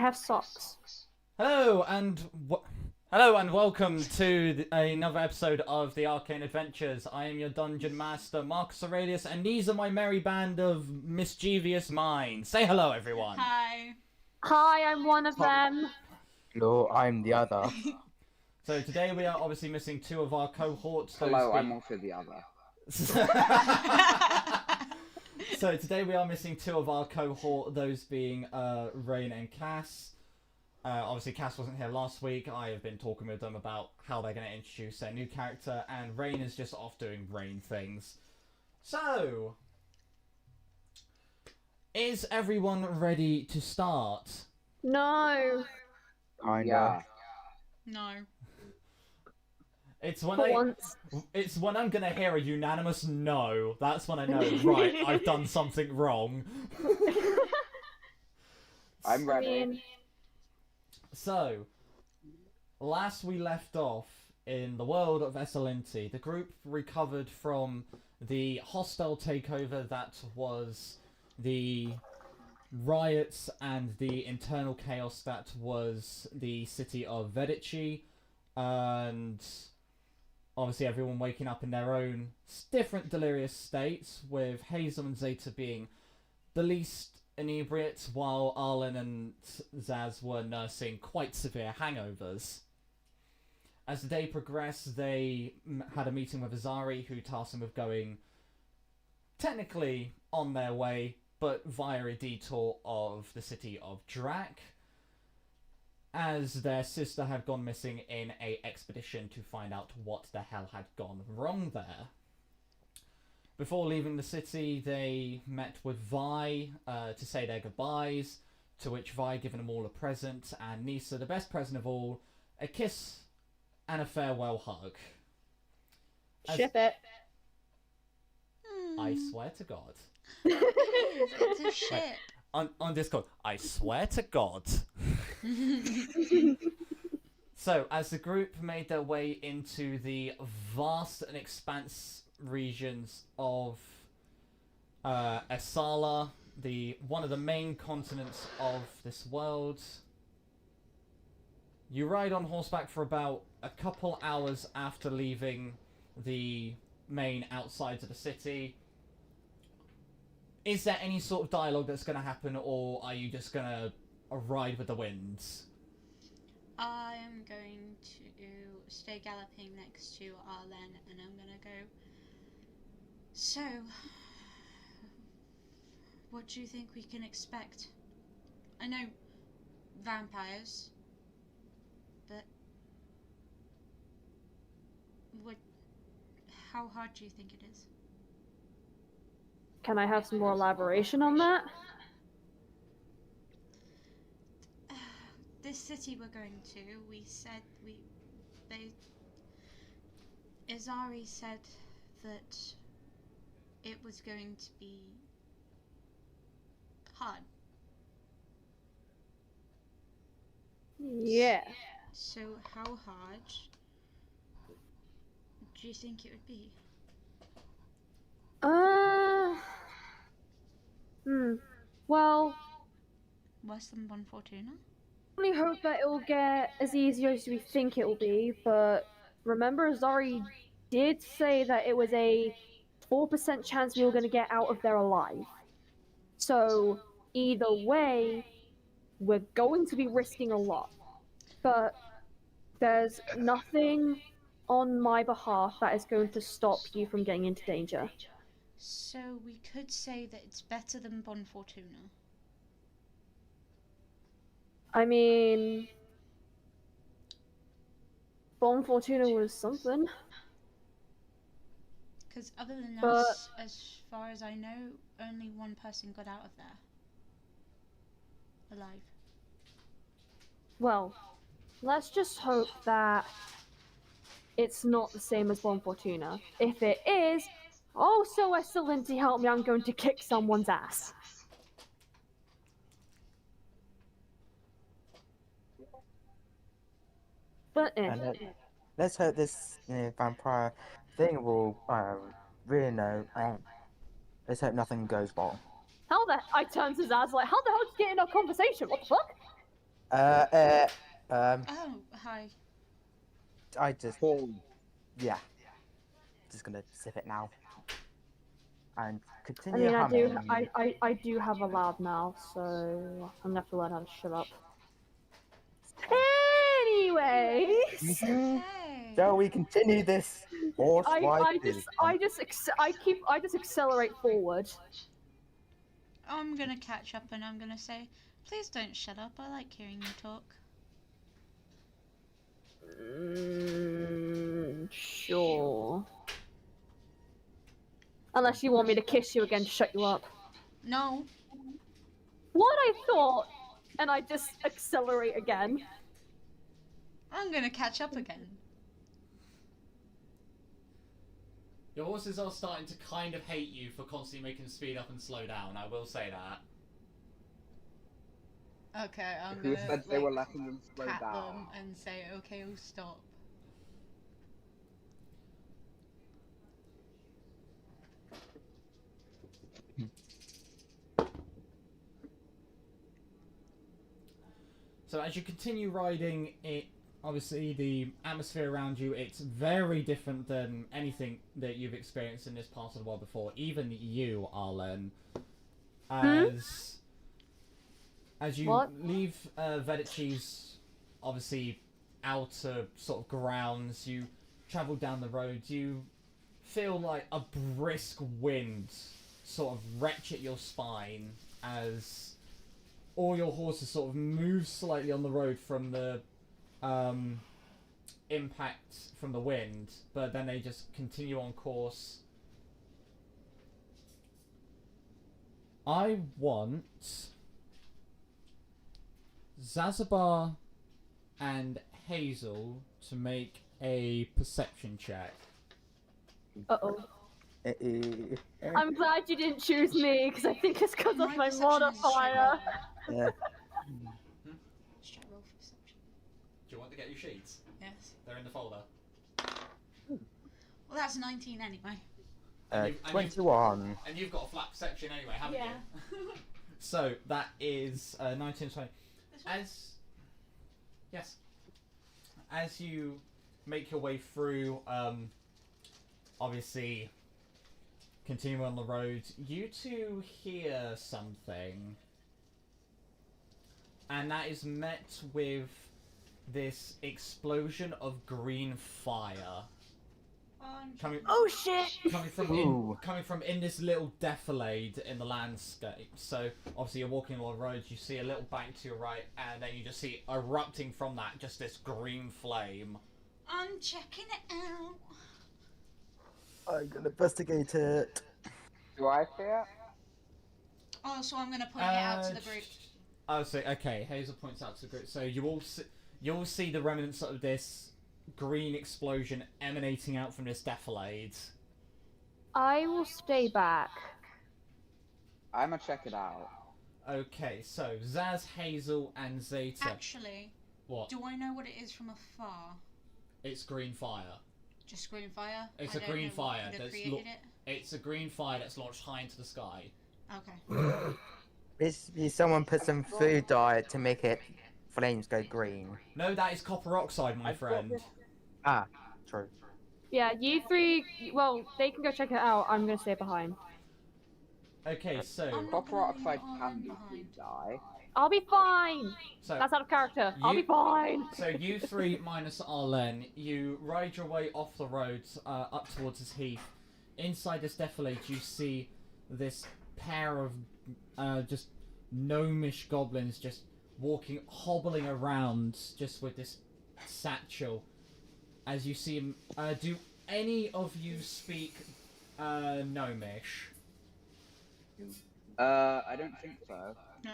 have socks. Hello and welcome to another episode of the Arcane Adventures. I am your dungeon master, Marcus Aurelius, and these are my merry band of mischievous minds. Say hello, everyone. Hi. Hi, I'm one of them. Hello, I'm the other. So today we are obviously missing two of our cohorts. Hello, I'm also the other. So today we are missing two of our cohort, those being Rain and Cass. Obviously Cass wasn't here last week. I have been talking with them about how they're going to introduce their new character, and Rain is just off doing Rain things. So, is everyone ready to start? No. Kinda. Yeah. No. It's when For once. It's when I'm gonna hear a unanimous no. That's when I know, right, I've done something wrong. I'm ready. So, last we left off in the world of Esalinti, the group recovered from the hostile takeover that was the riots and the internal chaos that was the city of Vedici, and obviously everyone waking up in their own different delirious states, with Hazel and Zeta being the least inebriate, while Arlen and Zaz were nursing quite severe hangovers. As the day progressed, they had a meeting with Azari, who tasked them with going technically on their way, but via a detour of the city of Drac, as their sister had gone missing in a expedition to find out what the hell had gone wrong there. Before leaving the city, they met with Vi to say their goodbyes, to which Vi given them all a present, and Nisa, the best present of all, a kiss and a farewell hug. Ship it. I swear to God. It's a ship. On Discord, I swear to God. So, as the group made their way into the vast and expanse regions of Essala, one of the main continents of this world, you ride on horseback for about a couple hours after leaving the main outsides of the city. Is there any sort of dialogue that's going to happen, or are you just going to ride with the winds? I am going to stay galloping next to Arlen, and I'm gonna go. So, what do you think we can expect? I know vampires, but how hard do you think it is? Can I have some more elaboration on that? This city we're going to, Izari said that it was going to be hard. Yeah. So how hard do you think it would be? Well, Worse than Bon Fortuna? I only hope that it will get as easy as we think it will be, but remember Azari did say that it was a 4% chance we were going to get out of there alive. So, either way, we're going to be risking a lot. But there's nothing on my behalf that is going to stop you from getting into danger. So we could say that it's better than Bon Fortuna. I mean, Bon Fortuna was something. Because other than But- us, as far as I know, only one person got out of there alive. Well, let's just hope that it's not the same as Bon Fortuna. If it is, oh, so Esalinti, help me, I'm going to kick someone's ass. But And let's hope this vampire thing will really know. Let's hope nothing goes wrong. how the I turn to Zaz like, how the hell did you get in our conversation? What the fuck? Oh, hi. I just, Paul. yeah, just gonna sip it now. And I continue mean, humming. I do have a loud mouth, so I'm gonna have to learn how to shut up. Anyways, Mhm. Hey. Shall we continue this horse ride? I just accelerate forward. I'm gonna catch up and I'm gonna say, please don't shut up. I like hearing you talk. Sure. Unless you want me to kiss you again to shut you up. No. What I thought, and I just accelerate again. I'm gonna catch up again. Your horses are starting to kind of hate you for constantly making them speed up and slow down, I will say that. Okay, I'm Who gonna said they were letting them slow pat down? them and say, okay, we'll stop. So as you continue riding, it obviously the atmosphere around you, it's very different than anything that you've experienced in this part of the world before. Even you, Arlen, as you What? leave Vedici's obviously outer sort of grounds, you travel down the road, you feel like a brisk wind sort of retch at your spine as all your horses sort of move slightly on the road from the impact from the wind, but then they just continue on course. I want Zazabar and Hazel to make a perception check. Uh-oh. Eh, I'm glad you didn't choose me, because I think it's because of my perception is straight modifier. roll. Yeah. Straight roll for perception. Do you want to get your sheets? Yes. They're in the folder. Well, that's 19 anyway. 21. And you've got a flat perception anyway, haven't Yeah. you? So that is 19 20. As you make your way through, obviously continue on the road, you two hear something, and that is met with this explosion of green fire coming Oh shit! coming from in this little defilade in the landscape. So obviously you're walking along the road, you see a little bank to your right, and then you just see erupting from that just this green flame. I'm checking it out. I'm gonna investigate it. Do I see it? Oh, so I'm gonna point it out to the group. Oh, so okay. Hazel points out to the group. So you all see the remnants of this green explosion emanating out from this defilade. I will stay back. I'm gonna check it out. Okay, so Zaz, Hazel, and Zeta. Actually, What? do I know what it is from afar? It's green fire. Just green fire? It's I a don't green know what fire could have that's created it. It's a green fire that's launched high into the sky. Okay. Someone put some food dye to make it flames go green. No, that is copper oxide, my friend. Ah, true. Yeah, you three. Well, they can go check it out. I'm gonna stay behind. Okay, so I'm not Copper gonna leave oxide Arlen can be behind. food dye. I'll be fine. so That's out of character. I'll you- be fine. So you three minus Arlen, you ride your way off the road up towards this heath. Inside this defilade, you see this pair of just gnomish goblins just hobbling around, just with this satchel. As you see him, do any of you speak gnomish? I don't think so. No.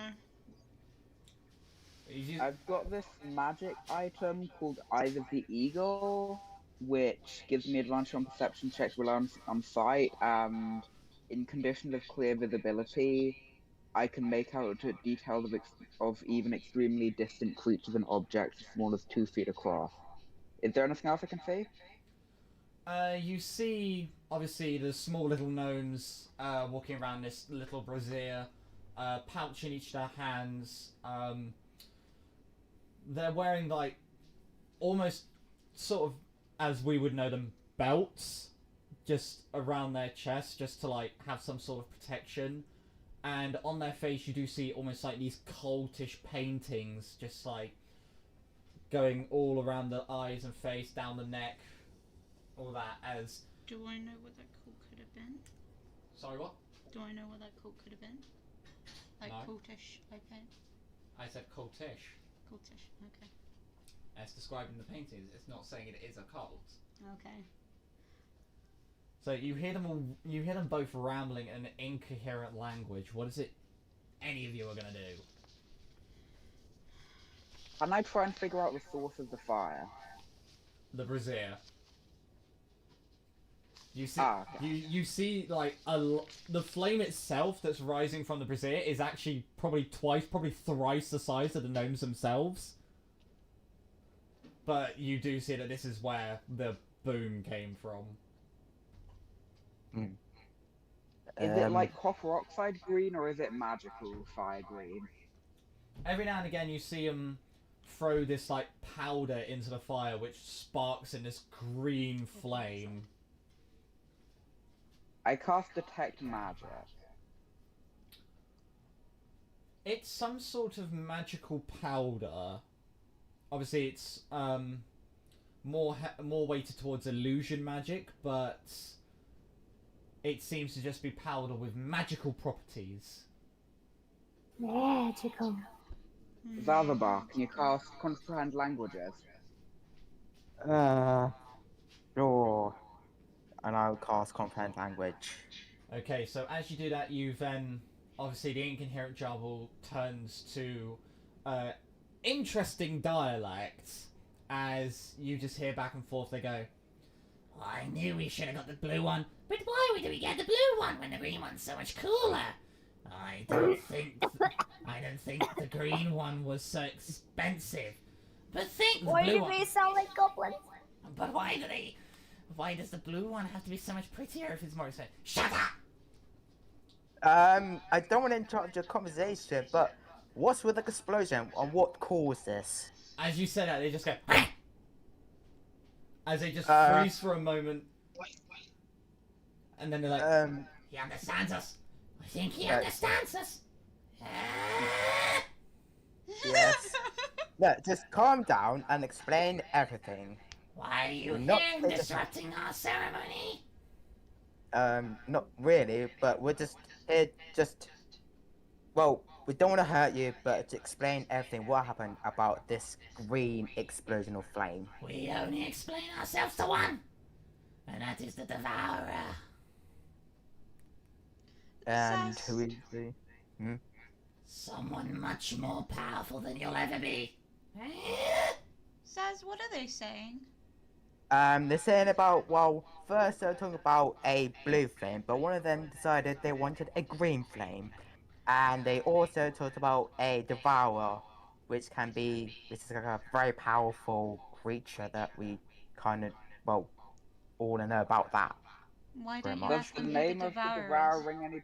I've got this magic item called Eyes of the Eagle, which gives me advantage on perception checks while on sight, and in conditions of clear visibility, I can make out details of even extremely distant creatures and objects as small as 2 feet across. Is there anything else I can see? You see, obviously, the small little gnomes walking around this little brazier, pouch in each of their hands. they're wearing like almost sort of as we would know them, belts just around their chest just to like have some sort of protection. And on their face you do see almost like these cultish paintings just like going all around the eyes and face, down the neck, all that. As Do I know what that cult could have been? sorry, what? Do I know what that cult could have been? Like No. cultish, okay. I said cultish. Cultish, okay. As described in the paintings, it's not saying it is a cult. Okay. So you hear them both rambling in an incoherent language. What is it any of you are gonna do? Can I try and figure out the source of the fire? The brazier. You see, okay. you see like the flame itself that's rising from the brazier is actually probably thrice the size of the gnomes themselves. But you do see that this is where the boom came from. Is it like copper oxide green or is it magical fire green? Every now and again you see them throw this like powder into the fire which sparks in this green flame. I cast detect magic. It's some sort of magical powder. Obviously it's more weighted towards illusion magic, but it seems to just be powder with magical properties. Magical. Zazaba, can you cast comprehend languages? Sure. And I'll cast comprehend language. Okay, so as you do that, you then obviously the incoherent jabble turns to interesting dialect as you just hear back and forth. They go, I knew we should have got the blue one, but why did we get the blue one when the green one's so much cooler? I don't think the green one was so expensive. But think the Why blue do one. they sound like goblins? But why does the blue one have to be so much prettier if it's more expensive? Shut up! I don't want to interrupt your conversation, but what's with the explosion and what caused this? As you said that, they just go as they just freeze for a moment, and then they're like, "He understands us. I think he understands us." Yes. Look, just calm down and explain everything. Why are you Not- here disrupting our ceremony? Not really, but we're just here well, we don't want to hurt you, but to explain everything what happened about this green explosion of flame. We only explain ourselves to one, and that is the Devourer. And Sass. who is the... Someone much more powerful than you'll ever be. Saz, what are they saying? They're saying about, well, first they were talking about a blue flame, but one of them decided they wanted a green flame. And they also talked about a devourer, which is like a very powerful creature that we kind of, well, all know about that. Why don't you Grandma. Does ask the them who name the of the devourer devourer is? ring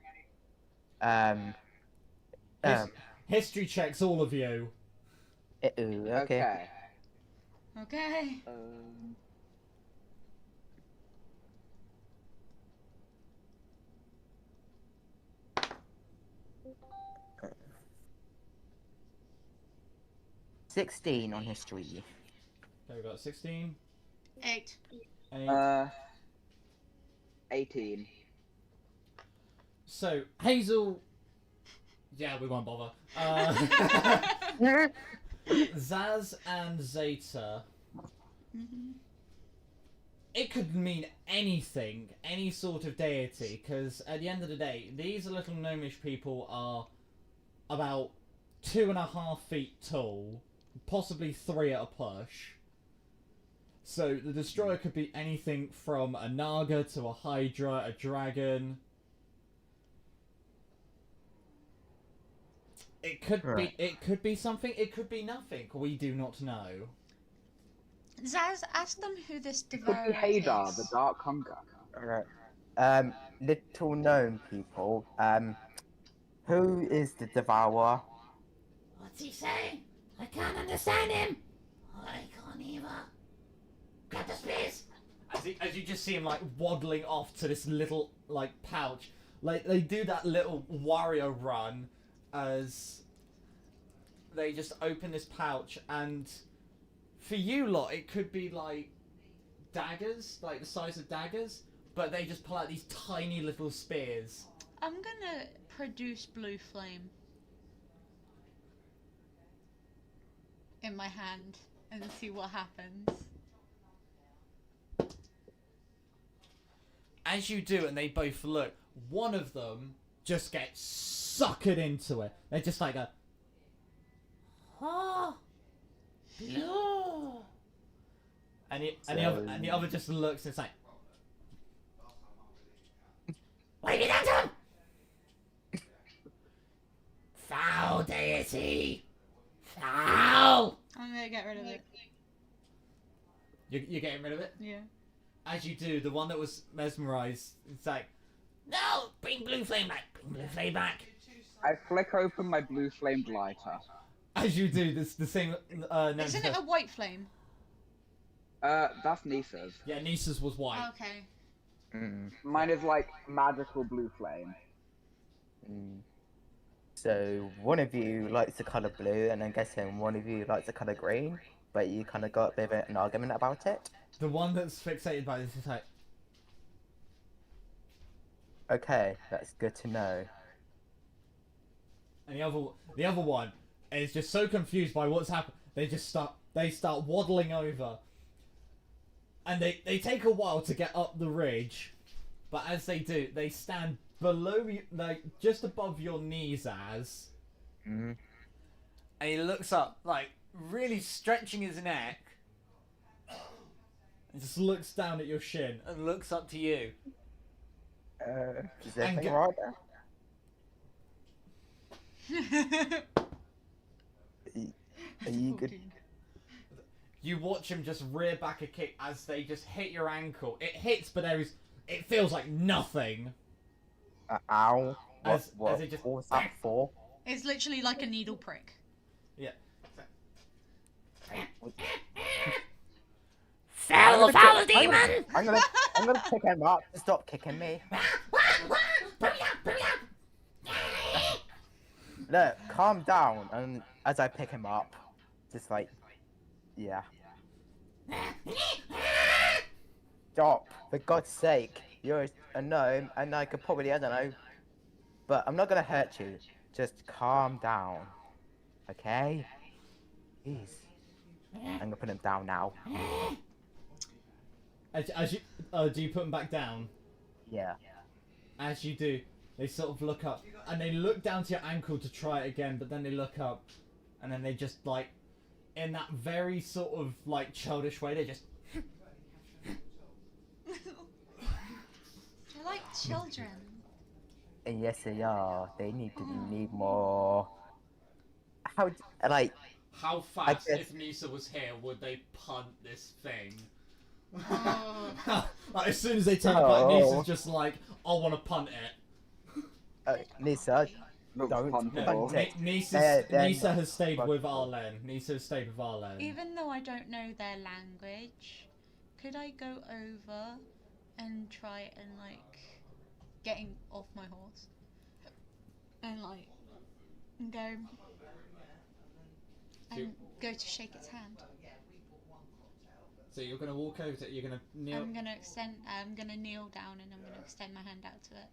any... History checks all of you. Okay. Okay. 16 on history. Okay, we got 16. 8. 8. 18. So, Hazel... Yeah, we won't bother. Zaz and Zeta. It could mean anything, any sort of deity, because at the end of the day, these little gnomish people are about 2.5 feet tall, possibly 3 at a push. So the destroyer could be anything from a naga to a hydra, a dragon. It could be something, it could be nothing. We do not know. Zaz, ask them who this Could devourer be Hadar, is. the Dark Hunger. Alright. Little known people. Who is the devourer? What's he saying? I can't understand him. I can't either. Grab the spears. As you just see him like waddling off to this little like pouch, like they do that little warrior run as they just open this pouch, and for you lot it could be like daggers, like the size of daggers, but they just pull out these tiny little spears. I'm gonna produce blue flame in my hand and see what happens. As you do, and they both look, one of them just gets suckered into it. They're just like a, ah, blue. And the other just looks and it's like, what have you done to him? Foul deity! Foul! I'm gonna get rid of it. You're getting rid of it? Yeah. As you do, the one that was mesmerized, it's like, no! Bring blue flame back! Bring blue flame back! I flick open my blue flamed lighter. As you do, this the same. Isn't it a white flame? That's Nisa's. Yeah, Nisa's was white. Okay. Mine is like magical blue flame. So one of you likes the colour blue, and I'm guessing one of you likes the colour green, but you kind of got a bit of an argument about it. The one that's fixated by this is like, Okay, that's good to know. and the other one is just so confused by what's happened. They start waddling over, and they take a while to get up the ridge, but as they do, they stand below you, like just above your knees, and he looks up, like really stretching his neck, and just looks down at your shin and looks up to you. Is everything right there? Are you good? You watch him just rear back a kick as they just hit your ankle. It hits, but it feels like nothing. Ow. As What it just- was that for? It's literally like a needle prick. Yeah. Foul demon! I'm gonna pick him up. Stop kicking me. Look, calm down. And as I pick him up, just like, yeah. Stop, for God's sake. You're a gnome, and I could probably, I don't know. But I'm not gonna hurt you. Just calm down. Okay? Jeez. I'm gonna put him down now. As you do you put them back down? Yeah. As you do, they sort of look up, and they look down to your ankle to try it again, but then they look up, and then they just like, in that very sort of like childish way, they just. They're like children. And yes, they are. They need more. How, like, How fast, guess- if Nisa was here, would they punt this thing? Oh. Like, as soon as they turn back, Oh. Nisa's just like, I want to punt it. Nisa, Looks Don't puntable. punt it. Nisa Then- has stayed with Arlen. Nisa has stayed with Arlen. Even though I don't know their language, could I go over and try and like getting off my horse and like go and go to shake its hand? So you're gonna walk over to it. You're gonna kneel. I'm gonna kneel down and I'm gonna extend my hand out to it.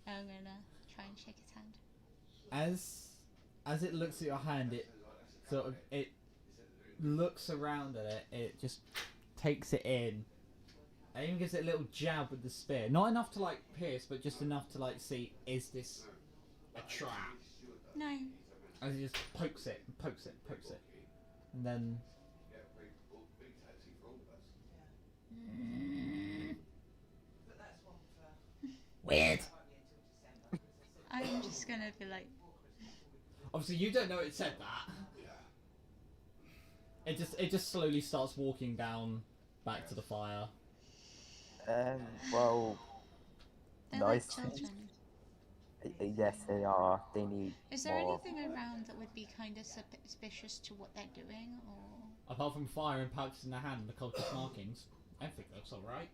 And I'm gonna try and shake its hand. As it looks at your hand, it looks around at it. It just takes it in. And even gives it a little jab with the spear. Not enough to like pierce, but just enough to like see, is this a trap? No. As it just pokes it, and pokes it, pokes it, and then. Weird. I'm just gonna be like, Obviously, you don't know it said that. It just slowly starts walking down back to the fire. well, they're Nice. like children. Yes, they are. They need Is there more. anything around that would be kind of suspicious to what they're doing, or? Apart from fire and pouches in their hand and the cultist markings, I think that's alright.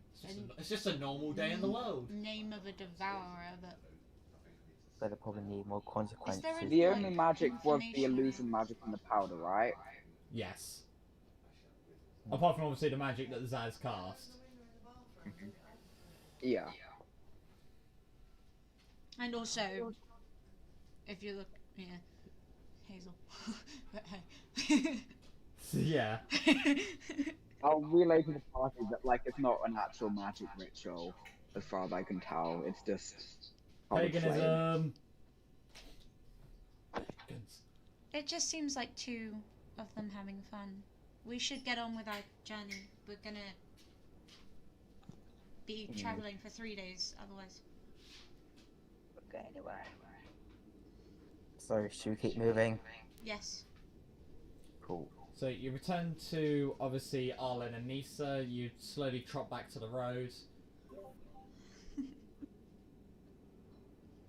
It's just a normal day in the world. Name of a devourer, but But they probably need more is there consequences. any The like only magic was the information illusion magic and the powder, right? Yes. Apart from obviously the magic that Zaz cast. Yeah. And also, if you look, yeah, Hazel. But hey. Yeah. I'll relay to the party that like it's not an actual magic ritual, as far as I can tell. It's just colored flame. Paganism. It just seems like two of them having fun. We should get on with our journey. We're gonna be traveling for 3 days, otherwise. Okay, anyway. So, should we keep moving? Yes. Cool. So you return to obviously Arlen and Nisa. You slowly trot back to the road.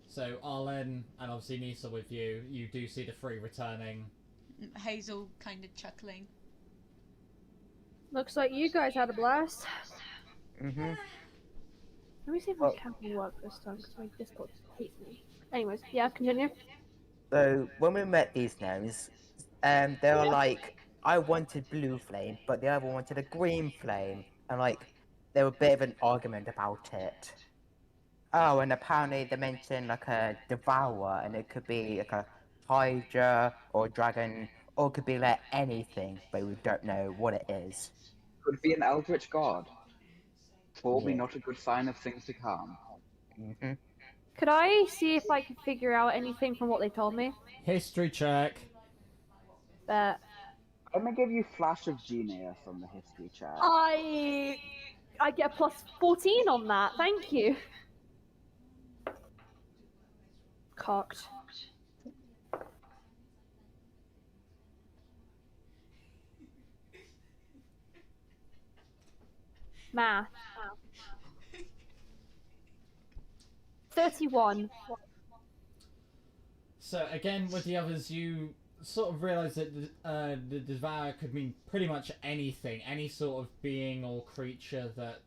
So Arlen and obviously Nisa with you. You do see the three returning. Hazel kind of chuckling. Looks like you guys had a blast. Mm-hmm. Let me see if my camera will work this time, because my Discord hates me. Anyways, yeah, continue. So, when we met these gnomes, they were like, I wanted blue flame, but the other wanted a green flame. And like, there was a bit of an argument about it. Oh, and apparently they mentioned like a devourer, and it could be like a hydra or dragon, or it could be like anything, but we don't know what it is. Could be an eldritch god. Probably Yeah. not a good sign of things to come. Mm-hmm. Could I see if I can figure out anything from what they told me? History check. That I'm gonna give you Flash of Genius on the history check. I get a plus 14 on that. Thank you. Cocked. Math. 31. So again, with the others, you sort of realise that the devourer could mean pretty much anything, any sort of being or creature that,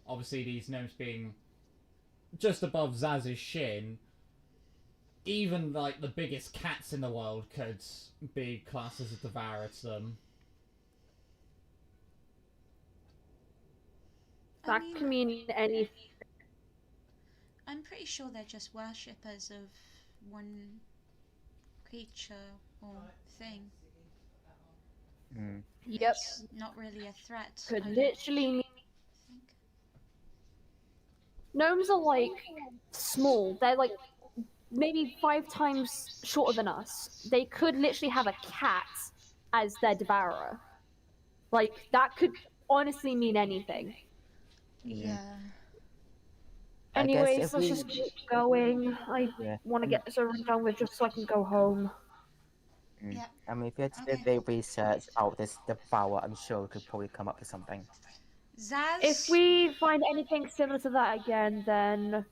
obviously these gnomes being just above Zaz's shin, even like the biggest cats in the world could be classed as a devourer to them. That can mean anything. I'm pretty sure they're just worshippers of one creature or thing. Mm. Yep. It's not really a threat. Could I don't literally mean. think. Gnomes are like small. They're like maybe 5 times shorter than us. They could literally have a cat as their devourer. Like, that could honestly mean anything. Yeah. I guess Anyways, if let's we- just keep going. I Yeah. want to get this over and done with just so I can go home. Mm. Yeah. I mean, if you had to do Okay. the research out this devourer, I'm sure we could probably come up with something. Zaz. If we find anything similar to that again, then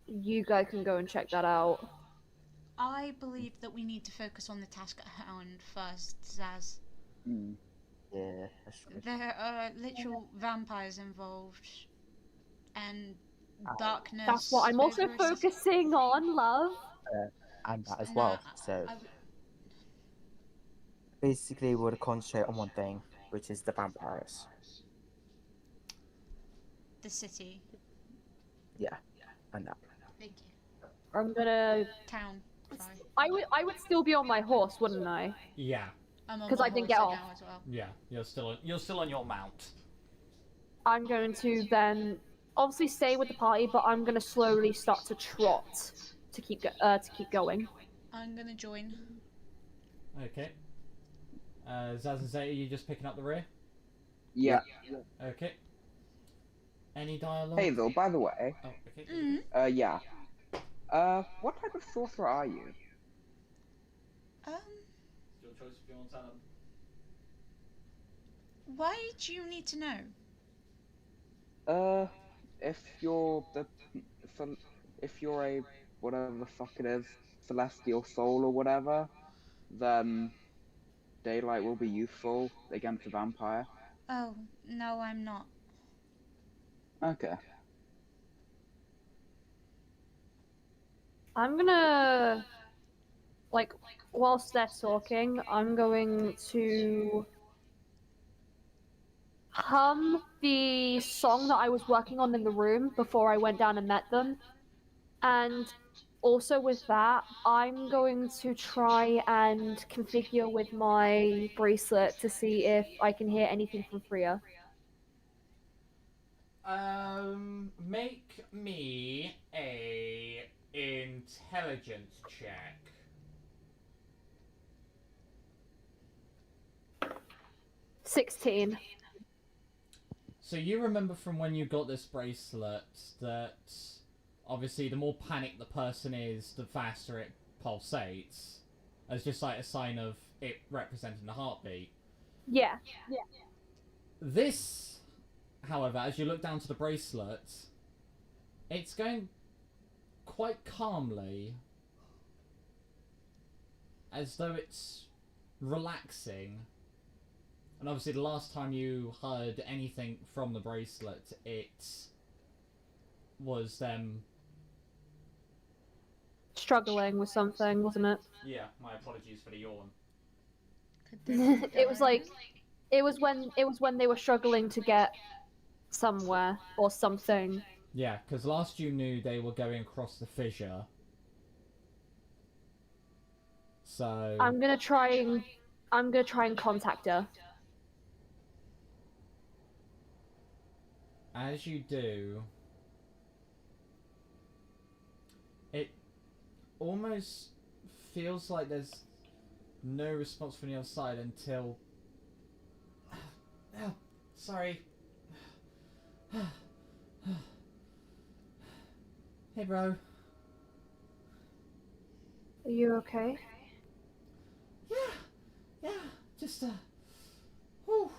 you guys can go and check that out. I believe that we need to focus on the task at hand first, Zaz. Hmm. Yeah, that's true. There are literal vampires involved, and Ow. darkness. That's what I'm also over a city. focusing on, love. And that as And, well. So I- basically, we'll concentrate on one thing, which is the vampires. the city. Yeah, and that. Thank you. I'm gonna. Town. Sorry. I would still be on my horse, wouldn't I? Yeah, I'm on 'Cause my I didn't horse get right off. now as well. yeah. You're still on your mount. I'm going to then obviously stay with the party, but I'm gonna slowly start to trot to keep going. I'm gonna join. Okay. Zaz and Zeta, you just picking up the rear? Yeah. Okay. Any dialogue? Hazel, by the way, Oh, okay. yeah. What type of sorcerer are you? Your choice if you want to tell them. Why do you need to know? If you're the, if you're a whatever the fuck it is, celestial soul or whatever, then daylight will be useful against a vampire. Oh, no, I'm not. Okay. I'm gonna, like, whilst they're talking, I'm going to hum the song that I was working on in the room before I went down and met them. And also with that, I'm going to try and configure with my bracelet to see if I can hear anything from Freya. Make me a intelligence check. 16. So you remember from when you got this bracelet that obviously the more panicked the person is, the faster it pulsates, as just like a sign of it representing the heartbeat. Yeah. This, however, as you look down to the bracelet, it's going quite calmly, as though it's relaxing. And obviously the last time you heard anything from the bracelet, it was them... Struggling with something, wasn't it? Yeah, my apologies for the yawn. Could this be It was going? like it was when they were struggling to get somewhere or something. Yeah, because last you knew they were going across the fissure. So... I'm gonna try and contact her. as you do, it almost feels like there's no response from the other side until... Oh, sorry. Hey, bro. Are you okay? Yeah, just, whew.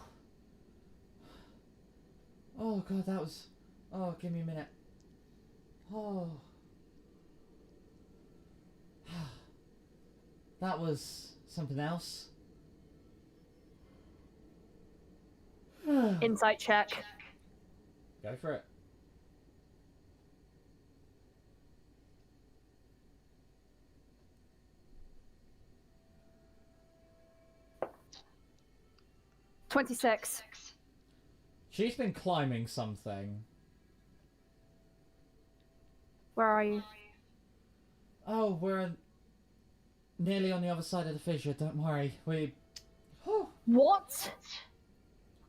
Oh, God, that was... Oh, give me a minute. Oh. That was something else. Insight check. Go for it. $26. She's been climbing something. Where are you? Oh, we're nearly on the other side of the fissure, don't worry. What?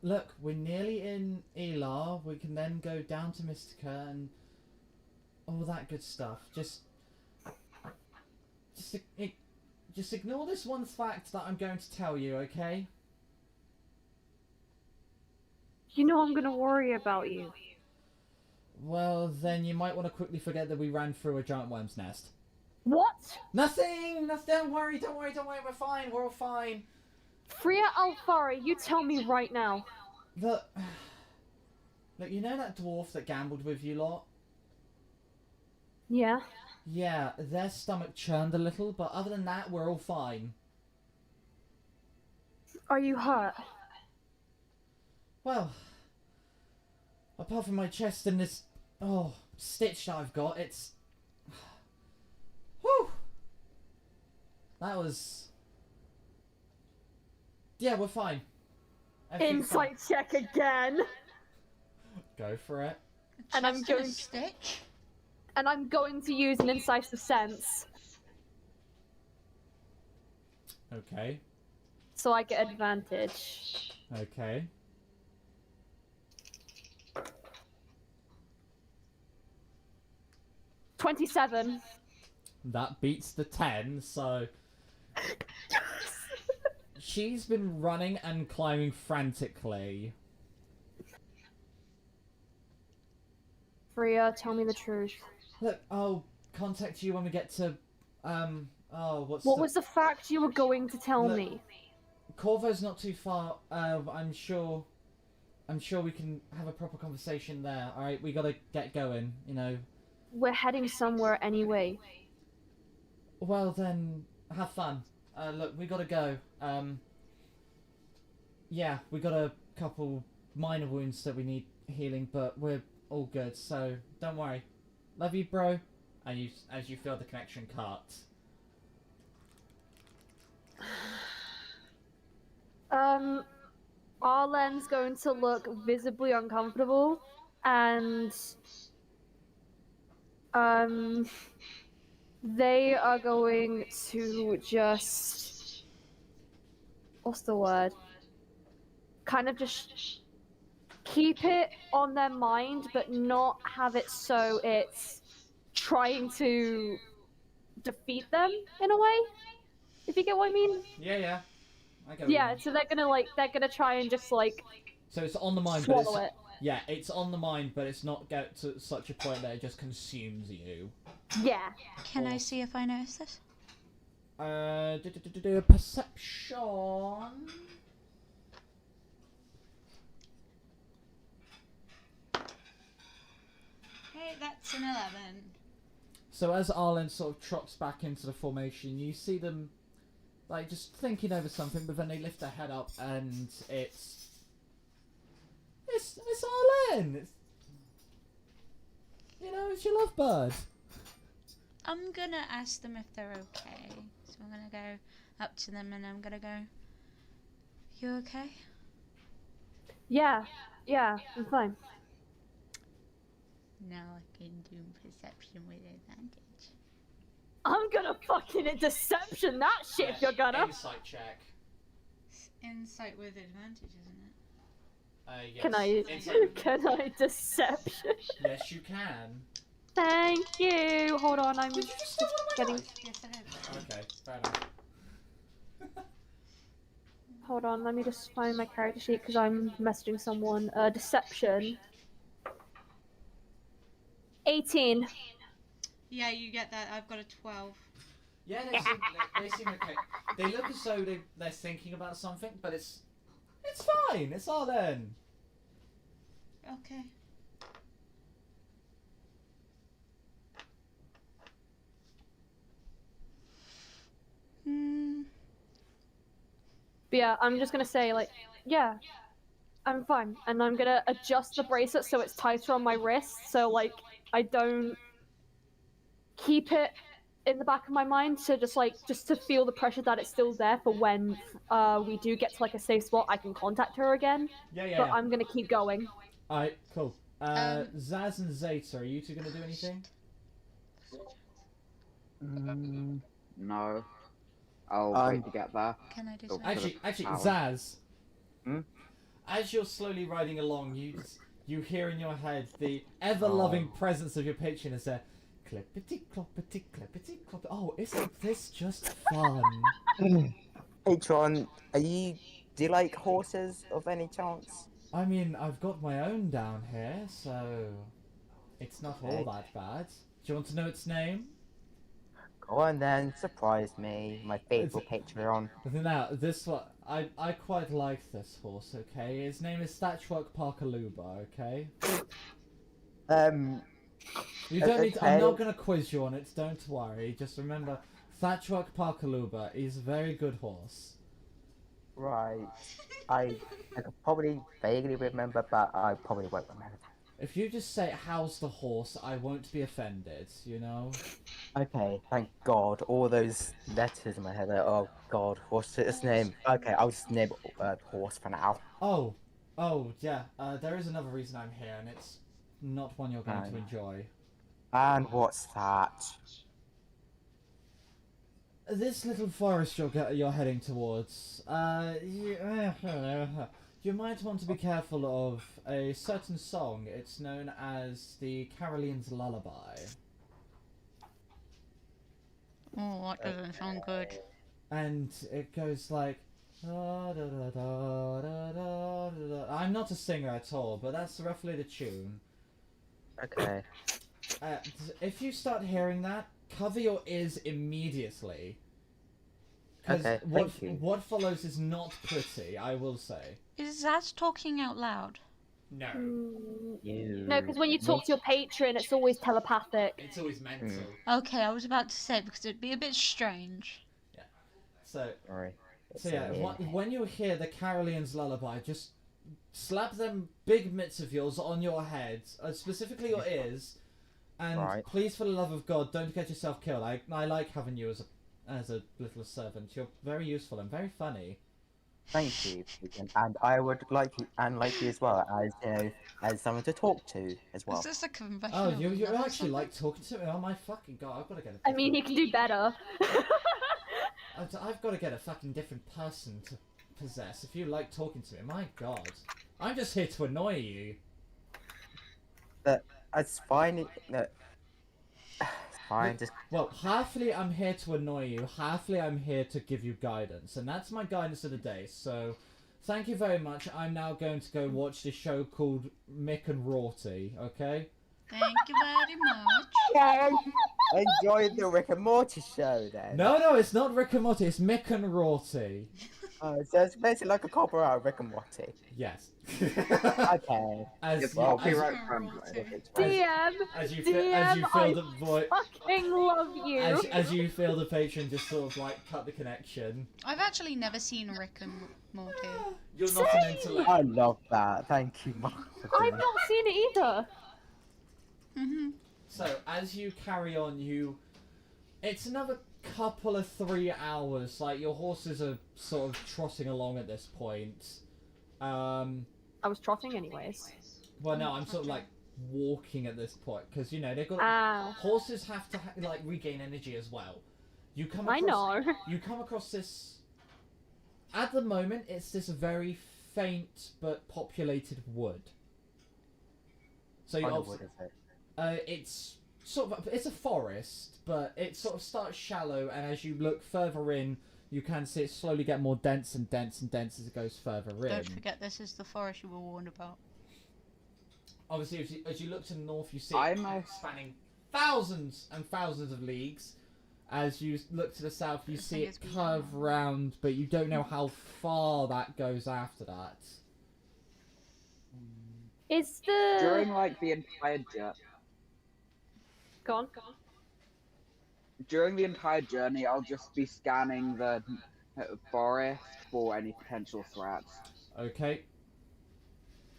Look, we're nearly in Elar. We can then go down to Mystica and all that good stuff. Just ignore this one fact that I'm going to tell you, okay? You know I'm gonna worry about you. Well, then you might want to quickly forget that we ran through a giant worm's nest. What? Nothing! Don't worry, we're fine, we're all fine. Freya Alfari, you tell me right now. Look, you know that dwarf that gambled with you lot? Yeah? Yeah, their stomach churned a little, but other than that, we're all fine. Are you hurt? Well, apart from my chest and this, stitch that I've got, it's... Whew! That was... Yeah, we're fine. Everything's Insight check again. fine. Go for it. And I'm Chest and a going- stitch. And I'm going to use an incisive sense. Okay. So I get advantage. Okay. $27. That beats the 10, so... She's been running and climbing frantically. Freya, tell me the truth. Look, I'll contact you when we get to, What was the fact you were going to tell Look, me? Corvo's not too far. I'm sure we can have a proper conversation there. Alright, we gotta get going, you know. We're heading somewhere anyway. Well then, have fun. Look, we gotta go. Yeah, we got a couple minor wounds that we need healing, but we're all good, so don't worry. Love you, bro. And you, as you feel the connection cut. Arlen's going to look visibly uncomfortable, and they are going to just, what's the word? Kind of just keep it on their mind, but not have it so it's trying to defeat them in a way. If you get what I mean? Yeah. I get what you Yeah, mean. so they're gonna try and just like So it's on the mind, but swallow it. yeah, it's on the mind, but it's not get to such a point that it just consumes you. Yeah. Can I see if I notice this? Perception. Okay, that's an 11. So as Arlen sort of trots back into the formation, you see them like just thinking over something, but then they lift their head up and it's Arlen. It's your lovebird. I'm gonna ask them if they're okay. So I'm gonna go up to them and I'm gonna go, you okay? Yeah, I'm fine. Now I can do perception with advantage. I'm gonna fucking deception that shit if you're gonna. Insight check. Insight with advantage, isn't it? Yes. Can I Insight. can I deception? Yes, you can. Thank you. Hold on, I'm Did you just steal one of my getting. dice? Yes, I have. Okay, fair enough. Hold on, let me just find my character sheet because I'm messaging someone. Deception. 18. Yeah, you get that. I've got a 12. Yeah, they seem okay. They look as though they're thinking about something, but it's fine. It's Arlen. Okay. But yeah, I'm just gonna say like, yeah, I'm fine, and I'm gonna adjust the bracelet so it's tighter on my wrist, so like I don't keep it in the back of my mind to just to feel the pressure that it's still there for when we do get to like a safe spot, I can contact her again. Yeah. But I'm gonna keep going. Alright, cool. Zaz and Zeta, are you two gonna do anything? No. I'll wait to get there. Can I do Oh, something? Actually, Hour. Zaz. Hmm? As you're slowly riding along, you hear in your head the ever-loving presence of your patron as a clippity cloppity clippity clop. Oh, isn't this just fun? Patron, do you like horses of any chance? I mean, I've got my own down here, so it's not all Okay. that bad. Do you want to know its name? Go on then, surprise me, my faithful Patreon. Now, this one, I quite like this horse, okay? His name is Thatchwork Parkaluba, okay? You don't need to, I'm Okay. not going to quiz you on it, don't worry. Just remember, Thatchwork Parkaluba is a very good horse. Right. I could probably vaguely remember, but I probably won't remember. If you just say, how's the horse, I won't be offended, you know? Okay, thank God. All those letters in my head, like, oh God, what's its name? Okay, I'll just name it horse for now. Oh, yeah, there is another reason I'm here, and it's not one you're going to enjoy. And what's that? This little forest you're heading towards, you might want to be careful of a certain song. It's known as the Caroline's Lullaby. Oh, that doesn't sound good. And it goes like... da, da, da, da, da, da, da. I'm not a singer at all, but that's roughly the tune. Okay. If you start hearing that, cover your ears immediately. Because Okay, thank you. what follows is not pretty, I will say. Is that talking out loud? No. No, because when you talk to your patron, it's always telepathic. It's always mental. Okay, I was about to say because it'd be a bit strange. Yeah. So, Sorry. when you hear the Carolian's lullaby, just slap them big mitts of yours on your head, specifically your ears, and please, for the love of God, don't get yourself killed. I like having you as a little servant. You're very useful and very funny. Thank you, Pigeon. And I would like you as well as someone to talk to as well. Is this a confession? Oh, of you love or actually something? like talking to me? Oh my fucking God, I've got to get I mean, you can do better. I've got to get a fucking different person to possess if you like talking to me. My God. I'm just here to annoy you. It's fine. It's fine. Just Well, halfly I'm here to annoy you, halfly I'm here to give you guidance, and that's my guidance of the day. So, thank you very much. I'm now going to go watch this show called Mick and Rorty, okay? Thank you very much. yeah, enjoy the Rick and Morty show then. No, it's not Rick and Morty, it's Mick and Rorty. So it's basically like a copper out of Rick and Morty. Yes. Okay. It's copyright friendly. DM, as you DM, feel the voice, fucking love you. as you feel the patron just sort of like cut the connection. I've actually never seen Rick and Morty. You're not an intellect. I love that. Thank you, Mark. I've not seen it either. So as you carry on, it's another couple of 3 hours. Like your horses are sort of trotting along at this point. I was trotting anyways. Well, no, I'm sort of like walking at this point because they've got horses have to like regain energy as well. You come across, I know. You come across this. At the moment, it's this very faint but populated wood. So you What is it? it's sort of it's a forest, but it sort of starts shallow, and as you look further in, you can see it slowly get more dense and dense and dense as it goes further in. Don't forget, this is the forest you were warned about. Obviously, as you look to the north, you see I'm it spanning thousands and thousands of leagues. As you look to the south, you see it curve round, but you don't know how far that goes after that. Is the During like the entire Go on. during the entire journey, I'll just be scanning the forest for any potential threats. Okay.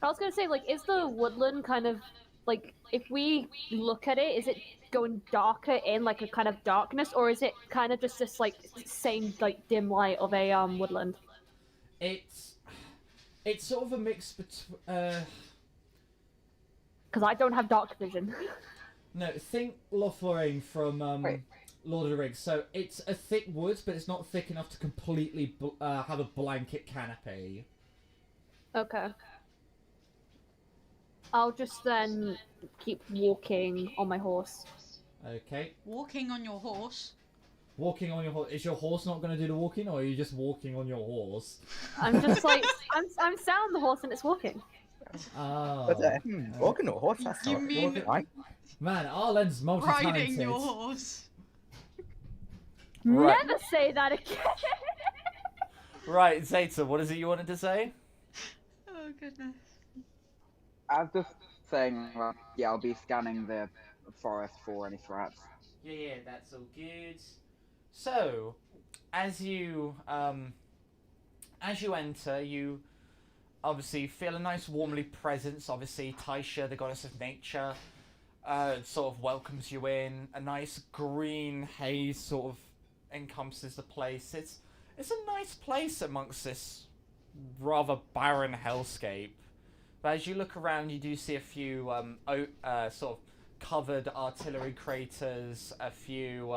I was gonna say, like, is the woodland kind of like, if we look at it, is it going darker in like a kind of darkness, or is it kind of just this like same like dim light of a woodland? It's sort of a mix between. Because I don't have dark vision. No, think Lothlorien from Lord of the Rings. So it's a thick wood, but it's not thick enough to completely have a blanket canopy. Okay. I'll just then keep walking on my horse. Okay. Walking on your horse. Walking on your horse. Is your horse not going to do the walking, or are you just walking on your horse? I'm just like I'm sat on the horse and it's walking. Oh. But, walking on a horse, that's You not mean- right. Man, Arlen's multi-talented. Riding your horse. Right. Never say that again. Right, Zeta, what is it you wanted to say? Oh goodness. I was just saying, yeah, I'll be scanning the forest for any threats. Yeah, that's all good. So, as you enter, you obviously feel a nice warmly presence. Obviously, Taisha, the goddess of nature, sort of welcomes you in. A nice green haze sort of encompasses the place. It's a nice place amongst this rather barren hellscape. But as you look around, you do see a few sort of covered artillery craters, a few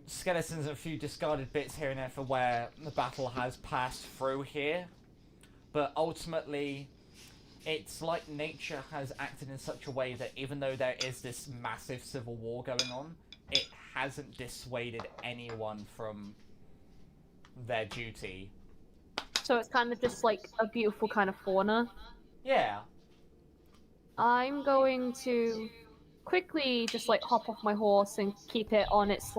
skeletons, and a few discarded bits here and there for where the battle has passed through here. But ultimately, it's like nature has acted in such a way that even though there is this massive civil war going on, it hasn't dissuaded anyone from their duty. So it's kind of just like a beautiful kind of fauna. Yeah. I'm going to quickly just like hop off my horse and keep it on its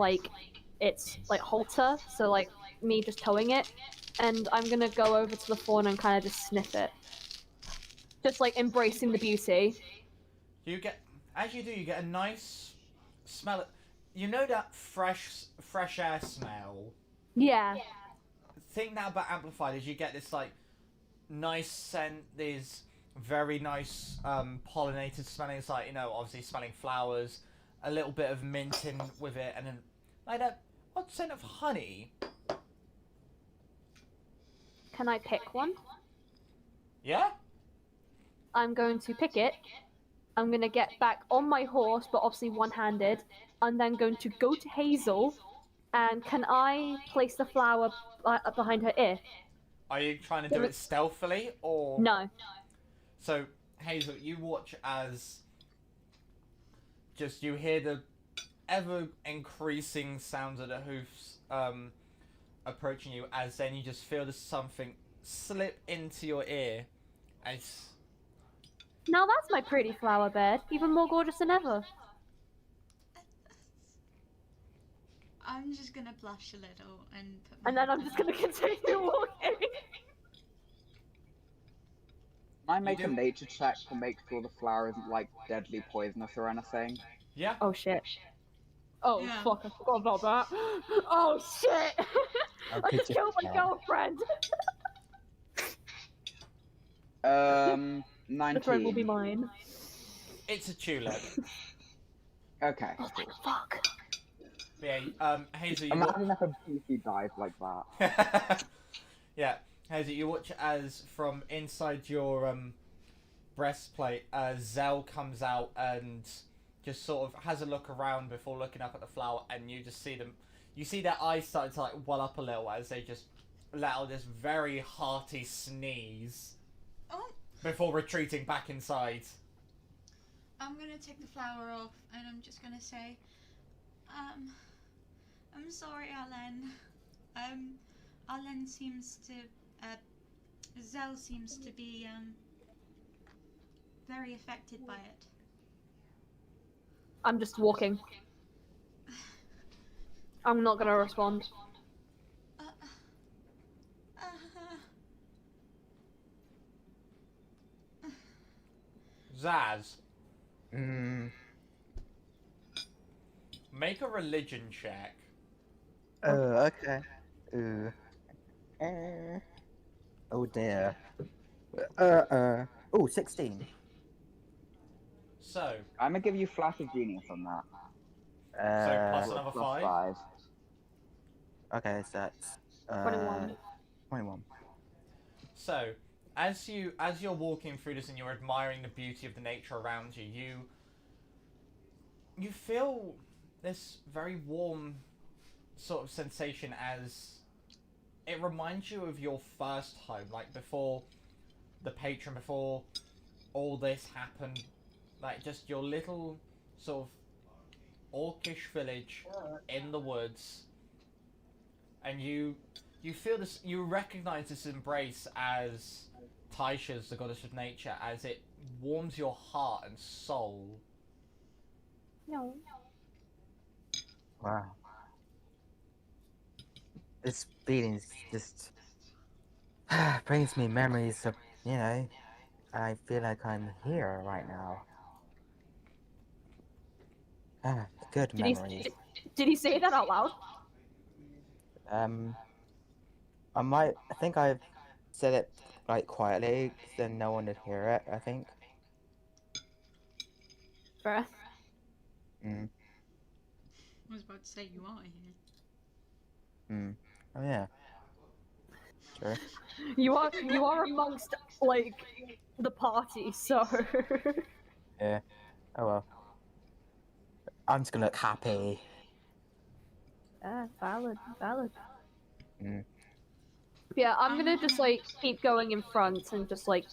halter. So like me just towing it, and I'm gonna go over to the fawn and kind of just sniff it. Just like embracing the beauty. You get, as you do, you get a nice smell. You know that fresh air smell? Yeah. The thing now about Amplified is you get this like nice scent, these very nice pollinated smelling. It's like, you know, obviously smelling flowers, a little bit of mint in with it, and then like that odd scent of honey. Can I pick one? Yeah? I'm going to pick it. I'm gonna get back on my horse, but obviously one-handed. I'm then going to go to Hazel, and can I place the flower behind her ear? Are you trying to do it stealthily, or...? No. So, Hazel, you watch as just you hear the ever-increasing sounds of the hoofs approaching you, as then you just feel something slip into your ear as... Now that's my pretty flower bed, even more gorgeous than ever. I'm just gonna blush a little and put And then I'm just gonna continue walking. I make a do? nature check to make sure the flower isn't like deadly poisonous or anything. Yeah? Oh shit. Oh Yeah. fuck, I forgot about that. Oh shit! I could just you- killed my yeah. girlfriend! The throne will be 19. mine. It's a tulip. Okay. Oh thank fuck. But yeah, Hazel, you Imagine if a PC died like that. watch... yeah, Hazel, you watch as from inside your breastplate, Zell comes out and just sort of has a look around before looking up at the flower, and you just see them. You see their eyes starting to like well up a little as they just let out this very hearty sneeze Oh, before retreating back inside. I'm gonna take the flower off and I'm just gonna say, I'm sorry, Arlen. Arlen seems to, Zell seems to be, very affected by it. I'm just walking. I'm not gonna respond. Uh, uh, Zaz, make a religion check. Okay. Oh dear. Oh, 16. So, I'm gonna give you Flash of Genius on that. plus Plus another plus 5. Okay, so that's 21. 21. So, as you're walking through this and you're admiring the beauty of the nature around you, you feel this very warm sort of sensation as it reminds you of your first home, like before the patron, before all this happened, like just your little sort of orcish village in the woods, and you feel this, you recognize this embrace as Taisha's, the goddess of nature, as it warms your heart and soul. No. Wow. This feeling just brings me memories of, you know, I feel like I'm here right now. Good Did memories. did he say that out loud? I think I've said it like quietly, so no one would hear it, I think. Bruh. Mm. I was about to say you are here. Mm. Oh yeah. Sure. You are amongst like the party, so Yeah. Oh well. I'm just gonna look happy. valid. Mm. Yeah, I'm gonna just like keep going in front and just like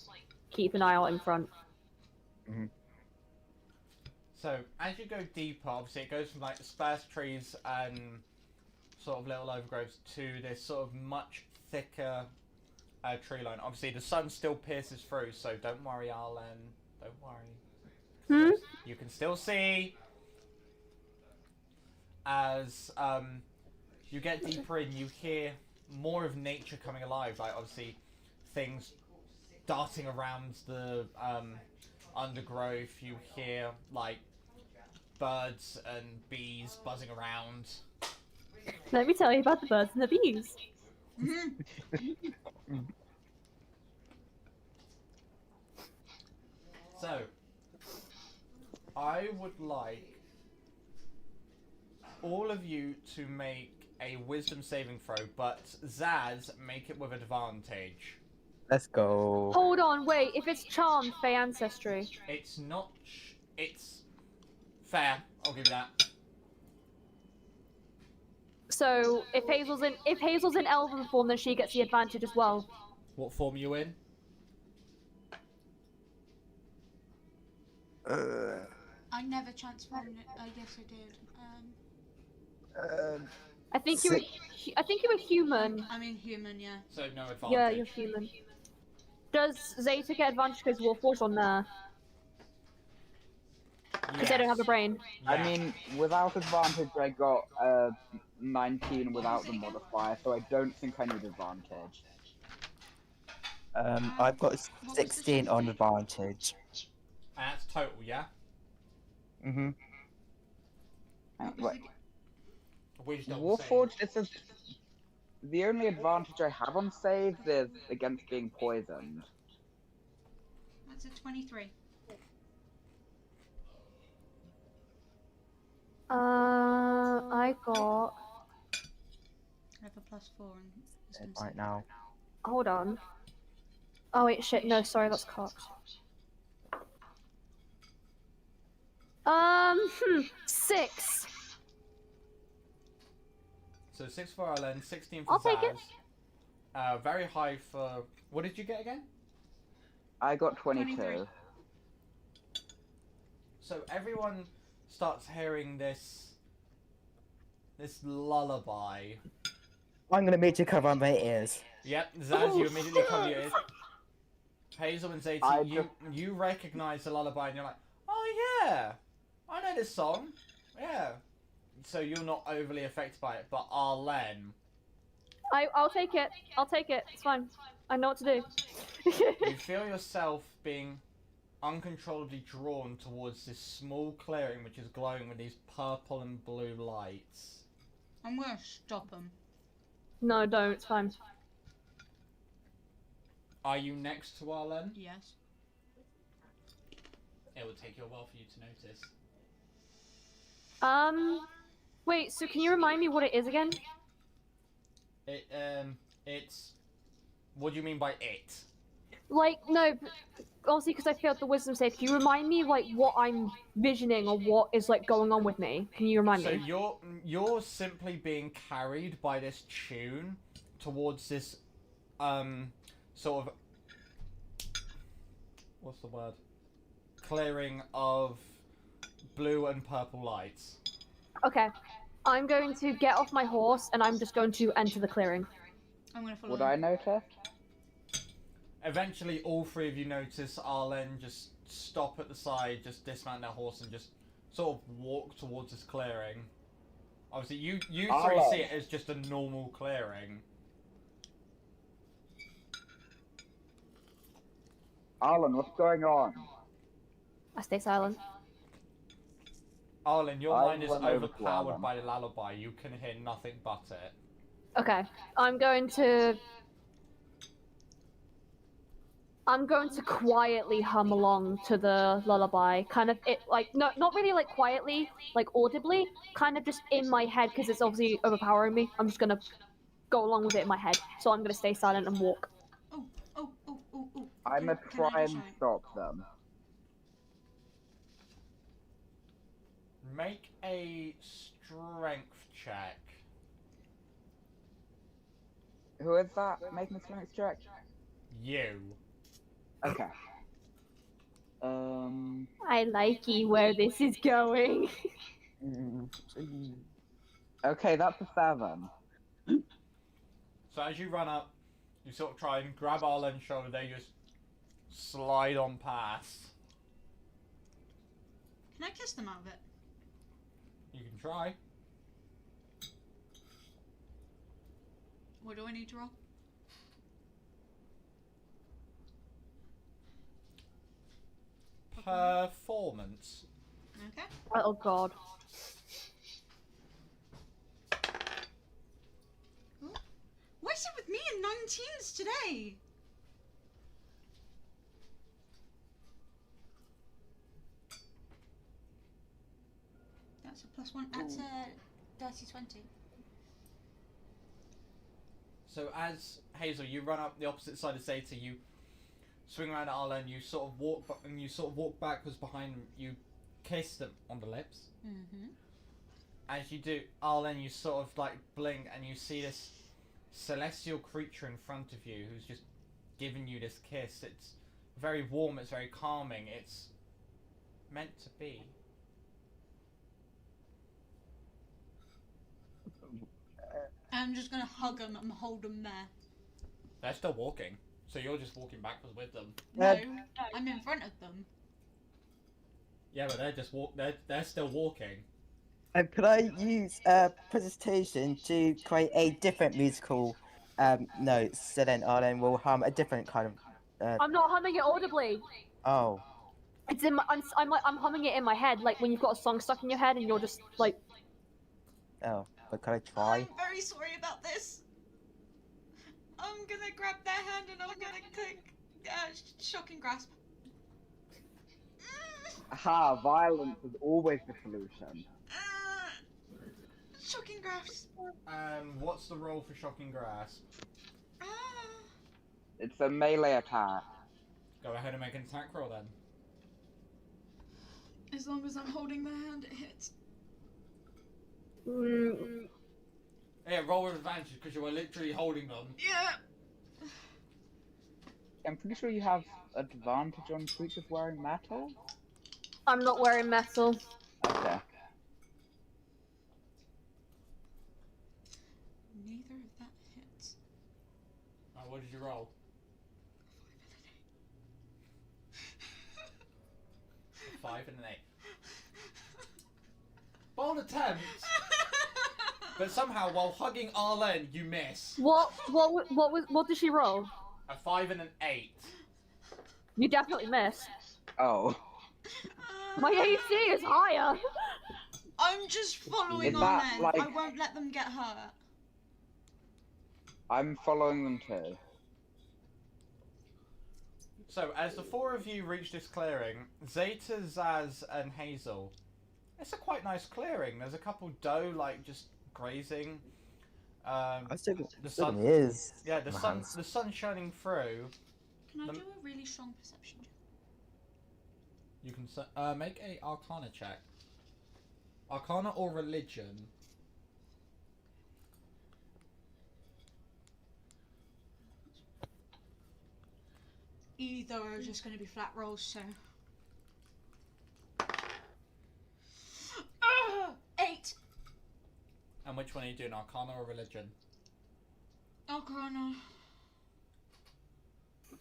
keep an eye out in front. Mm-hmm. So, as you go deeper, obviously it goes from like the sparse trees and sort of little overgrowths to this sort of much thicker tree line. Obviously the sun still pierces through, so don't worry, Arlen. Don't worry. You can still see. As you get deeper in, you hear more of nature coming alive. Like obviously, things darting around the undergrowth. You hear like birds and bees buzzing around. Let me tell you about the birds and the bees. So, I would like all of you to make a wisdom saving throw, but Zaz, make it with advantage. Let's go. Hold on, wait. If it's charmed, Fey ancestry. It's not. It's fair. I'll give you that. So if Hazel's in elven form, then she gets the advantage as well. What form are you in? I never transformed it. I guess I did. I think you were human. I'm in human, yeah. So no advantage. Yeah, you're human. Does Zeta get advantage because Warforged on there? Because they don't have a brain. Yeah. I mean, without advantage, I got 19 without the modifier, so I don't think I need advantage. I've got 16 on advantage. And that's total, yeah? Mhm. Right. Wisdom Warforged, it says the only advantage I have on saves is against being poisoned. That's a 23. I got. I have a +4 and wisdom Right save. now. Hold on. Oh wait, shit. No, sorry, that's cocked. 6. So 6 for Arlen, 16 for I'll Zaz. take it. Very high for. What did you get again? I got 22. 23. So everyone starts hearing this lullaby. I'm gonna make you cover my ears. Yep, Zaz, you immediately cover your ears. Hazel and Zayty, I you recognize the lullaby and you're like, oh yeah, I know this song. Yeah. So you're not overly affected by it, but Arlen, I'll take it. I'll take it. It's fine. I know what to do. you feel yourself being uncontrollably drawn towards this small clearing which is glowing with these purple and blue lights. I'm gonna stop him. No, don't. It's fine. Are you next to Arlen? Yes. It will take you a while for you to notice. Wait. So can you remind me what it is again? It's. What do you mean by it? Like, no. Obviously, because I failed the wisdom save. Can you remind me like what I'm visioning or what is like going on with me? Can you remind So me? you're simply being carried by this tune towards this sort of, what's the word? Clearing of blue and purple lights. Okay. I'm going to get off my horse and I'm just going to enter the clearing. I'm gonna follow Would him. I notice? Eventually, all three of you notice Arlen just stop at the side, just dismount their horse, and just sort of walk towards this clearing. Obviously, you three Arlen. see it as just a normal clearing. Arlen, what's going on? I stay silent. Arlen, your I mind is run over to overpowered Arlen. by the lullaby. You can hear nothing but it. Okay. I'm going to quietly hum along to the lullaby. Kind of it like not really like quietly, like audibly, kind of just in my head because it's obviously overpowering me. I'm just gonna go along with it in my head. So I'm gonna stay silent and walk. Oh. I'm gonna Can I try do and something? stop them. Make a strength check. Who is that making a strength check? You. Okay. I likey where this is going. Okay, that's a 7. So as you run up, you sort of try and grab Arlen's shoulder. They just slide on past. Can I kiss them out of it? You can try. What do I need to roll? Performance. Okay. Oh god. Ooh. What is it with me and 19s today? That's a +1. That's a dirty 20. So as Hazel, you run up the opposite side of Zeta, you swing around at Arla, and you sort of walk backwards behind them. You kiss them on the lips. Mm-hmm. As you do, Arlen, you sort of like blink, and you see this celestial creature in front of you who's just giving you this kiss. It's very warm. It's very calming. It's meant to be. I'm just gonna hug them and hold them there. They're still walking, so you're just walking backwards with them. No, I'm in front of them. Yeah, but they're just They're still walking. Could I use presentation to create a different musical note so then Arlen will hum a different kind of I'm not humming it audibly. oh. It's in my, I'm humming it in my head, like when you've got a song stuck in your head and you're just like. Oh, but could I try? I'm very sorry about this. I'm gonna grab their hand and I'm gonna click shocking grasp. Aha, violence is always the solution. Shocking grasp. What's the roll for shocking grasp? It's a melee attack. Go ahead and make an attack roll then. As long as I'm holding their hand, it hits. Yeah, roll with advantage because you were literally holding them. Yeah. I'm pretty sure you have advantage on creatures wearing metal. I'm not wearing metal. Okay. Neither of that hits. What did you roll? 5 and an 8. Bold attempt, but somehow while hugging Arlen, you miss. What did she roll? A 5 and an 8. You definitely missed. Oh. My AC is higher. I'm just following Is on that, them. like- I won't let them get hurt. I'm following them too. So, as the four of you reach this clearing, Zeta, Zaz, and Hazel, it's a quite nice clearing. There's a couple doe, like, just grazing. I still The sun is. Yeah, the my sun, hands. the sun shining through. Can I The- do a really strong perception check? You can make a Arcana check. Arcana or religion. Either are just going to be flat rolls, so. 8! And which one are you doing, Arcana or religion? Arcana.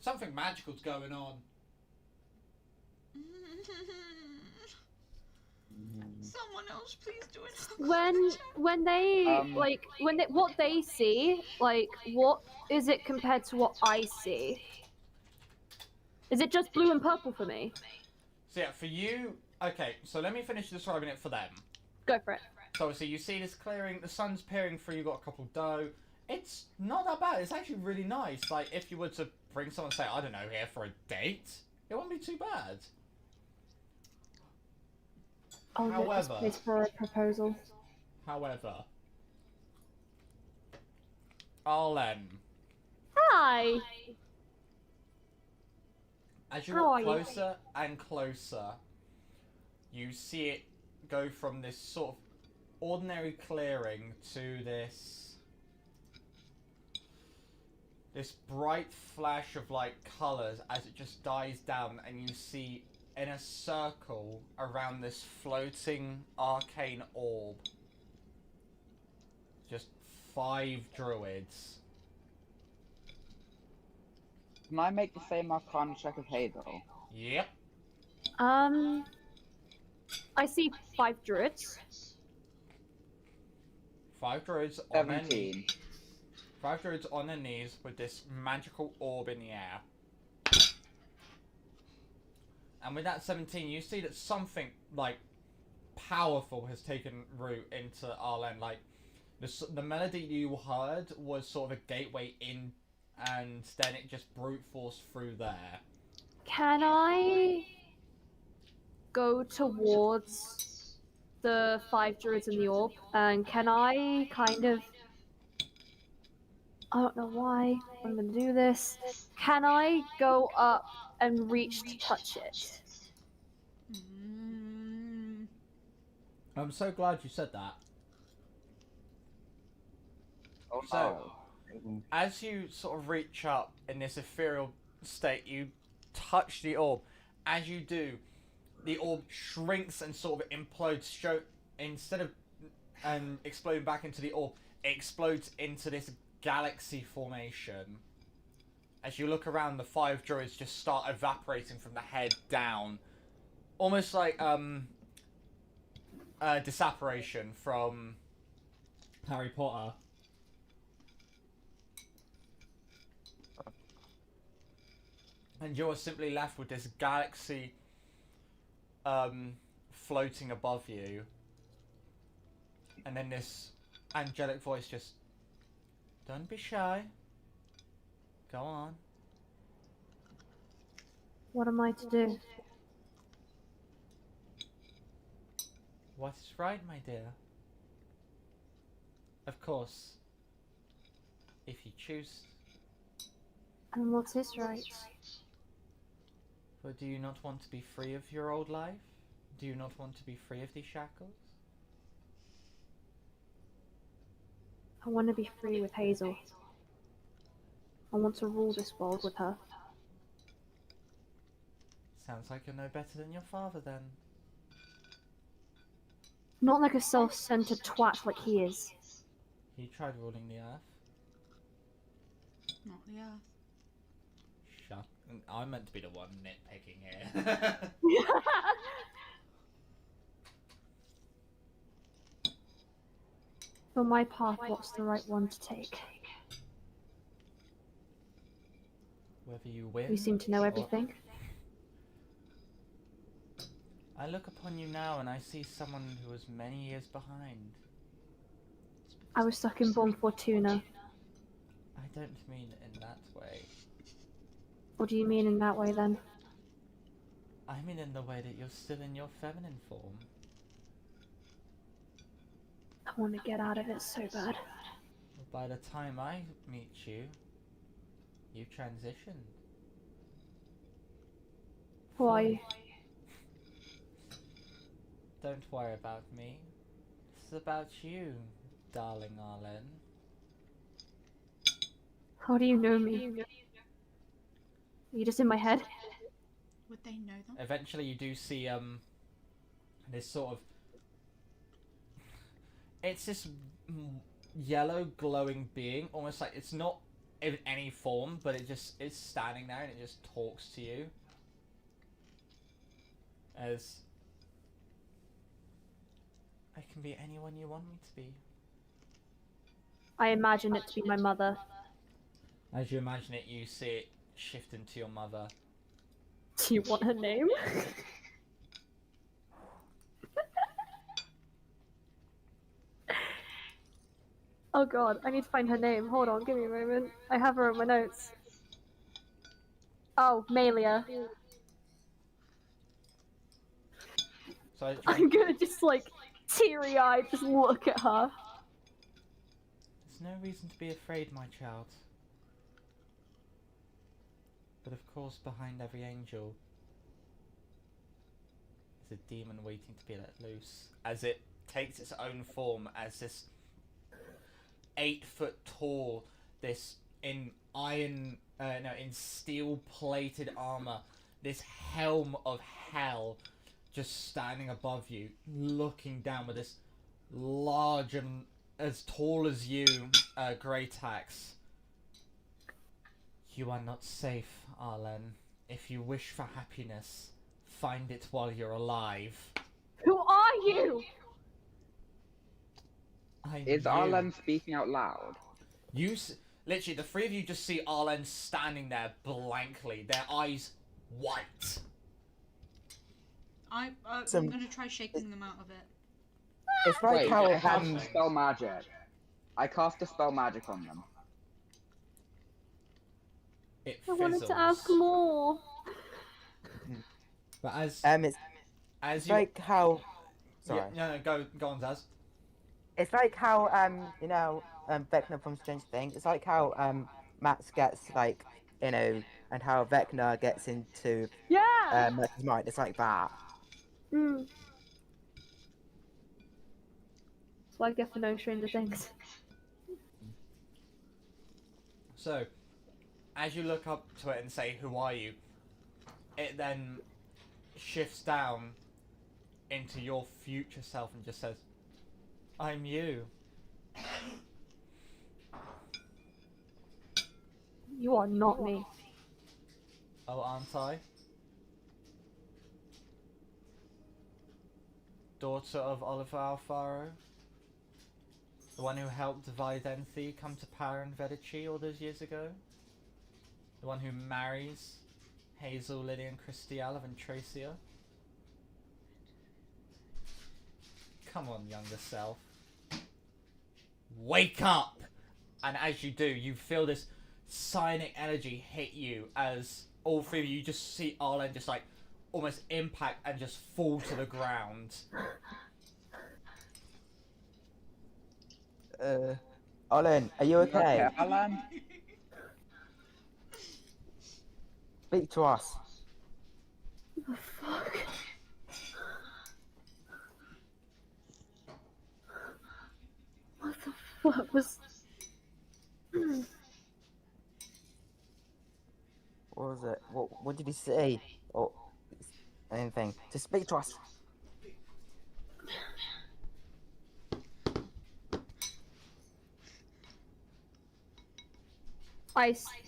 Something magical's going on. Someone else, please do it. When they what they see, like what is it compared to what I see? Is it just blue and purple for me? So yeah, for you, okay, so let me finish describing it for them. Go for it. So obviously you see this clearing, the sun's peering through, you've got a couple of doe. It's not that bad, it's actually really nice. Like, if you were to bring someone, say, I don't know, here for a date, it wouldn't be too bad. I'll get this However- place for a proposal. However, Arlen, Hi! as you How look are you? closer and closer, you see it go from this sort of ordinary clearing to this bright flash of like colours as it just dies down, and you see in a circle around this floating arcane orb just 5 druids. Can I make the same Arcana check as Hazel? Yep. I see 5 druids. 5 druids on their 17. 5 druids on their knees with this magical orb in the air. And with that 17, you see that something, like, powerful has taken root into Arlen. Like, the melody you heard was sort of a gateway in, and then it just brute force through there. Can I go towards the 5 druids in the orb? And can I kind of... I don't know why I'm gonna do this. Can I go up and reach to touch it? I'm so glad you said that. Oh So, no. as you sort of reach up in this ethereal state, you touch the orb. As you do, the orb shrinks and sort of implodes. Instead of exploding back into the orb, it explodes into this galaxy formation. As you look around, the 5 druids just start evaporating from the head down. Almost like disapparition from Harry Potter. And you're simply left with this galaxy floating above you. And then this angelic voice just, don't be shy. Go on. What am I to do? What is right, my dear? Of course. If you choose. And what is right? But do you not want to be free of your old life? Do you not want to be free of these shackles? I want to be free with Hazel. I want to rule this world with her. Sounds like you're no better than your father then. Not like a self-centered twat like he is. He tried ruling the earth. Not the earth. Shut. I'm meant to be the one nitpicking here. For my path, what's the right one to take? Whether you win. You seem to know everything. I look upon you now and I see someone who was many years behind. I was stuck in Bomb Fortuna. I don't mean in that way. What do you mean in that way then? I mean in the way that you're still in your feminine form. I want to get out of it so bad. By the time I meet you, you transitioned. Why? Don't worry about me. This is about you, darling Arlen. How do you know me? Are you just in my head? Would they know them? Eventually you do see this sort of, it's this yellow glowing being, almost like it's not in any form, but it just is standing there and it just talks to you as, I can be anyone you want me to be. I imagine it to be my mother. As you imagine it, you see it shift into your mother. Do you want her name? Oh god, I need to find her name. Hold on, give me a moment. I have her in my notes. Oh, Malia. So I'm gonna just like teary-eyed just look at her. there's no reason to be afraid, my child. But of course, behind every angel is a demon waiting to be let loose. As it takes its own form as this 8-foot tall, this in steel-plated armor, this helm of hell, just standing above you, looking down with this large and as tall as you, great axe. You are not safe, Arlen. If you wish for happiness, find it while you're alive. Who are you? Is Arlen speaking out loud? Literally, the three of you just see Arlen standing there blankly, their eyes white. I'm Some- gonna try shaking them out of it. It's like Wait, how I cast spell magic. I cast a spell magic on them. It I wanted fizzles. to ask more. But it's as you like how. Sorry. yeah, no, go on, Zaz. It's like how Vecna from Strange Things. It's like how Max gets like and how Vecna gets into Yeah. Max's mind. It's like that. Mm. So I get to know Stranger Things. So, as you look up to it and say, "Who are you?" it then shifts down into your future self and just says, "I'm you." You are not me. Oh, aren't I? Daughter of Oliver Alfaro? The one who helped Videnthi come to power in Vedici all those years ago? The one who marries Hazel, Lily and Christial of Entracia? Come on, younger self. Wake up! And as you do, you feel this psionic energy hit you as all three of you just see Arlen just like almost impact and just fall to the ground. Olin, are you okay? Alan? Speak to us. The fuck? What the fuck was... What was it? What did he say? Or anything? Just speak to us.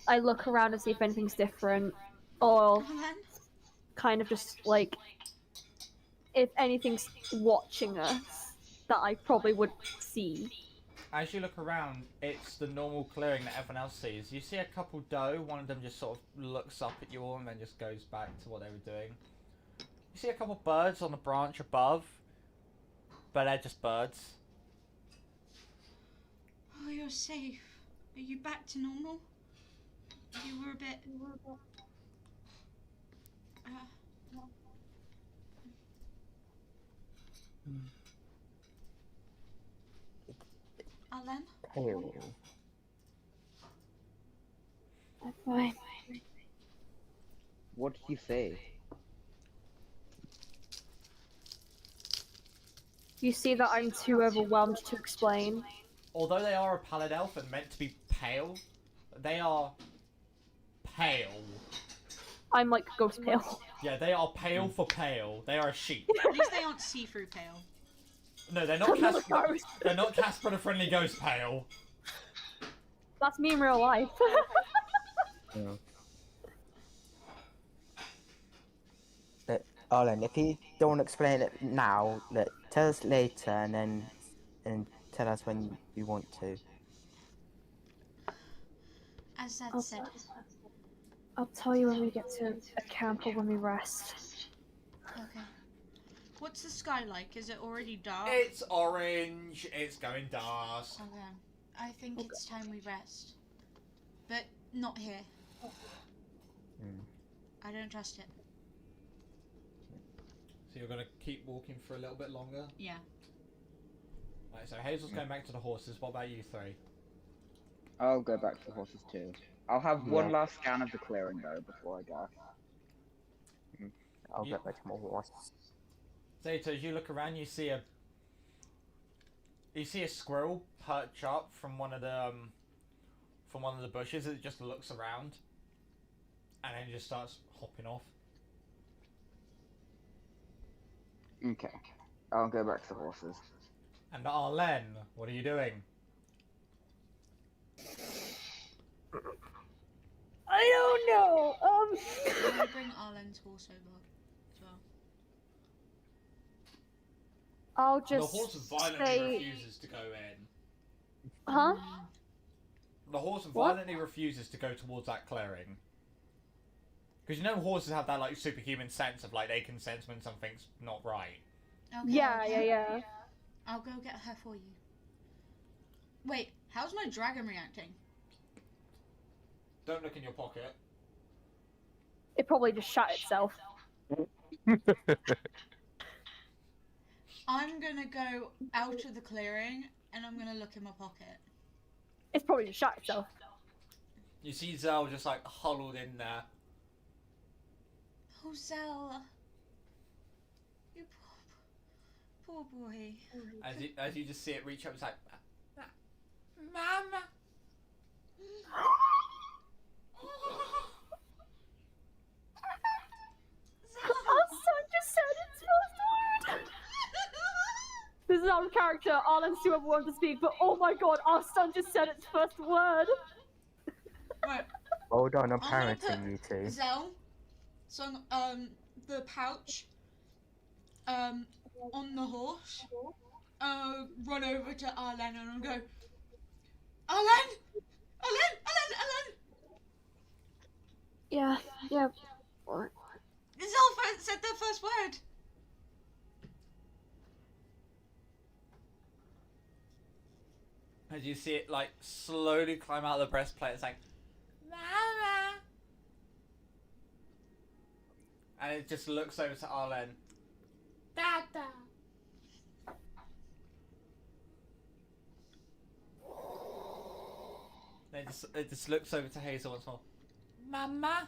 I look around and see if anything's different, or kind of just like if anything's watching us that I probably would see. As you look around, it's the normal clearing that everyone else sees. You see a couple doe, one of them just sort of looks up at you all and then just goes back to what they were doing. You see a couple birds on the branch above, but they're just birds. Oh, you're safe. Are you back to normal? You were a bit... Alan? Pale. I'm fine. What did you say? You see that I'm too overwhelmed to explain. Although they are a pallid elf and meant to be pale, they are pale. I'm like ghost pale. Yeah, they are pale for pale. They are a sheep. At least they aren't see-through pale. No, they're not I'm not a Casper. ghost. They're not Casper the Friendly Ghost pale. That's me in real life. Yeah. Olin, if you don't want to explain it now, tell us later and tell us when you want to. As that I'll, said. I'll tell you when we get to a camp or when we rest. Okay. What's the sky like? Is it already dark? It's orange. It's going dark. Okay. I think it's time we rest. But not here. I don't trust it. So you're gonna keep walking for a little bit longer? Yeah. Right, so Hazel's going back to the horses. What about you three? I'll go back to the horses too. I'll have one last scan of the clearing though before I go. I'll You- get back to my horse. Zeta, as you look around, you see a squirrel perch up from one of the bushes. It just looks around, and then just starts hopping off. Okay. I'll go back to the horses. And Arlen, what are you doing? I don't know. Can I bring Arlen's horse over as well? I'll The just horse violently say, refuses to go in. huh? The horse What? violently refuses to go towards that clearing. Because you know horses have that like superhuman sense of like they can sense when something's not right. Okay, Yeah, okay. yeah. I'll go get her for you. Wait, how's my dragon reacting? Don't look in your pocket. It probably just shot itself. I'm gonna go out of the clearing and I'm gonna look in my pocket. It's probably just shot itself. You see Zell just like huddled in there. Oh, Zell. You poor boy. As you just see it reach up, it's like, Mama. Our son just said its first word! This is our character, Arlen's too overwhelmed to speak, but oh my god, our son just said its first word! Right. Well done on I'm gonna parenting, you two. Zell, so the pouch, on the horse, run over to Arlen and I'll go, Arlen! Yeah. What? Zell said their first word. As you see it like slowly climb out of the breastplate, it's like, Mama. And it just looks over to Arlen. Dada. Then it just looks over to Hazel once more. Mama.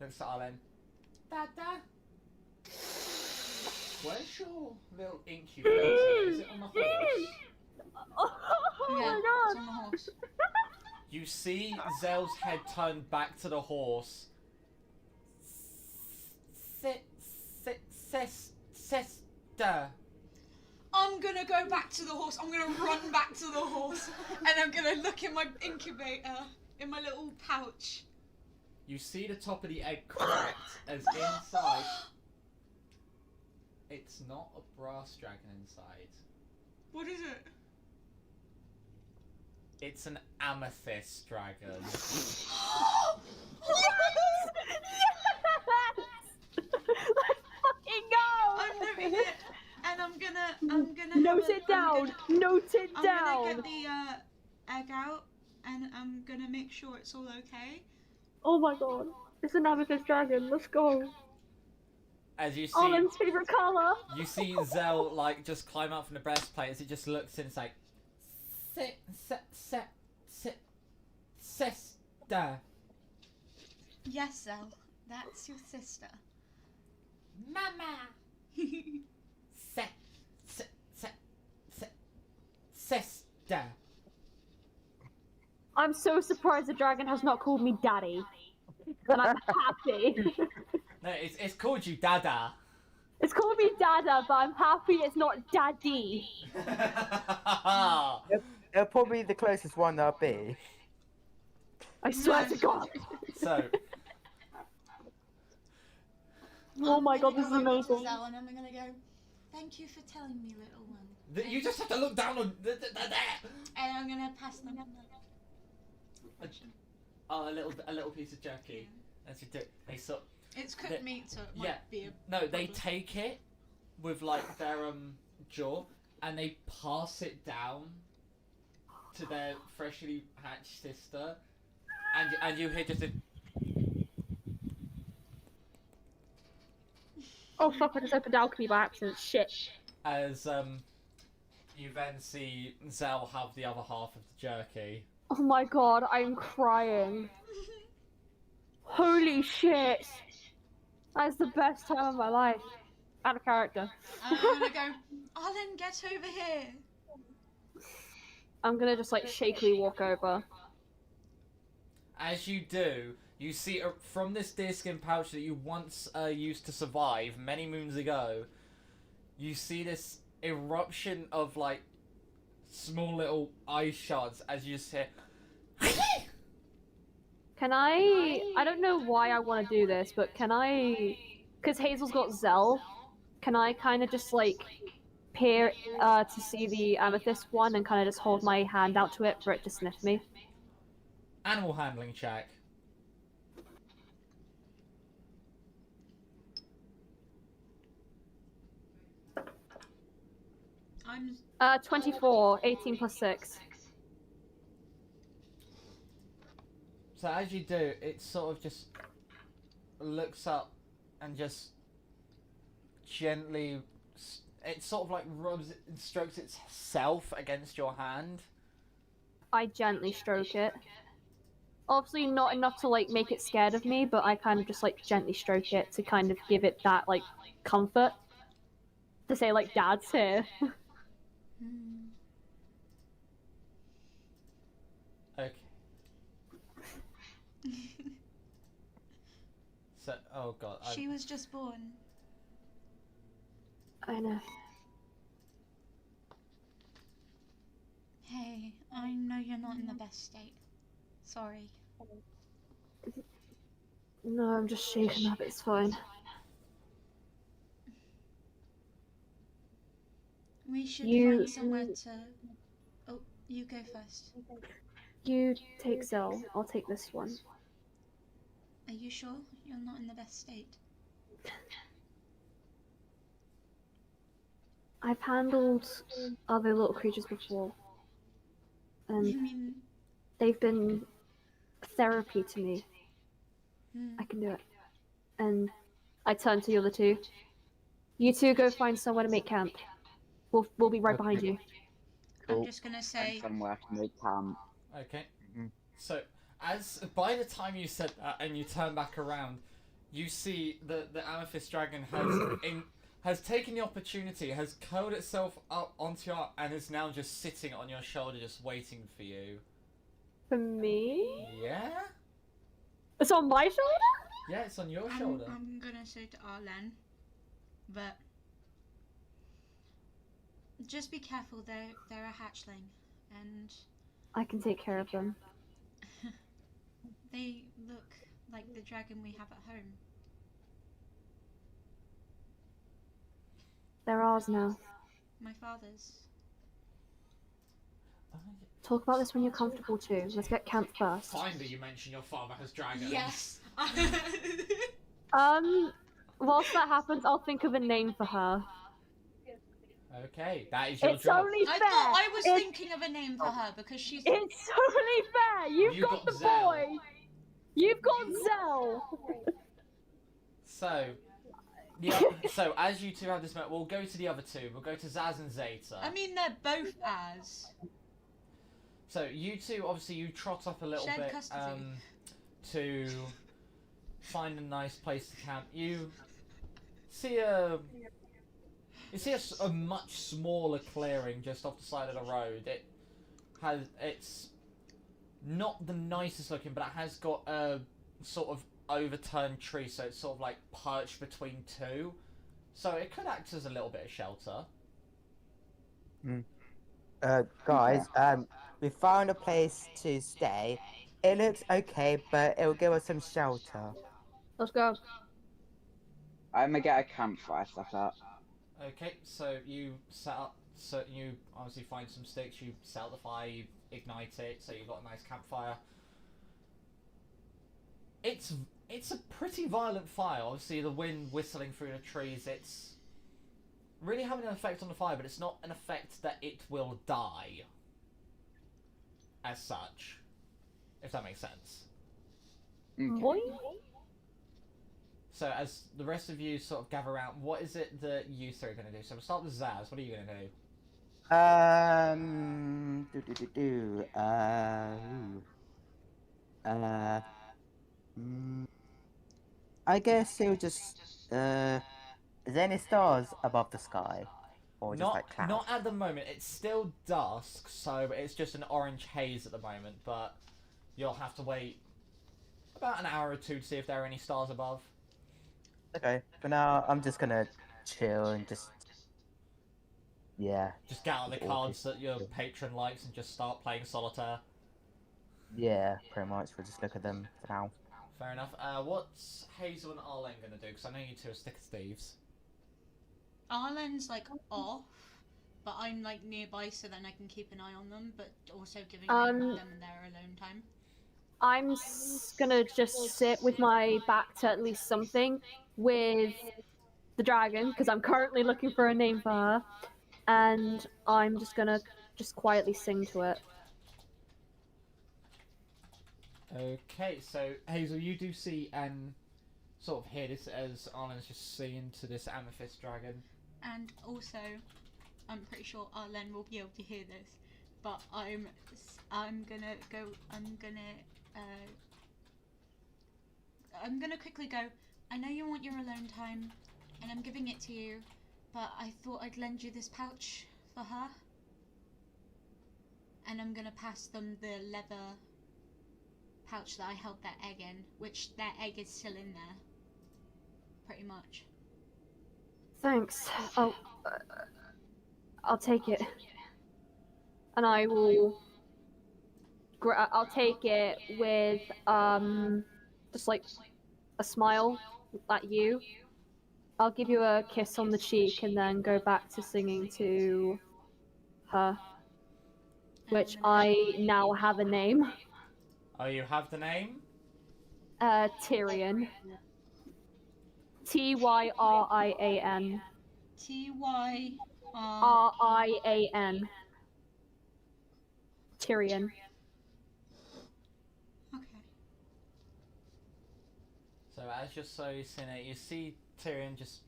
Looks to Arlen. Dada. Where's your little incubator? Is it on the horse? Oh Yeah, my it's god! on the horse. You see Zell's head turned back to the horse. Sister. I'm gonna go back to the horse. I'm gonna run back to the horse, and I'm gonna look in my incubator, in my little pouch. You see the top of the egg cracked as inside. It's not a brass dragon inside. What is it? It's an amethyst dragon. Yes! Let's fucking go! I'm noting it, and I'm gonna Note it down! Note it I'm down! gonna get the egg out, and I'm gonna make sure it's all okay. Oh my god. It's an amethyst dragon, let's go. As you see, Arlen's favorite color! you see Zell like just climb up from the breastplate as it just looks and it's like, sister. Yes, Zell, that's your sister. Mama. Sister. I'm so surprised the dragon has not called me daddy. And I'm happy. No, it's called you Dada. It's called me dada, but I'm happy it's not daddy. They're probably the closest one there'll be. I swear to god. So, Oh my god, this is I'm gonna go back to amazing. Zell, and I'm gonna go, thank you for telling me, little one. you just have to look down on there. And I'm gonna pass them. Oh, a little piece of jerky. As you do, they sort. It's cooked meat, so it might Yeah. be a No, they problem. take it with like their jaw and they pass it down to their freshly hatched sister, and you hear just a. Oh fuck, I just opened alchemy by accident. Shit. As you then see Zell have the other half of the jerky. Oh my god, I'm crying. Holy shit. That's the best time of my life. Out of character. And I'm gonna go, Arlen, get over here. I'm gonna just like shakily walk over. As you do, you see from this deerskin pouch that you once used to survive many moons ago, you see this eruption of like small little ice shards as you just hear. Can I don't know why I want to do this, but can I, because Hazel's got Zell, can I kind of just like peer to see the amethyst one and kind of just hold my hand out to it for it to sniff me? Animal handling check. I'm 24, 18 plus 6. So as you do, it sort of just looks up and just gently, it sort of like rubs and strokes itself against your hand. I gently stroke it. Obviously not enough to like make it scared of me, but I kind of just like gently stroke it to kind of give it that like comfort. To say like Dad's here. Okay. So, oh god. She was just born. I know. Hey, I know you're not in the best state. Sorry. No, I'm just shaken up, it's fine. We should You- find somewhere to... Oh, you go first. You take Zell, I'll take this one. Are you sure you're not in the best state? I've handled other little creatures before. You And mean... they've been therapy to me. Hmm. I can do it. And I turn to the other two. You two go find somewhere to make camp. We'll be right behind you. I'm Cool. just gonna And say... somewhere to make camp. Okay. Mhm. So, as by the time you said that and you turn back around, you see the amethyst dragon has taken the opportunity, has curled itself up onto your and is now just sitting on your shoulder, just waiting for you. For me? Yeah. It's on my shoulder? Yeah, it's on your shoulder. I'm gonna say to Arlen, but just be careful. They're a hatchling, and I can take care of them. they look like the dragon we have at home. They're ours now. My father's. Talk about this when you're comfortable too. Let's get camp first. Finally, you mention your father has dragons. Yes. Whilst that happens, I'll think of a name for her. Okay, that is your It's job. only I fair. thought I was It's- thinking of a name for her because she's. It's only fair. You've You got got the Zell. boy. You've got Zell. So, so as you two have this moment, we'll go to the other two. We'll go to Zaz and Zeta. I mean, they're both as. So you two, obviously, you trot up a little Shared bit custody. to find a nice place to camp. You see a much smaller clearing just off the side of the road. It's not the nicest looking, but it has got a sort of overturned tree, so it's sort of like perched between two. So it could act as a little bit of shelter. Guys, we found a place to stay. It looks okay, but it will give us some shelter. Let's go. I'm gonna get a campfire set up. Okay, so you set up. So you obviously find some sticks. You set up the fire. You ignite it. So you've got a nice campfire. It's a pretty violent fire. Obviously, the wind whistling through the trees. It's really having an effect on the fire, but it's not an effect that it will die as such. If that makes sense. Okay. Boy. So as the rest of you sort of gather around, what is it that you three are going to do? So we'll start with Zaz. What are you going to do? I guess it'll just, is there any stars above the sky? Or just like clouds? Not at the moment. It's still dusk, so it's just an orange haze at the moment, but you'll have to wait about an hour or two to see if there are any stars above. Okay, for now, I'm just gonna chill and just, yeah. Just get out the cards that your patron likes and just start playing solitaire. Yeah, pretty much. We'll just look at them for now. Fair enough. What's Hazel and Arlen going to do? Because I know you two are stick thieves. Arlen's like off, but I'm like nearby so then I can keep an eye on them, but also giving them their alone time. gonna just sit with my back to at least something with the dragon, because I'm currently looking for a name for her, and I'm just gonna just quietly sing to it. Okay, so Hazel, you do see and sort of hear this as Arlen's just singing to this amethyst dragon. And also, I'm pretty sure Arlen will be able to hear this, but I'm gonna go. I'm gonna quickly go. I know you want your alone time, and I'm giving it to you, but I thought I'd lend you this pouch for her. And I'm gonna pass them the leather pouch that I held their egg in, which their egg is still in there, pretty much. Thanks. I'll take it, and I will. I'll take it with just like a smile at you. I'll give you a kiss on the cheek and then go back to singing to her, which I now have a name. Oh, you have the name? Tyrion. Tyrian. Rian. Tyrion. Okay. So as you're so seeing it, you see Tyrion just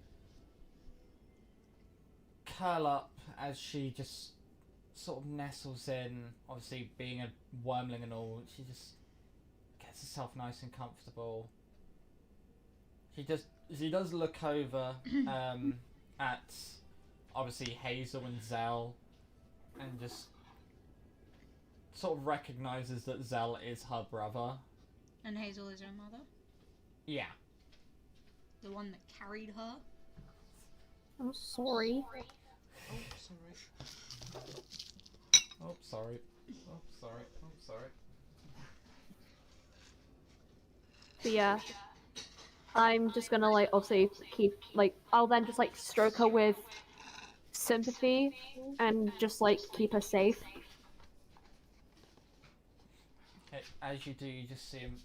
curl up as she just sort of nestles in, obviously being a wormling and all, she just gets herself nice and comfortable. She does look over at obviously Hazel and Zell, and just sort of recognises that Zell is her brother. And Hazel is her mother? Yeah. The one that carried her? I'm sorry. Oh, sorry. Oh, sorry. Oh, sorry. But yeah, I'm just gonna like obviously keep like I'll then just like stroke her with sympathy and just like keep her safe. As you do, you just see him.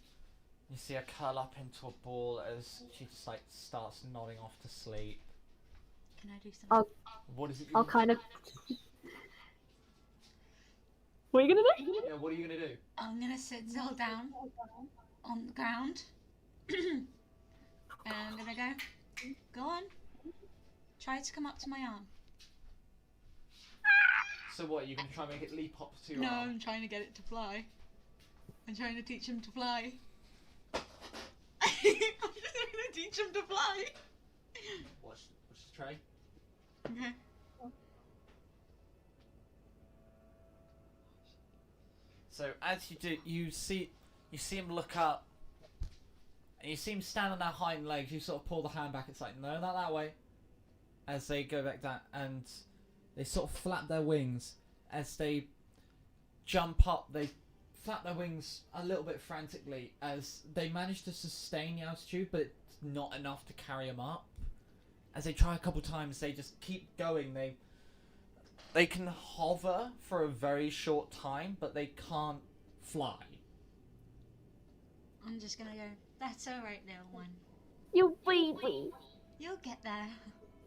You see her curl up into a ball as she just like starts nodding off to sleep. Can I do something? What is it? I'll kind of. What are you gonna do? Yeah, what are you gonna do? I'm gonna sit Zell down on the ground. And I'm gonna go on. Try to come up to my arm. So what? You're gonna try and make it leap up to your No, arm? I'm trying to get it to fly. I'm trying to teach him to fly. I'm just gonna teach him to fly. Watch the tray. Okay. So as you do, you see him look up, and you see him stand on their hind legs. You sort of pull the hand back. It's like, no, not that way. As they go back down, and they sort of flap their wings as they jump up. They flap their wings a little bit frantically as they manage to sustain the altitude, but it's not enough to carry them up. As they try a couple times, they just keep going. They can hover for a very short time, but they can't fly. I'm just gonna go, that's alright, little one. You baby. You'll get there.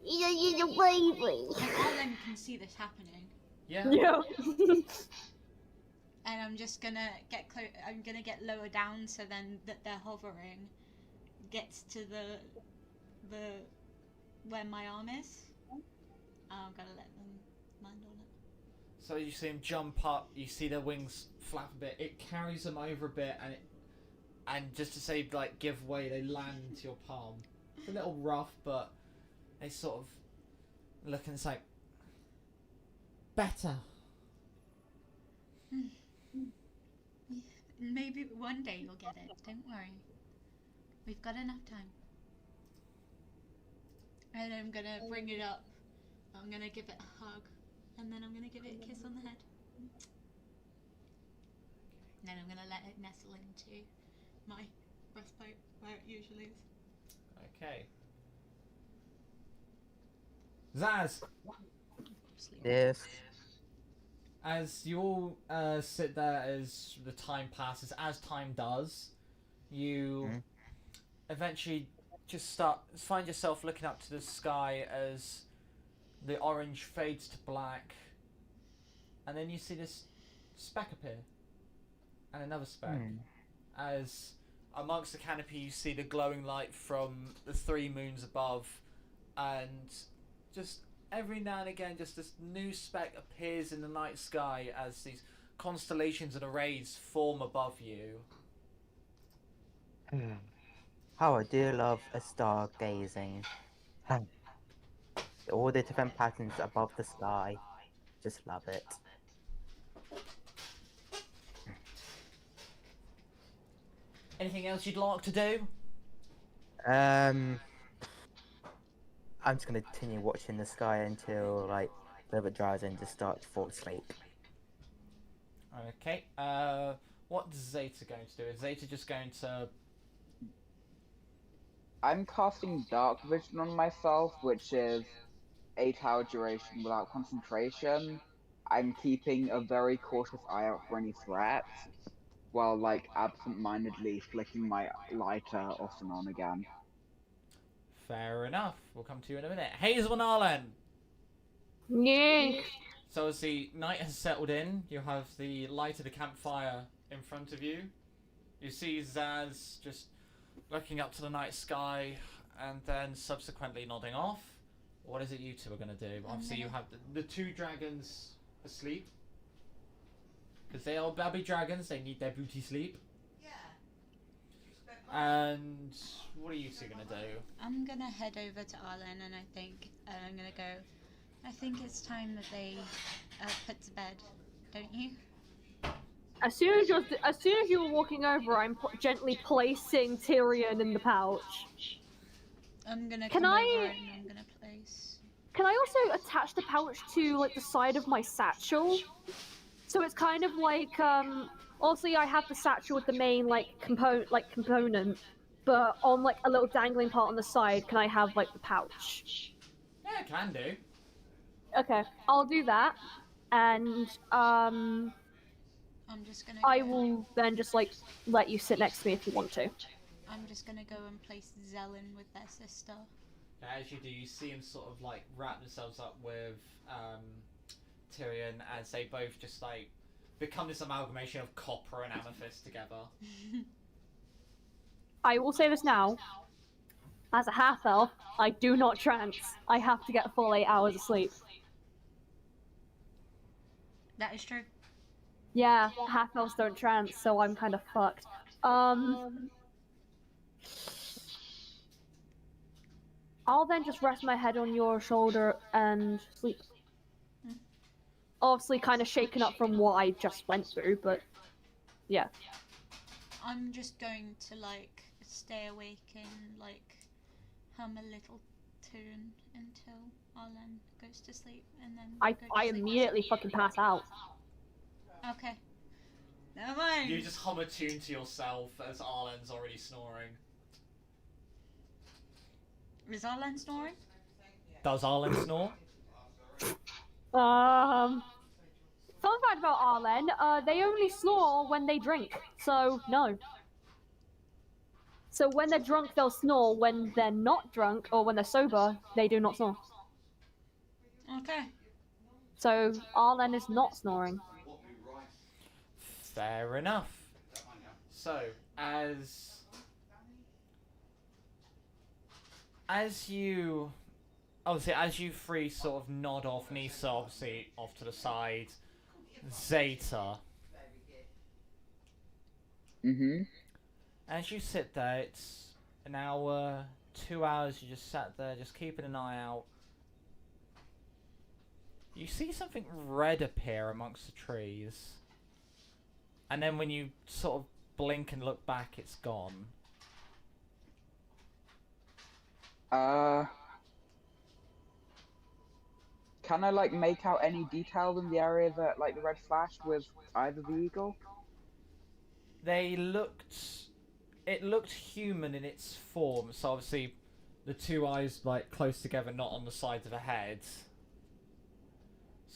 Yeah, you baby. And Arlen can see this happening. Yeah. Yeah. And I'm just gonna get I'm gonna get lower down so then that they're hovering gets to the where my arm is. I'm gonna let them land on it. So you see him jump up. You see their wings flap a bit. It carries them over a bit, and just to say like give way, they land into your palm. It's a little rough, but they sort of look and it's like better. Maybe one day you'll get it. Don't worry. We've got enough time. And I'm gonna bring it up. I'm gonna give it a hug. And then I'm gonna give it a kiss on the head. And then I'm gonna let it nestle into my breastplate where it usually is. Okay. Zaz, Yes. As you all sit there, as the time passes, as time does, you eventually just find yourself looking up to the sky as the orange fades to black, and then you see this speck appear, and another speck. As amongst the canopy you see the glowing light from the 3 moons above, and just every now and again just this new speck appears in the night sky as these constellations and arrays form above you. How I do love a stargazing. All the different patterns above the sky. Just love it. Anything else you'd like to do? I'm just gonna continue watching the sky until like whoever drives in just start to fall asleep. Okay. What's Zeta going to do? Is Zeta just going to... I'm casting Dark Vision on myself, which is 8-hour duration without concentration. I'm keeping a very cautious eye out for any threats, while like absent-mindedly flicking my lighter off and on again. Fair enough. We'll come to you in a minute. Hazel and Arlen! Yeah. So as the night has settled in, you have the light of the campfire in front of you. You see Zaz just looking up to the night sky and then subsequently nodding off. What is it you two are going to do? Obviously you have the 2 dragons asleep. Because they are babby dragons, they need their booty sleep. And what are you two going to do? I'm gonna head over to Arlen and I think I'm gonna go. I think it's time that they put to bed, don't you? As soon as you were walking over, I'm gently placing Tyrion in the pouch. I'm gonna Can come I- over and I'm gonna place. Can I also attach the pouch to like the side of my satchel? So it's kind of like obviously I have the satchel with the main component, but on like a little dangling part on the side, can I have like the pouch? Yeah, can do. Okay, I'll do that, and I'm just gonna. I go- will then just like let you sit next to me if you want to. I'm just gonna go and place Zelen with their sister. As you do, you see them sort of like wrap themselves up with Tyrion as they both just like become this amalgamation of copper and amethyst together. I will say this now. As a half elf, I do not trance. I have to get a full 8 hours of sleep. That is true. Yeah, half elves don't trance, so I'm kind of fucked. I'll then just rest my head on your shoulder and sleep. Obviously, kind of shaken up from what I just went through, but yeah. I'm just going to like stay awake and like hum a little tune until Arlen goes to sleep, and then I go to sleep. immediately fucking pass out. Okay. Never mind. You just hum a tune to yourself as Arlen's already snoring. Is Arlen snoring? Does Arlen snore? Fun fact about Arlen, they only snore when they drink, so no. So when they're drunk, they'll snore. When they're not drunk, or when they're sober, they do not snore. Okay. So Arlen is not snoring. Fair enough. So, as you obviously as you three sort of nod off, Nisa obviously off to the side, Zeta. As you sit there, it's an hour, 2 hours. You just sat there, just keeping an eye out. You see something red appear amongst the trees. And then when you sort of blink and look back, it's gone. Can I like make out any detail in the area that like the red flashed with either the eagle? It looked human in its form, so obviously the 2 eyes like close together, not on the sides of a head.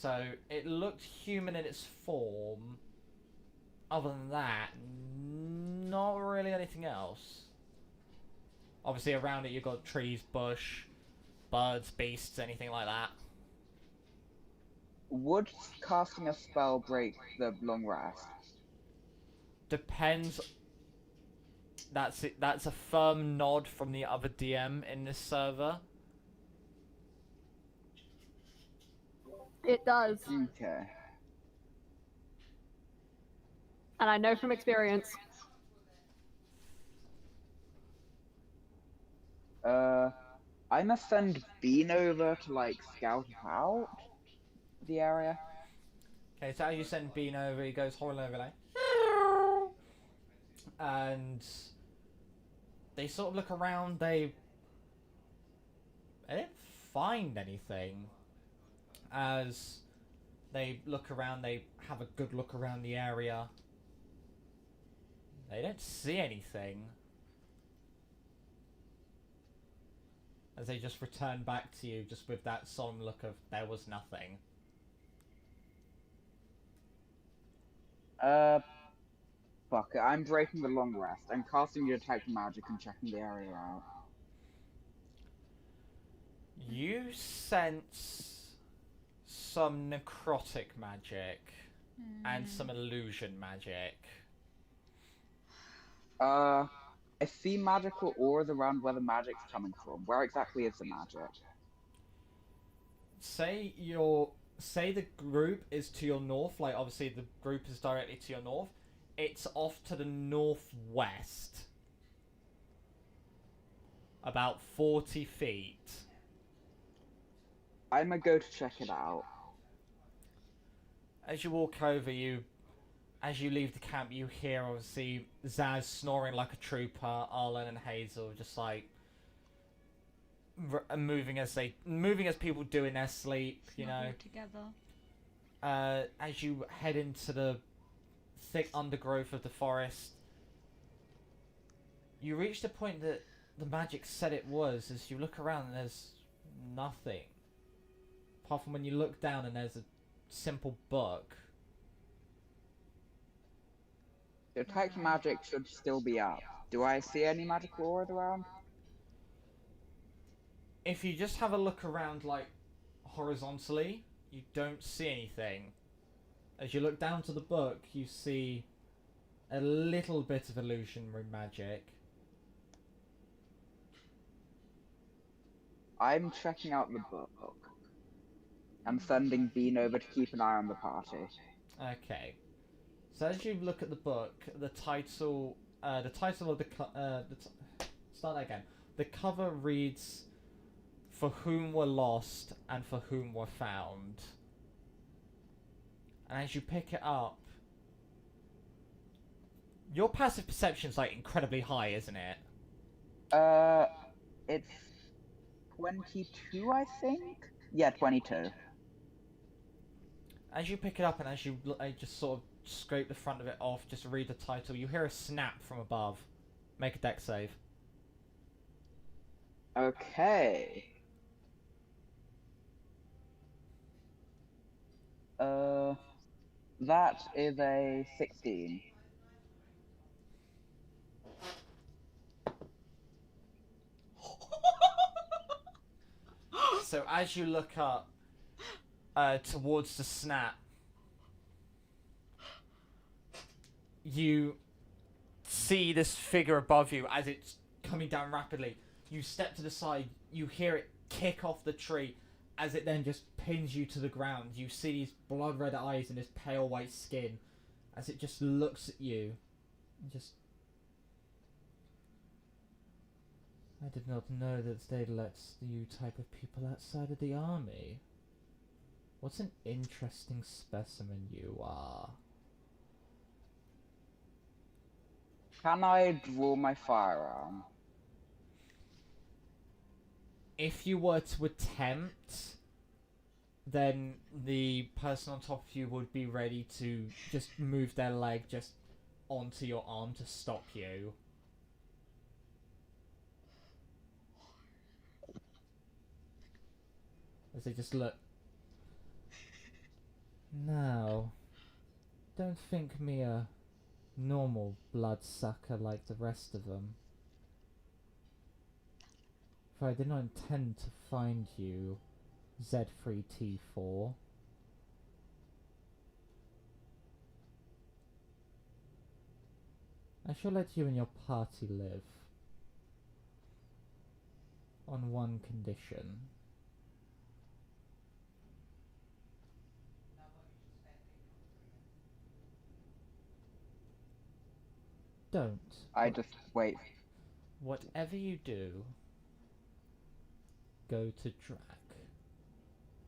So it looked human in its form. Other than that, not really anything else. Obviously around it you've got trees, bush, birds, beasts, anything like that. Would casting a spell break the long rest? Depends. That's it. That's a firm nod from the other DM in this server. It does, Okay. and I know from experience. I must send Bean over to like scout out the area. Okay, so as you send Bean over, he goes holding over like, and they sort of look around. They didn't find anything. As they look around, they have a good look around the area. They don't see anything. As they just return back to you, just with that solemn look of there was nothing. Fuck it. I'm breaking the long rest. I'm casting detect magic and checking the area out. You sense some necrotic magic and some illusion magic. I see magical auras around where the magic's coming from. Where exactly is the magic? Say the group is to your north, like obviously the group is directly to your north. It's off to the northwest. About 40 feet. I'm gonna go to check it out. As you walk over, as you leave the camp, you hear obviously Zaz snoring like a trooper, Arlen and Hazel just like moving as people do in their sleep, you know. Together. As you head into the thick undergrowth of the forest, you reach the point that the magic said it was. As you look around, and there's nothing apart from when you look down and there's a simple book. Detect magic should still be up. Do I see any magical auras around? If you just have a look around, like, horizontally, you don't see anything. As you look down to the book, you see a little bit of illusionary magic. I'm checking out the book. I'm sending Bean over to keep an eye on the party. Okay. So as you look at the book, the title of start that again. The cover reads, "For whom were lost and for whom were found." And as you pick it up, your passive perception's like incredibly high, isn't it? It's 22, I think? Yeah, 22. As you pick it up and as you just sort of scrape the front of it off, just read the title, you hear a snap from above. Make a dex save. Okay. That is a 16. So as you look up towards the snap, you see this figure above you as it's coming down rapidly. You step to the side, you hear it kick off the tree as it then just pins you to the ground. You see these blood red eyes and this pale white skin as it just looks at you. And just... I did not know that they let you type of people outside of the army. What an interesting specimen you are. Can I draw my firearm? If you were to attempt, then the person on top of you would be ready to just move their leg just onto your arm to stop you. As they just look. Now, don't think me a normal bloodsucker like the rest of them. For I did not intend to find you, Z3T4. I shall let you and your party live. On one condition. Don't. I just wait. Whatever you do, go to Drac.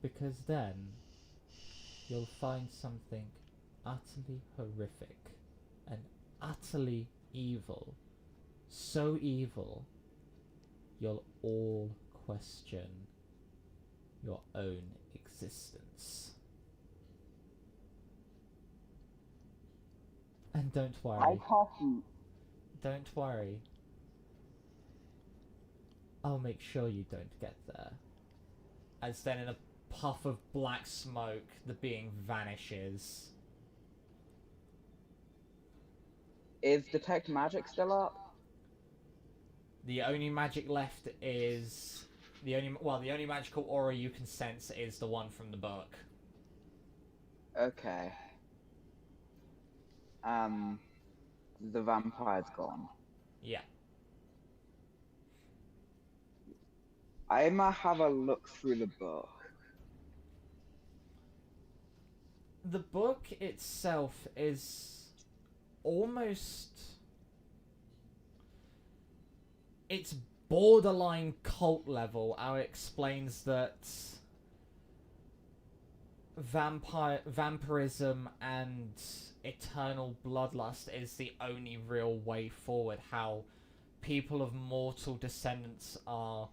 Because then, you'll find something utterly horrific and utterly evil. So evil, you'll all question your own existence. And don't I worry. can't. Don't worry. I'll make sure you don't get there. As then in a puff of black smoke, the being vanishes. Is detect magic still up? The only magic left is the only magical aura you can sense is the one from the book. Okay. The vampire's gone. Yeah. I'ma have a look through the book. The book itself is almost... It's borderline cult level. How it explains that vampirism and eternal bloodlust is the only real way forward. How people of mortal descendants are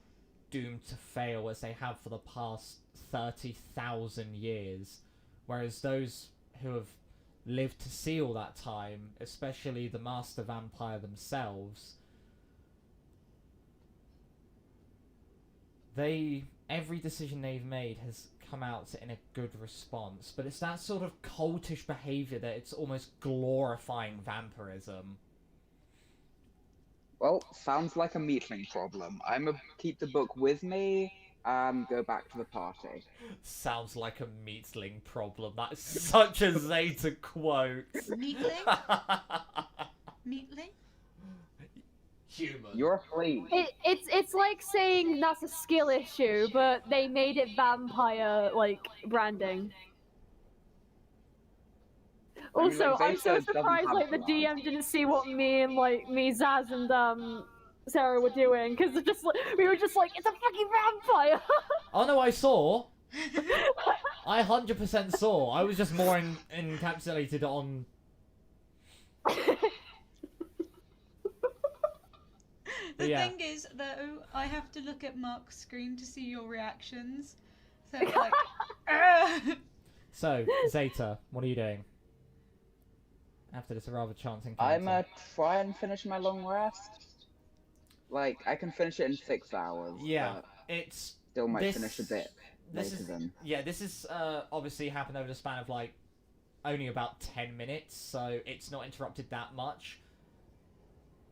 doomed to fail as they have for the past 30,000 years. Whereas those who have lived to see all that time, especially the master vampire themselves, every decision they've made has come out in a good response, but it's that sort of cultish behaviour that it's almost glorifying vampirism. Well, sounds like a meatling problem. I'ma keep the book with me and go back to the party. Sounds like a meatling problem. That is such a Zeta quote. Meatling? Meatling? Human. You're a flea. It's like saying that's a skill issue, but they made it vampire like branding. Also, like, I'm so Zeta doesn't surprised have like the blood. DM didn't see what me, Zaz, and Sarah were doing, because we were just like, it's a fucking vampire. Oh no, I saw. I 100% saw. I was just more encapsulated on... The Yeah. thing is, though, I have to look at Mark's screen to see your reactions. So it's like, So, Zeta, what are you doing? After this rather chanting encounter. I'ma try and finish my long rest. Like, I can finish it in 6 hours. Yeah, but it's... still might this- finish a bit This later is, then. yeah, this is obviously happened over the span of like only about 10 minutes, so it's not interrupted that much.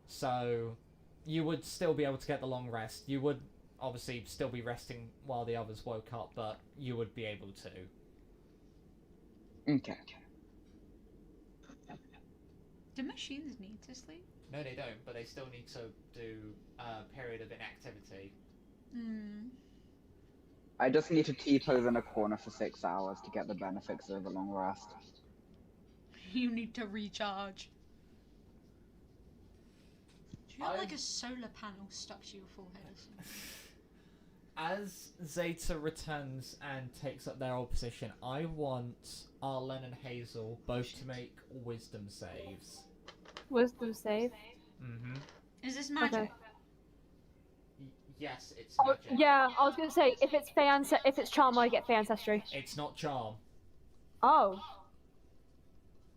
So you would still be able to get the long rest. You would obviously still be resting while the others woke up, but you would be able to. Okay. do machines need to sleep? No, they don't, but they still need to do a period of inactivity. Hmm. I just need to T-pose in a corner for 6 hours to get the benefits of a long rest. You need to recharge. Do you have I- like a solar panel stuck to your forehead or something? As Zeta returns and takes up their old position, I want Arlen and Hazel both to make wisdom saves. Wisdom save. Mm-hmm. Is this magic? Okay. Yes, it's Oh, magic. yeah, I was gonna say if it's charm, I get Fey ancestry. It's not charm. Oh,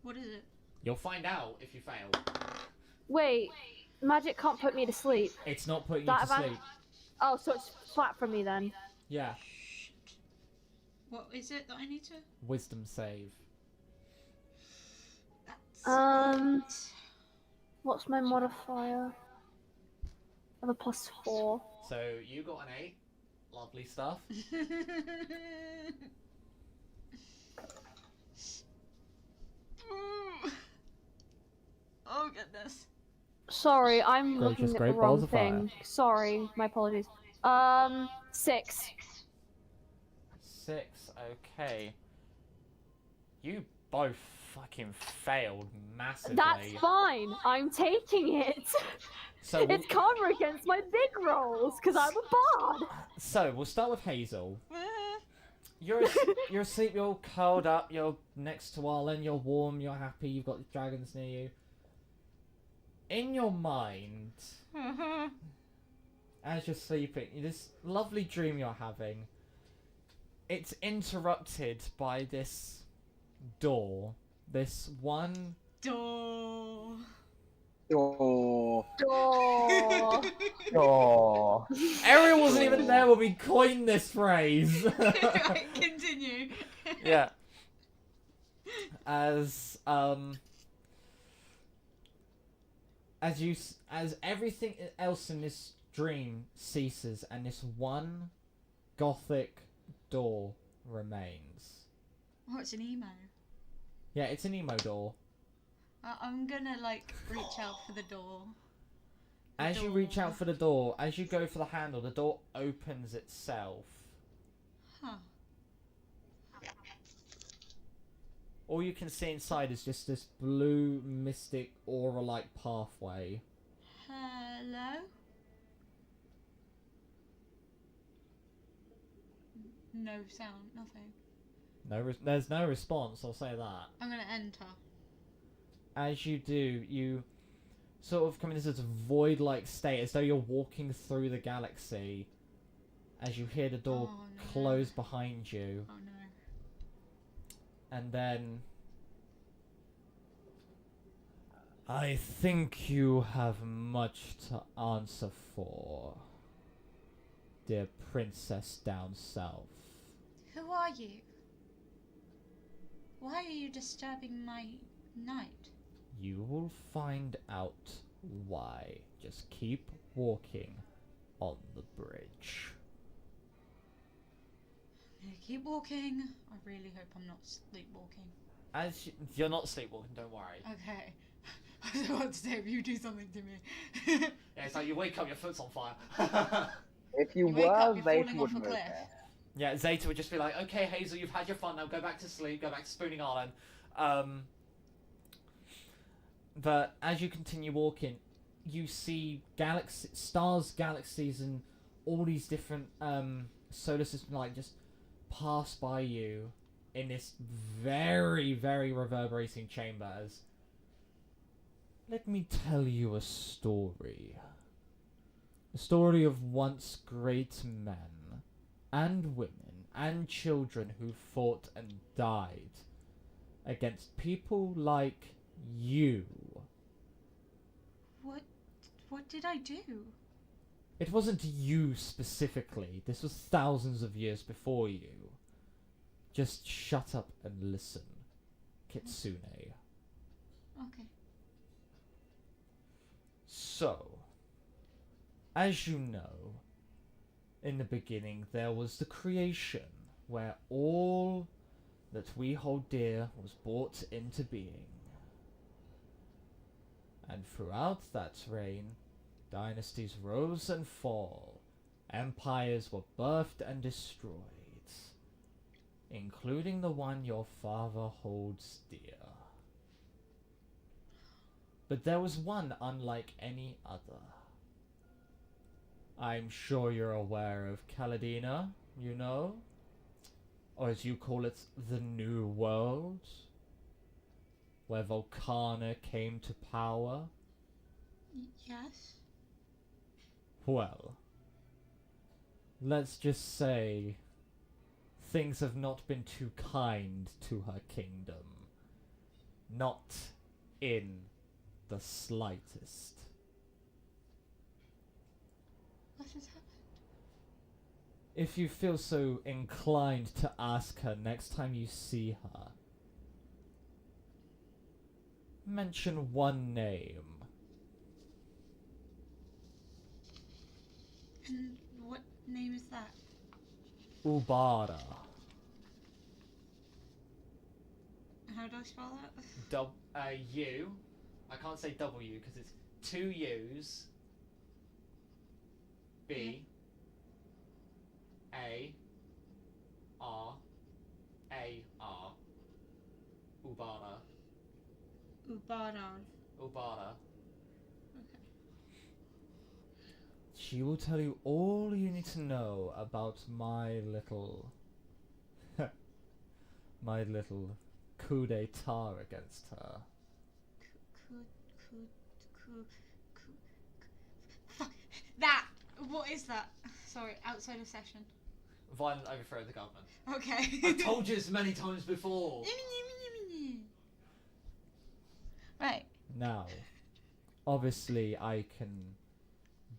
What is it? You'll find out if you fail. wait, magic can't put me to sleep. It's not putting you That to advan- sleep. Oh, so it's flat for me then. Yeah. What is it that I need to? Wisdom save. That's What's my modifier? I have a +4. So you got an 8. Lovely stuff. Oh goodness. Sorry, I'm Gracious looking at the great balls wrong of fire. thing. Sorry, my apologies. 6. 6. Okay. You both fucking failed massively. That's fine. I'm taking it. So It's karma against my big rolls, because I'm a bard. So we'll start with Hazel. You're asleep. You're curled up. You're next to Arlen. You're warm. You're happy. You've got the dragons near you. In your mind, as you're sleeping, this lovely dream you're having, it's interrupted by this door. This one Door. Oh. Door. Oh. Ariel wasn't even there when we coined this phrase. Right, continue. Yeah. As everything else in this dream ceases and this one gothic door remains. Oh, it's an emo. Yeah, it's an emo door. I'm gonna like reach out for the door. As you reach out for the door, as you go for the handle, the door opens itself. Huh. All you can see inside is just this blue, mystic, aura-like pathway. Hello? No sound, nothing. There's no response, I'll say that. I'm gonna enter. As you do, you sort of come into this void-like state, as though you're walking through the galaxy, as you hear the door Oh, no. close behind you. Oh no. And then... I think you have much to answer for, dear princess down south. Who are you? Why are you disturbing my night? You will find out why. Just keep walking on the bridge. I'm gonna keep walking. I really hope I'm not sleepwalking. You're not sleepwalking, don't worry. Okay. I was about to say, if you do something to me. Yeah, it's like you wake up, your foot's on fire. If you You wake up, were, you're they falling off wouldn't a cliff. notice. Yeah, Zeta would just be like, okay, Hazel, you've had your fun, now go back to sleep, go back to Spooning Island. But as you continue walking, you see stars, galaxies, and all these different solar systems like just pass by you in this very, very reverberating chamber. As let me tell you a story. A story of once great men and women and children who fought and died against people like you. What did I do? It wasn't you specifically. This was thousands of years before you. Just shut up and listen, Kitsune. Okay. So, as you know, in the beginning there was the creation, where all that we hold dear was brought into being. And throughout that reign, dynasties rose and fall, empires were birthed and destroyed, including the one your father holds dear. But there was one unlike any other. I'm sure you're aware of Caladina, you know? Or as you call it, the New World? Where Volcana came to power? Yes? Well, let's just say things have not been too kind to her kingdom. Not in the slightest. What has happened? if you feel so inclined to ask her next time you see her, mention one name. And what name is that? Ubara. How do I spell that? U. I can't say W because it's 2 U's. B. A. R. A. R. Ubara. Ubaran. Ubara. Okay. She will tell you all you need to know about my little my little coup d'etat against her. Fuck that! What is that? Sorry, outside of session. Violent overthrow of the government. Okay. I've told you this many times before. Right. Now, obviously I can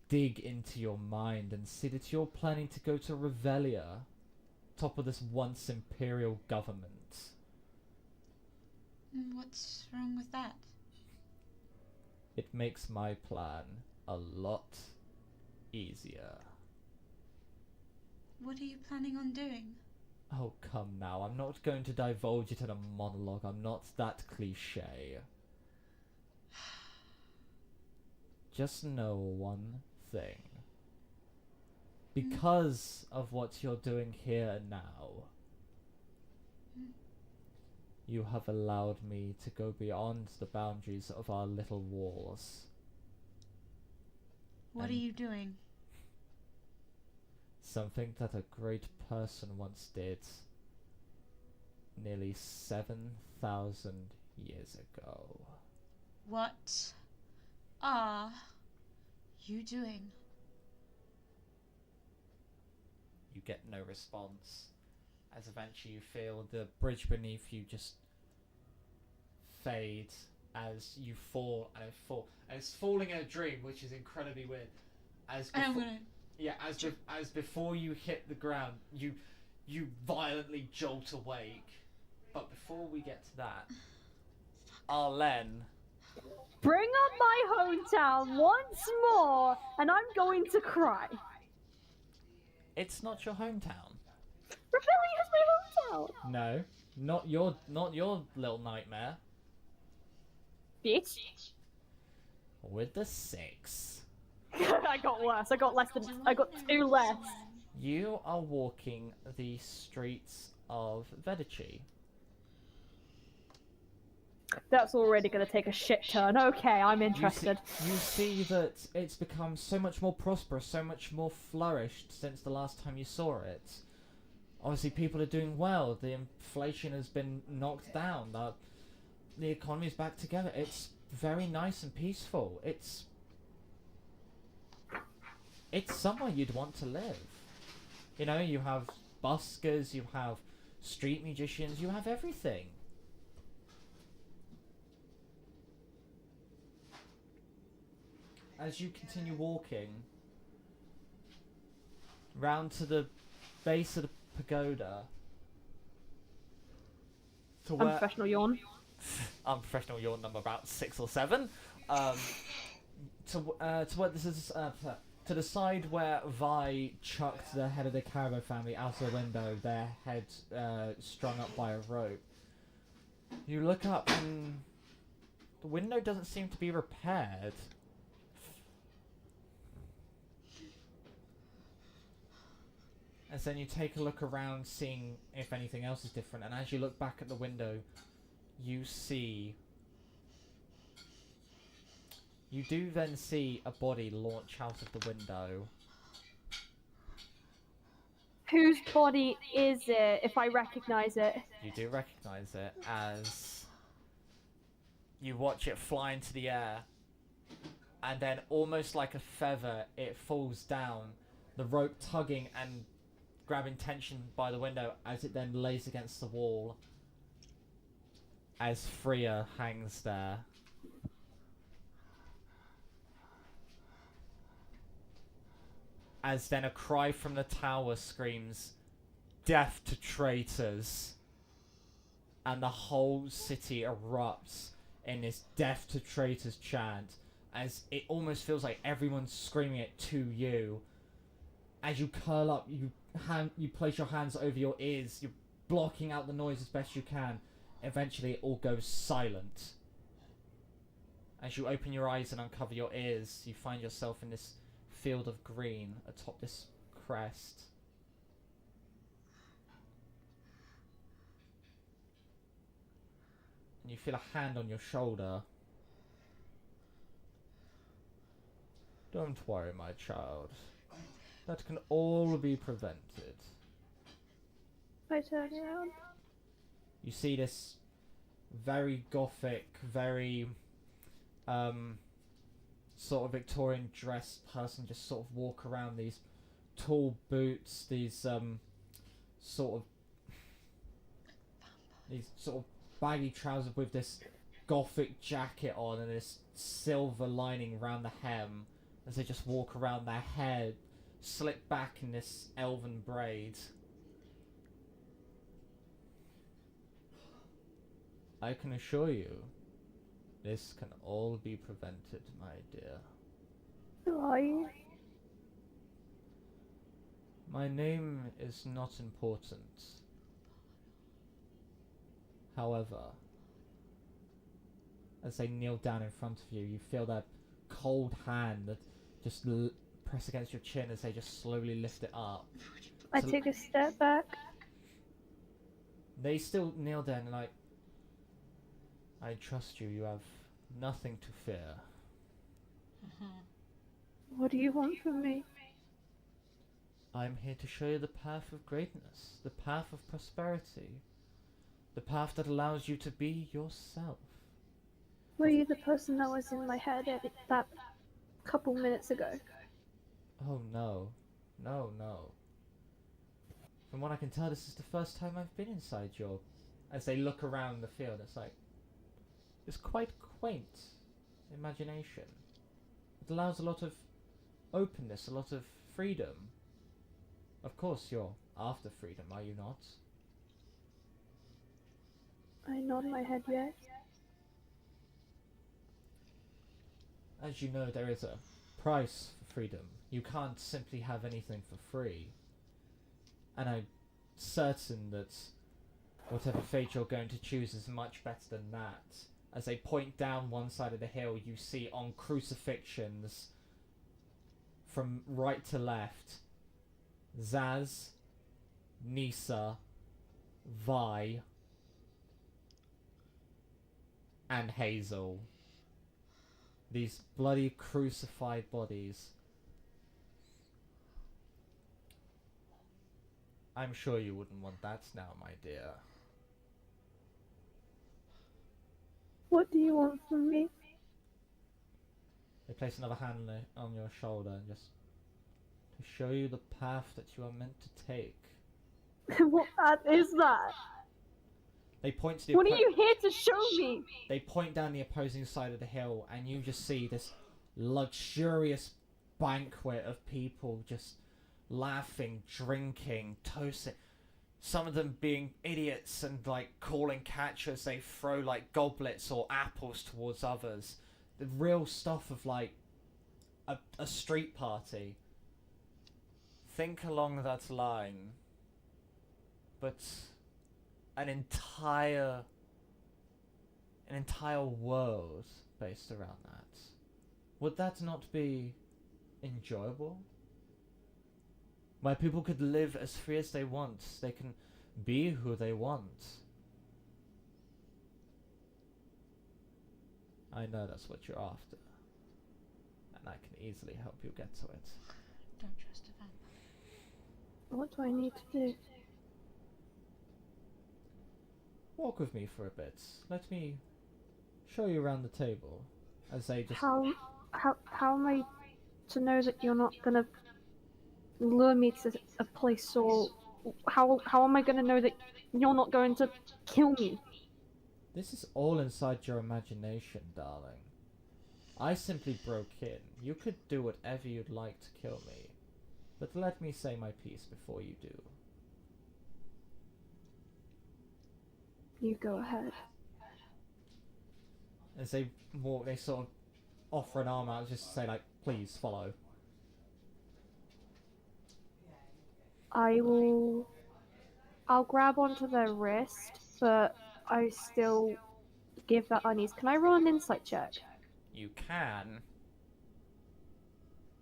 dig into your mind and see that you're planning to go to Revelia, top of this once imperial government. What's wrong with that? It makes my plan a lot easier. What are you planning on doing? Oh, come now. I'm not going to divulge it in a monologue. I'm not that cliche. Just know one thing. Because of what you're doing here and now, you have allowed me to go beyond the boundaries of our little walls. What are you doing? Something that a great person once did nearly 7,000 years ago. What are you doing? You get no response, as eventually you feel the bridge beneath you just fade as you fall and fall. And it's falling in a dream, which is incredibly weird. As before you hit the ground, you violently jolt awake. But before we get to that, Arlen. Bring up my hometown once more, and I'm going to cry. It's not your hometown. Revelia is my hometown. No, not your little nightmare. Bitch. With the 6. I got worse. I got less than. I got 2 less. You are walking the streets of Vedici. That's already going to take a shit turn. Okay, I'm interested. You see that it's become so much more prosperous, so much more flourished since the last time you saw it. Obviously, people are doing well. The inflation has been knocked down. The economy is back together. It's very nice and peaceful. It's somewhere you'd want to live. You know, you have buskers, you have street musicians, you have everything. As you continue walking round to the base of the pagoda, to where Unprofessional yawn. unprofessional yawn number about 6 or 7. To what this is to the side where Vi chucked the head of the Carabo family out of the window, their head strung up by a rope. You look up and the window doesn't seem to be repaired. And then you take a look around, seeing if anything else is different. And as you look back at the window, you do then see a body launch out of the window. Whose body is it, if I recognize it? You do recognize it as you watch it fly into the air. And then almost like a feather, it falls down, the rope tugging and grabbing tension by the window as it then lays against the wall as Freya hangs there. as then a cry from the tower screams, "Death to traitors!" And the whole city erupts in this "Death to traitors" chant, as it almost feels like everyone's screaming it to you. As you curl up, you place your hands over your ears, you're blocking out the noise as best you can. Eventually it all goes silent. As you open your eyes and uncover your ears, you find yourself in this field of green atop this crest. And you feel a hand on your shoulder. "Don't worry, my child. That can all be prevented." I turn around. You see this very gothic, very sort of Victorian dressed person just sort of walk around, these tall boots, these sort of baggy trousers with this gothic jacket on and this silver lining around the hem, as they just walk around, their hair slicked back in this elven braid. "I can assure you, this can all be prevented, my dear." Who are you? "My name is not important. However," as they kneel down in front of you, you feel that cold hand that just press against your chin as they just slowly lift it up. I So take a step back. they still kneel down and like, "I trust you. You have nothing to fear." What do you want from me? "I'm here to show you the path of greatness, the path of prosperity, the path that allows you to be yourself." Were you the person that was in my head that couple minutes ago? "Oh no. No. From what I can tell, this is the first time I've been inside your..." As they look around the field, it's quite quaint imagination. It allows a lot of openness, a lot of freedom. Of course you're after freedom, are you not? I nod my head yes. As you know, there is a price for freedom. You can't simply have anything for free. And I'm certain that whatever fate you're going to choose is much better than that. As they point down one side of the hill, you see on crucifixions from right to left, Zaz, Nisa, Vi, and Hazel. These bloody crucified bodies. I'm sure you wouldn't want that now, my dear. What do you want from me? They place another hand on your shoulder and just to show you the path that you are meant to take. What path is that? They point to the What are you here to show me? They point down the opposing side of the hill, and you just see this luxurious banquet of people just laughing, drinking, toasting. Some of them being idiots and like calling catchers. They throw like goblets or apples towards others. The real stuff of like a street party. Think along that line. But an entire world based around that. Would that not be enjoyable? Where people could live as free as they want. They can be who they want. I know that's what you're after. And I can easily help you get to it. Don't trust a vampire. What do I need to do? Walk with me for a bit. Let me show you around the table. As they just... How am I to know that you're not gonna lure me to a place, or how am I gonna know that you're not going to kill me? This is all inside your imagination, darling. I simply broke in. You could do whatever you'd like to kill me. But let me say my piece before you do. You go ahead. As they walk, they sort of offer an arm out just to say, like, please follow. I'll grab onto their wrist, but I still give that unease. Can I roll an insight check? You can.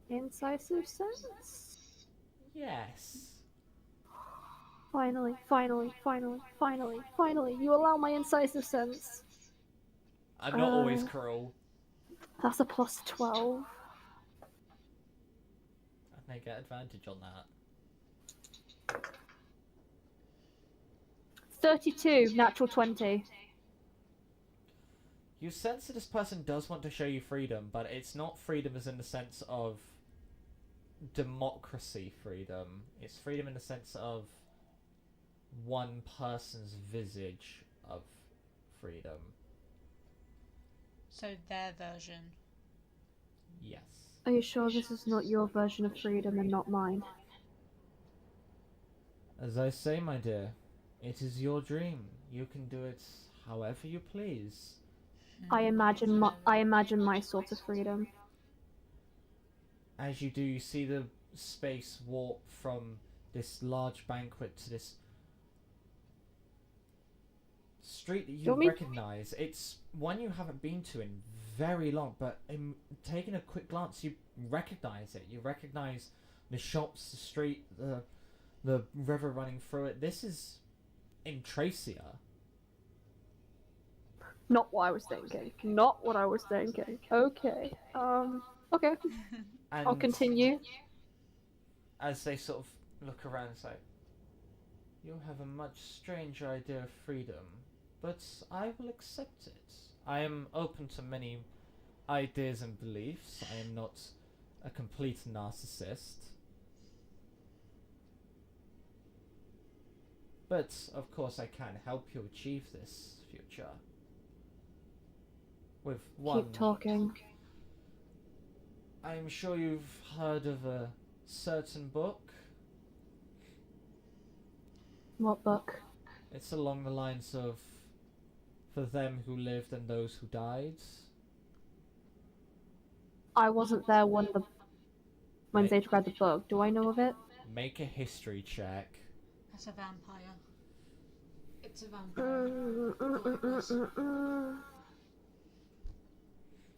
Incisive sense? Yes. Finally, you allow my incisive sense. I'm not always cruel. That's a plus 12. And they get advantage on that. 32, natural 20. You sense that this person does want to show you freedom, but it's not freedom as in the sense of democracy freedom. It's freedom in the sense of one person's visage of freedom. So their version. Yes. Are you sure this is not your version of freedom and not mine? As I say, my dear, it is your dream. You can do it however you please. I imagine my sort of freedom. As you do, you see the space warp from this large banquet to this street that you recognize. It's one you haven't been to in very long, but in taking a quick glance, you recognize it. You recognize the shops, the street, the river running through it. This is in Tracia. Not what I was thinking. Not what I was thinking. Okay. Okay. And I'll continue. as they sort of look around and say, you have a much stranger idea of freedom, but I will accept it. I am open to many ideas and beliefs. I am not a complete narcissist. But, of course, I can help you achieve this future. With one... Keep talking. I'm sure you've heard of a certain book. What book? It's along the lines of For Them Who Lived and Those Who Died. I wasn't there when they read the book. Do I know of it? Make a history check. That's a vampire. It's a vampire.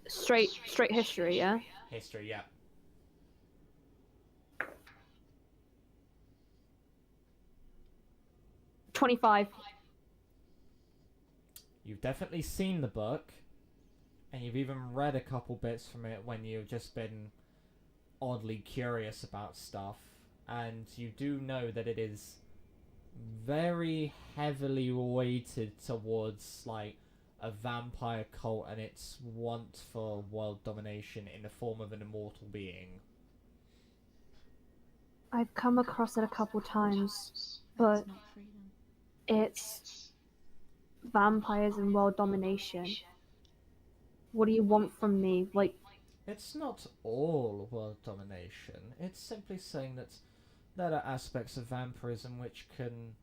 Straight history, yeah? History, yeah. $25. You've definitely seen the book, and you've even read a couple bits from it when you've just been oddly curious about stuff, and you do know that it is very heavily weighted towards, like, a vampire cult and its want for world domination in the form of an immortal being. I've come across it a couple times, but That's not freedom. it's vampires and world domination. What do you want from me? Like, It's not all world domination. It's simply saying that there are aspects of vampirism which can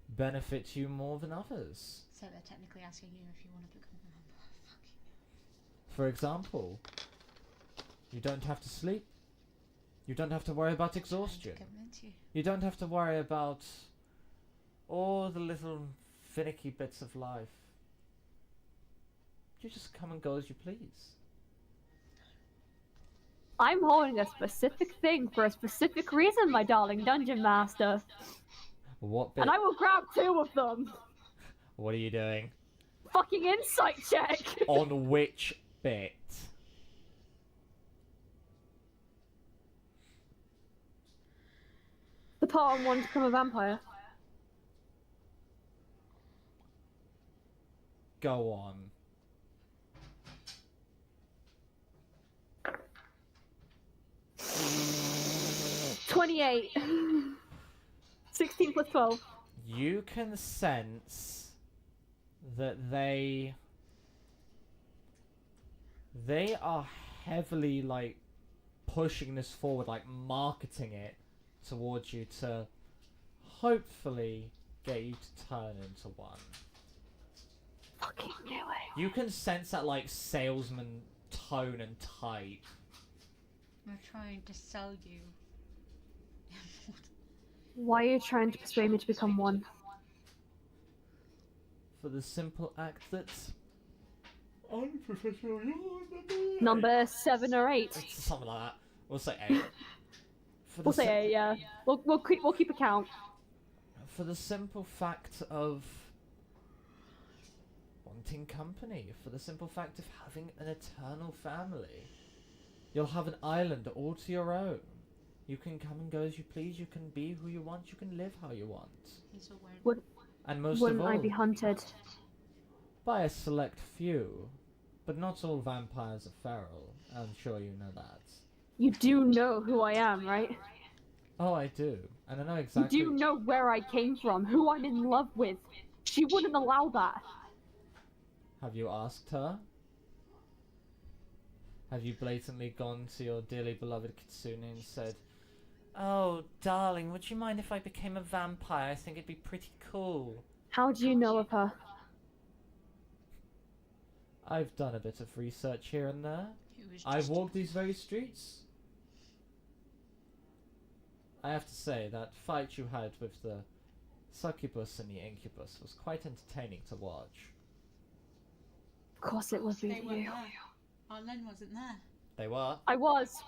benefit you more than others. So they're technically asking you if you want to become a vampire. Fuck you. For example, you don't have to sleep. You don't have to worry about exhaustion. I'm convinced you. You don't have to worry about all the little finicky bits of life. You just come and go as you please. I'm holding a specific thing for a specific reason, my darling Dungeon Master. What bit? And I will grab 2 of them. What are you doing? Fucking insight check. On which bit? The part on wanting to become a vampire. Go on. $28. 16 plus 12. You can sense that they are heavily, like, pushing this forward, like marketing it towards you to hopefully get you to turn into one. Fucking knew it. You can sense that like salesman tone and type. We're trying to sell you. Why are you trying to persuade me to become one? For the simple act that unprofessional. Number 7 or 8. Something like that. We'll say 8. We'll say 8, yeah. We'll keep a count. For the simple fact of wanting company. For the simple fact of having an eternal family. You'll have an island all to your own. You can come and go as you please. You can be who you want. You can live how you want. He's a werewolf. And most Wouldn't of all, I be hunted? by a select few. But not all vampires are feral. I'm sure you know that. You do know who I am, right? Oh, I do. And I know exactly... You do know where I came from, who I'm in love with. She wouldn't allow that. Have you asked her? Have you blatantly gone to your dearly beloved Kitsune and said, "Oh, darling, would you mind if I became a vampire? I think it'd be pretty cool." How do you know of her? I've done a bit of research here and there. He was I've just- walked these very streets. I have to say, that fight you had with the succubus and the incubus was quite entertaining to watch. Of course it would be They weren't you. there. Arlen wasn't there. They were. I was.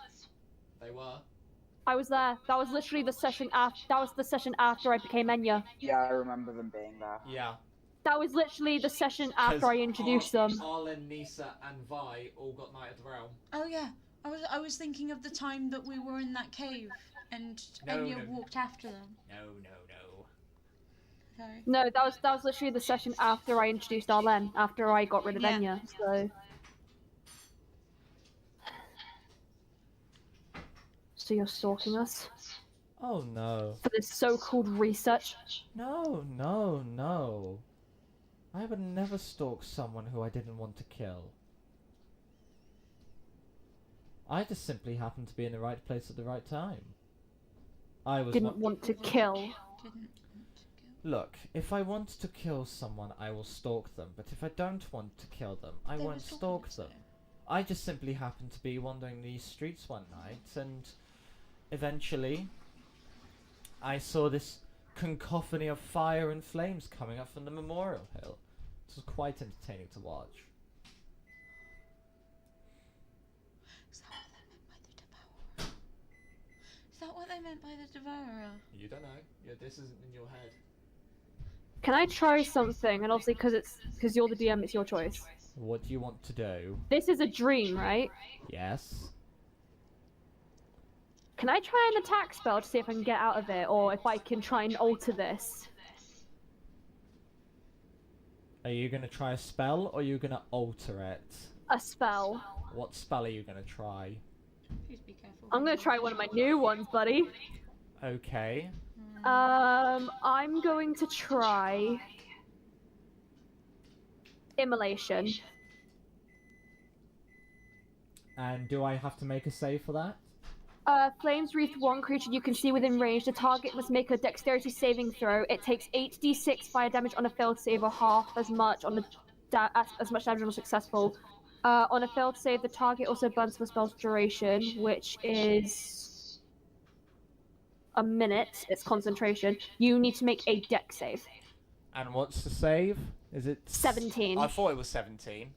They were. I was there. That was literally the session after. That was the session after I became Enya. Yeah, I remember them being there. Yeah. That was literally the session after I introduced them. Arlen, Nisa, and Vi all got Night of the Realm. Oh yeah, I was thinking of the time that we were in that cave and Enya walked after them. No. Sorry. No, that was literally the session after I introduced Arlen. After I got rid of Yeah. Enya. So. So you're stalking us Oh no. for this so-called research? No. I would never stalk someone who I didn't want to kill. I just simply happened to be in the right place at the right time. I was Didn't want to kill. Didn't want to go. Look, if I want to kill someone, I will stalk them. But if I don't want to kill them, I They were won't stalking stalk us, them. though. I just simply happened to be wandering these streets one night, and eventually I saw this cacophony of fire and flames coming up from the memorial hill. It was quite entertaining to watch. Is that what they meant by the devourer? You don't know. This isn't in your head. Can I try something? And obviously, because you're the DM, it's your choice. What do you want to do? This is a dream, right? Yes. Can I try an attack spell to see if I can get out of it, or if I can try and alter this? Are you gonna try a spell, or are you gonna alter it? A spell. What spell are you gonna try? Please be careful. I'm gonna try one of my new ones, buddy. Okay. I'm going to try Immolation. And do I have to make a save for that? Flames wreath one creature you can see within range. The target must make a dexterity saving throw. It takes 8d6 fire damage on a failed save, or half as much on as much damage on a successful. On a failed save, the target also burns for the spell's duration, which is a minute. It's concentration. You need to make a dex save. And what's the save? Is it 17. I thought it was 17.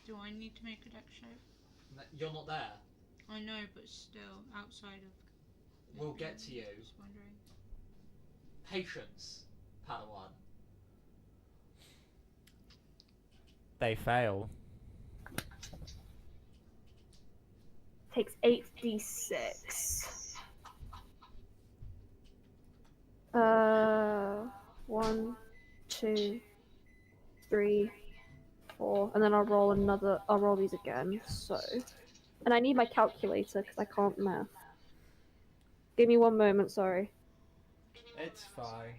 Do I need to make a dex save? You're not there. I know, but still, outside of... We'll get to you. Just wondering. Patience, Padawan. They fail. Takes 8d6. 1, 2, 3, 4, and then I'll roll these again, so. And I need my calculator, because I can't math. Give me one moment, sorry. It's fine.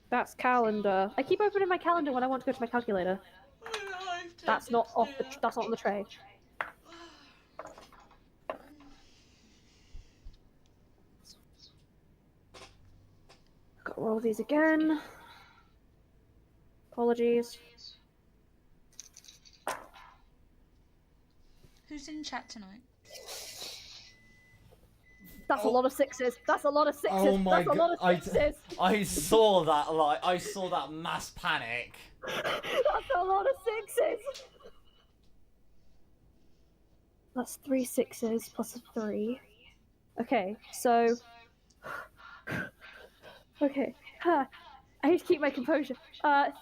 That's calendar. I keep opening my calendar when I want to go to my calculator. That's not on the tray. roll these again. Apologies. Who's in chat tonight? That's a lot of sixes. That's a lot of sixes. Oh my That's a lot god! of sixes. I saw that. Like I saw that mass panic. That's a lot of sixes. That's 3 sixes plus a 3. Okay, so. Okay. I need to keep my composure.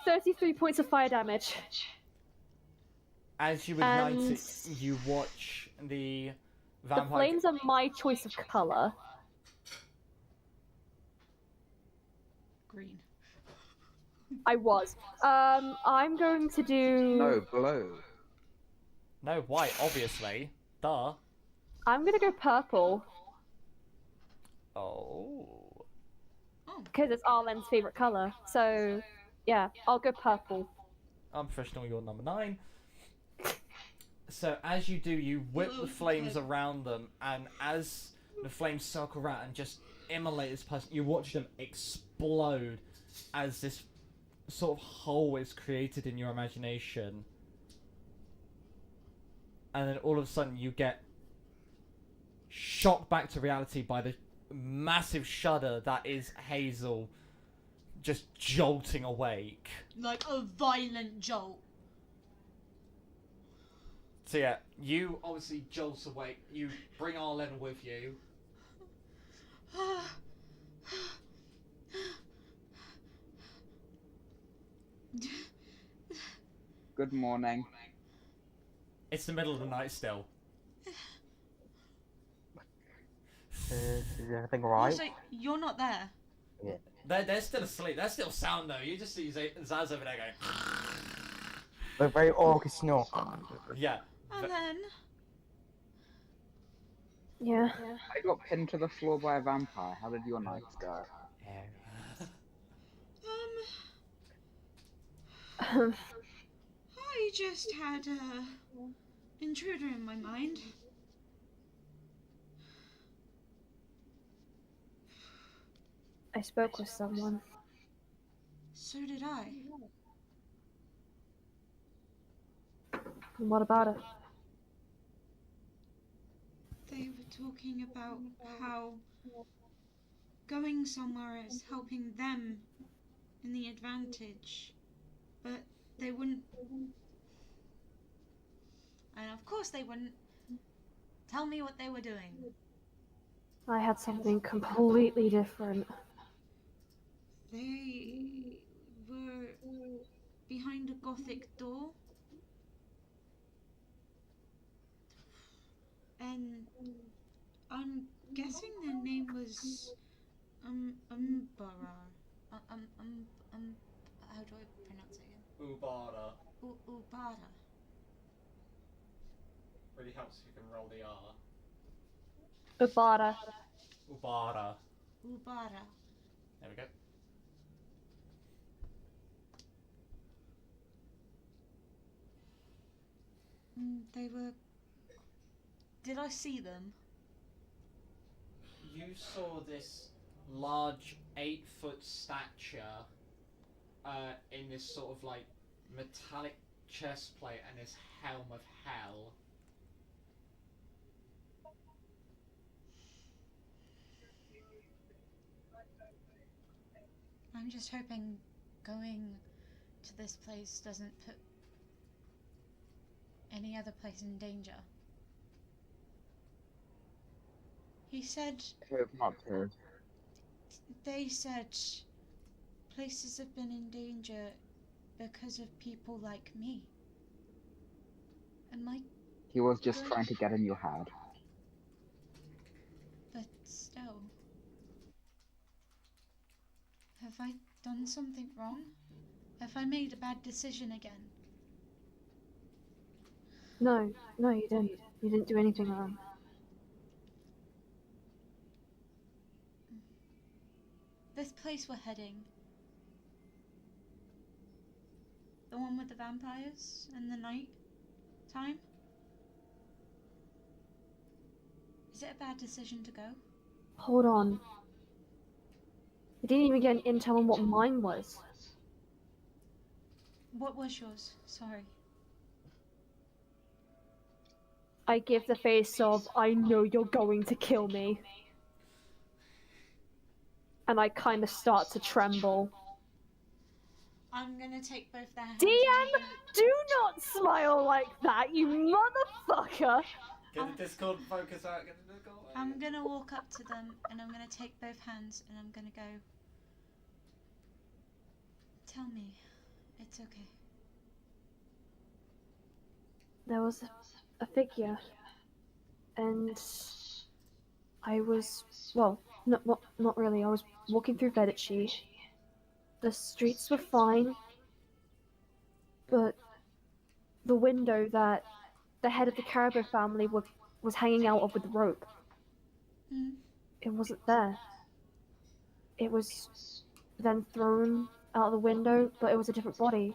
33 points of fire damage. As you ignite it, you watch the The vampire. flames are my choice of color. Green. I was. I'm going to do. No, blue. No, white, obviously. Duh. I'm gonna go purple Oh. because it's Arlen's favorite color. So, yeah, I'll go purple. Unprofessional, you're number 9. So as you do, you whip the flames around them, and as the flames circle around and just immolate this person, you watch them explode as this sort of hole is created in your imagination. And then all of a sudden you get shocked back to reality by the massive shudder that is Hazel just jolting awake. Like a violent jolt. So yeah, you obviously jolt awake. You bring Arlen with you. Good morning. It's the middle of the night still. Is everything right? Also, you're not there. They're still asleep. They're still sound though. You just see Zaz over there going. We're very orcish snore. Yeah. And then Yeah. I got pinned to the floor by a vampire. How did your nights go? I just had a intruder in my mind. I spoke with someone. So did I. And what about it? They were talking about how going somewhere is helping them in the advantage, but they wouldn't. And of course they wouldn't tell me what they were doing. I had something completely different. They were behind a gothic door. And I'm guessing their name was Umbara. How do I pronounce it again? Ubara. Ubara. Really helps if you can roll the R. Ubara. Ubara. Ubara. There we go. They were. Did I see them? You saw this large 8-foot stature in this sort of like metallic chest plate and this helm of hell. I'm just hoping going to this place doesn't put any other place in danger. He said. I hope not to. They said places have been in danger because of people like me. Am I? He was just trying to get in your head. But still. Have I done something wrong? Have I made a bad decision again? No, you didn't. You didn't do anything wrong. This place we're heading. The one with the vampires and the night time? Is it a bad decision to go? Hold on. I didn't even get an intel on what mine was. What was yours? Sorry. I give the face of, I know you're going to kill me. And I kind of start to tremble. I'm gonna take both their hands. DM, do not smile like that, you motherfucker! Get the Discord focus out. Get the Discord. I'm gonna walk up to them and I'm gonna take both hands and I'm gonna go. Tell me, it's okay. There was a figure, and I was, well, not really. I was walking through Vedici. The streets were fine, but the window that the head of the Caribou family was hanging out of with the rope, it wasn't there. It was then thrown out of the window, but it was a different body.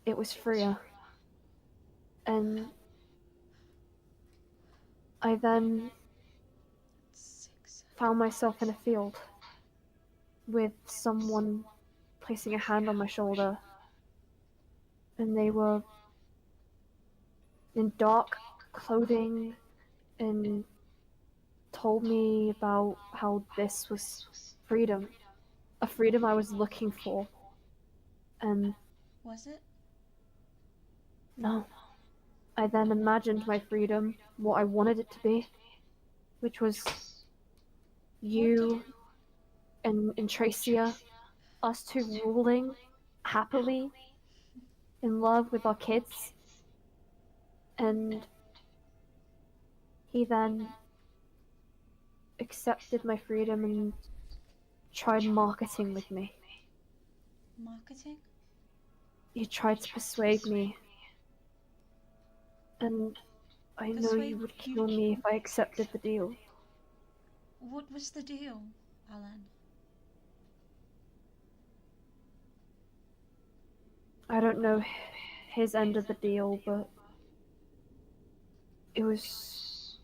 It was Freya. And I then found myself in a field with someone placing a hand on my shoulder. And they were in dark clothing and told me about how this was freedom. A freedom I was looking for. And Was it? no. I then imagined my freedom, what I wanted it to be, which was you and Tracia, us two ruling happily in love with our kids. And he then accepted my freedom and tried marketing with me. Marketing? He tried to persuade me. And I know you would kill me if I accepted the deal. What was the deal, Alan? I don't know his end of the deal, but it was...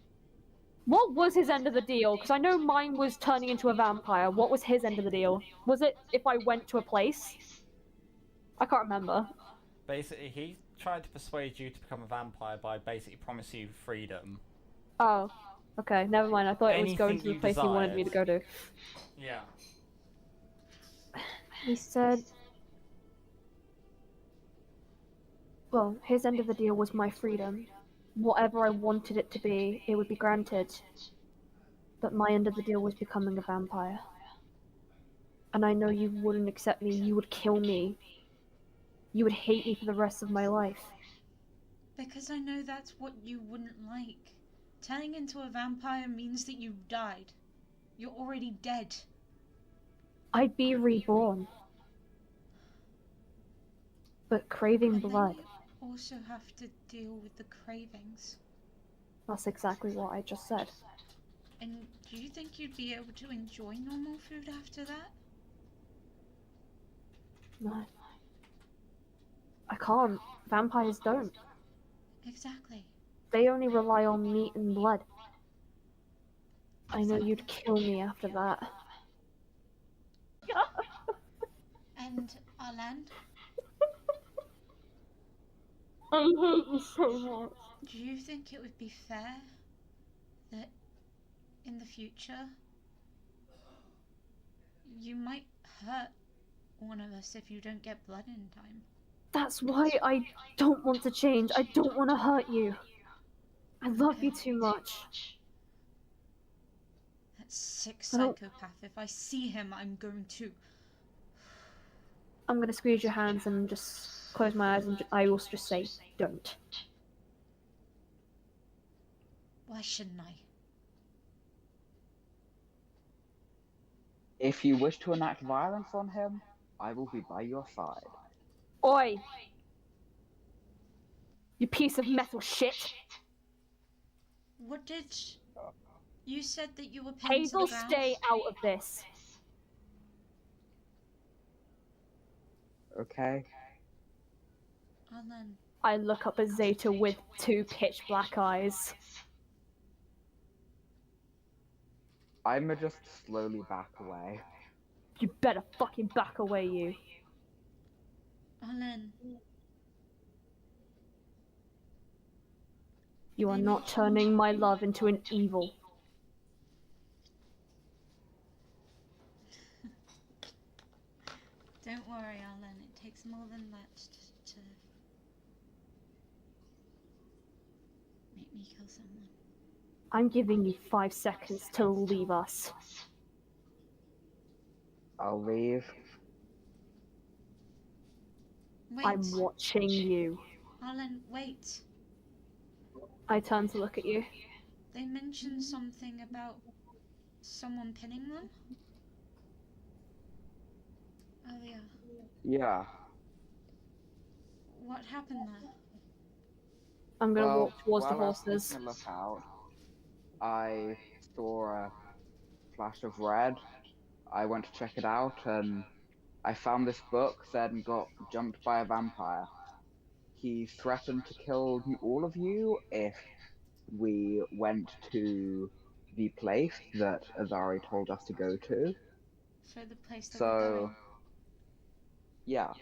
What was his end of the deal? Because I know mine was turning into a vampire. What was his end of the deal? Was it if I went to a place? I can't remember. Basically, he tried to persuade you to become a vampire by basically promising you freedom. Oh, okay, never mind. I thought it was going Anything to the you place he wanted me to go to. Yeah. He said... Well, his end of the deal was my freedom. Whatever I wanted it to be, it would be granted. But my end of the deal was becoming a vampire. And I know you wouldn't accept me, you would kill me. You would hate me for the rest of my life. Because I know that's what you wouldn't like. Turning into a vampire means that you died. You're already dead. I'd be reborn. But craving And then blood. you also have to deal with the cravings. That's exactly what I just said. And do you think you'd be able to enjoy normal food after that? No. I can't. Vampires don't. Exactly. They only rely on meat and blood. I know you'd kill me after that. And Alan, I hate you so much. do you think it would be fair that in the future you might hurt one of us if you don't get blood in time? That's why I don't want to change. I don't want to hurt you. I love you too much. That sick I don't- psychopath. If I see him, I'm going to... I'm gonna squeeze your hands and just close my eyes and I will just say, don't. Why shouldn't I? If you wish to enact violence on him, I will be by your side. Oi! You piece of metal shit! What did... You said that you were pinned to Hazel, the ground? stay out of this. Okay? Alan, I look up at Zeta with two pitch black eyes. I'ma just slowly back away. You better fucking back away, you. Arlen, You are They not mentioned- turning my love into an evil. don't worry, Arlen. It takes more than that to make me kill someone. I'm giving you 5 seconds to leave us. I'll leave. Wait, I'm watching you. Arlen, wait. I turn to look at you. They mentioned something about someone pinning them earlier. Yeah. What happened there? I'm gonna Well, walk towards the while I was horses. taking a look out, I saw a flash of red. I went to check it out, and I found this book, then got jumped by a vampire. He threatened to kill all of you if we went to the place that Azari told us to go to. So the place that we're So, going. yeah.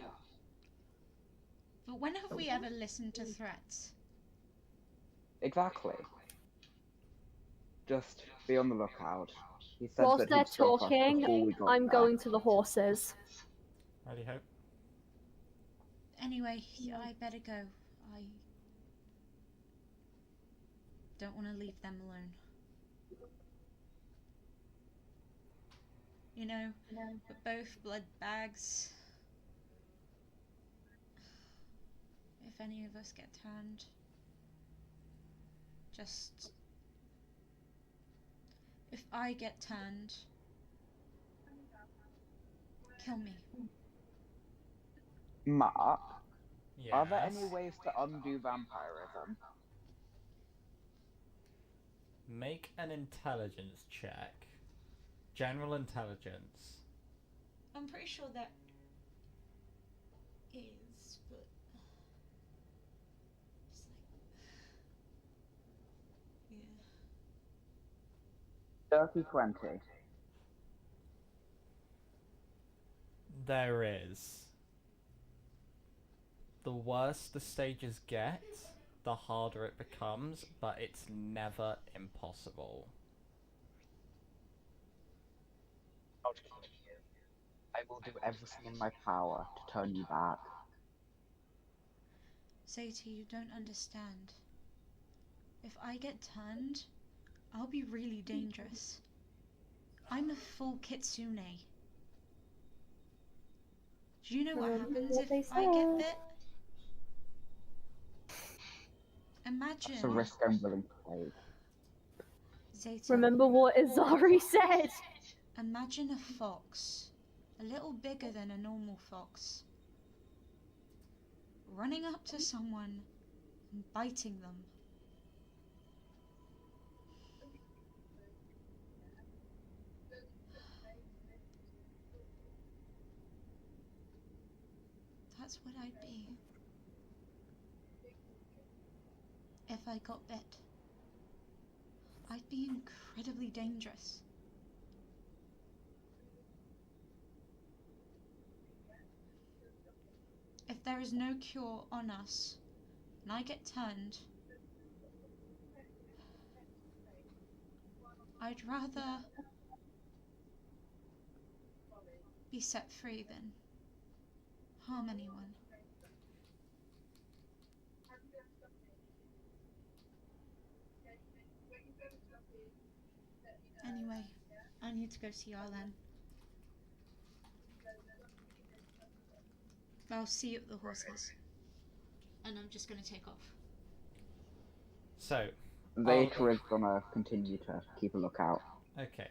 But when have we ever listened to threats? Exactly. Just be on the lookout. He said Whilst that they're he'd stop us talking, before we got I'm there. going to the horses. Righty ho. Anyway, I better go. I don't want to leave them alone. You know, we're both blood bags. If any of us get turned, just... If I get turned, kill me. Mark, Yes. are there any ways to undo vampirism? Make an intelligence check. General intelligence. I'm pretty sure that is, but... It's like... Yeah. 30-20. There is. The worse the stages get, the harder it becomes, but it's never impossible. I will do everything in my power to turn you back. Satie, you don't understand. If I get turned, I'll be really dangerous. I'm a full kitsune. Do you know what Remember happens what they if I get said. bit? Imagine, It's a risk I'm willing to take. Zeta, Remember what Azari said? imagine a fox, a little bigger than a normal fox, running up to someone and biting them. That's what I'd be if I got bit. I'd be incredibly dangerous. If there is no cure on us, and I get turned, I'd rather be set free than harm anyone. Anyway, I need to go see Arlen. I'll see you at the horses. And I'm just gonna take off. So, Zeta is gonna continue to keep a lookout. okay.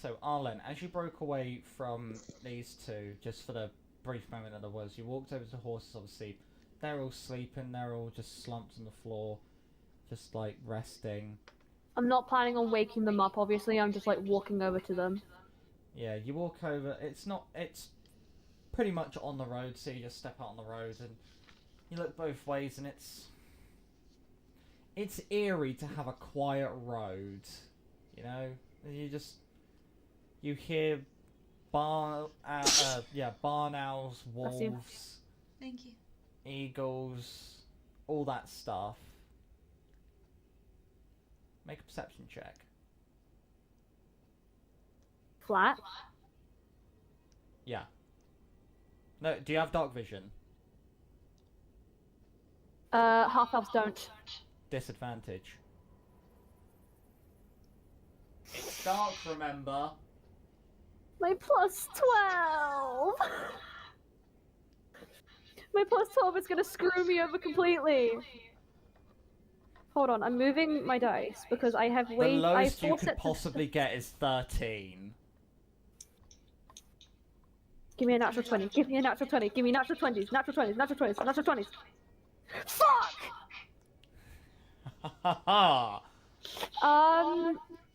So, Arlen, as you broke away from these two, just for the brief moment that there was, you walked over to the horses, obviously. They're all sleeping, they're all just slumped on the floor, just like resting. I'm not planning on waking them up, obviously. I'm just like walking over to them. Yeah, you walk over, it's pretty much on the road, so you just step out on the road and you look both ways and it's eerie to have a quiet road, you know? You hear barn owls, Bless you. wolves, Thank you. eagles, all that stuff. Make a perception check. Flat. Yeah. No, do you have dark vision? Half elves don't. Disadvantage. It's dark, remember? My plus 12! My plus 12 is gonna screw me over completely. Hold on, I'm moving my dice because I have The I have lowest you four could sets of... possibly get is 13. Give me a natural 20. Give me a natural 20. Give me natural 20s. Natural 20s. Natural 20s. Natural 20s. Fuck!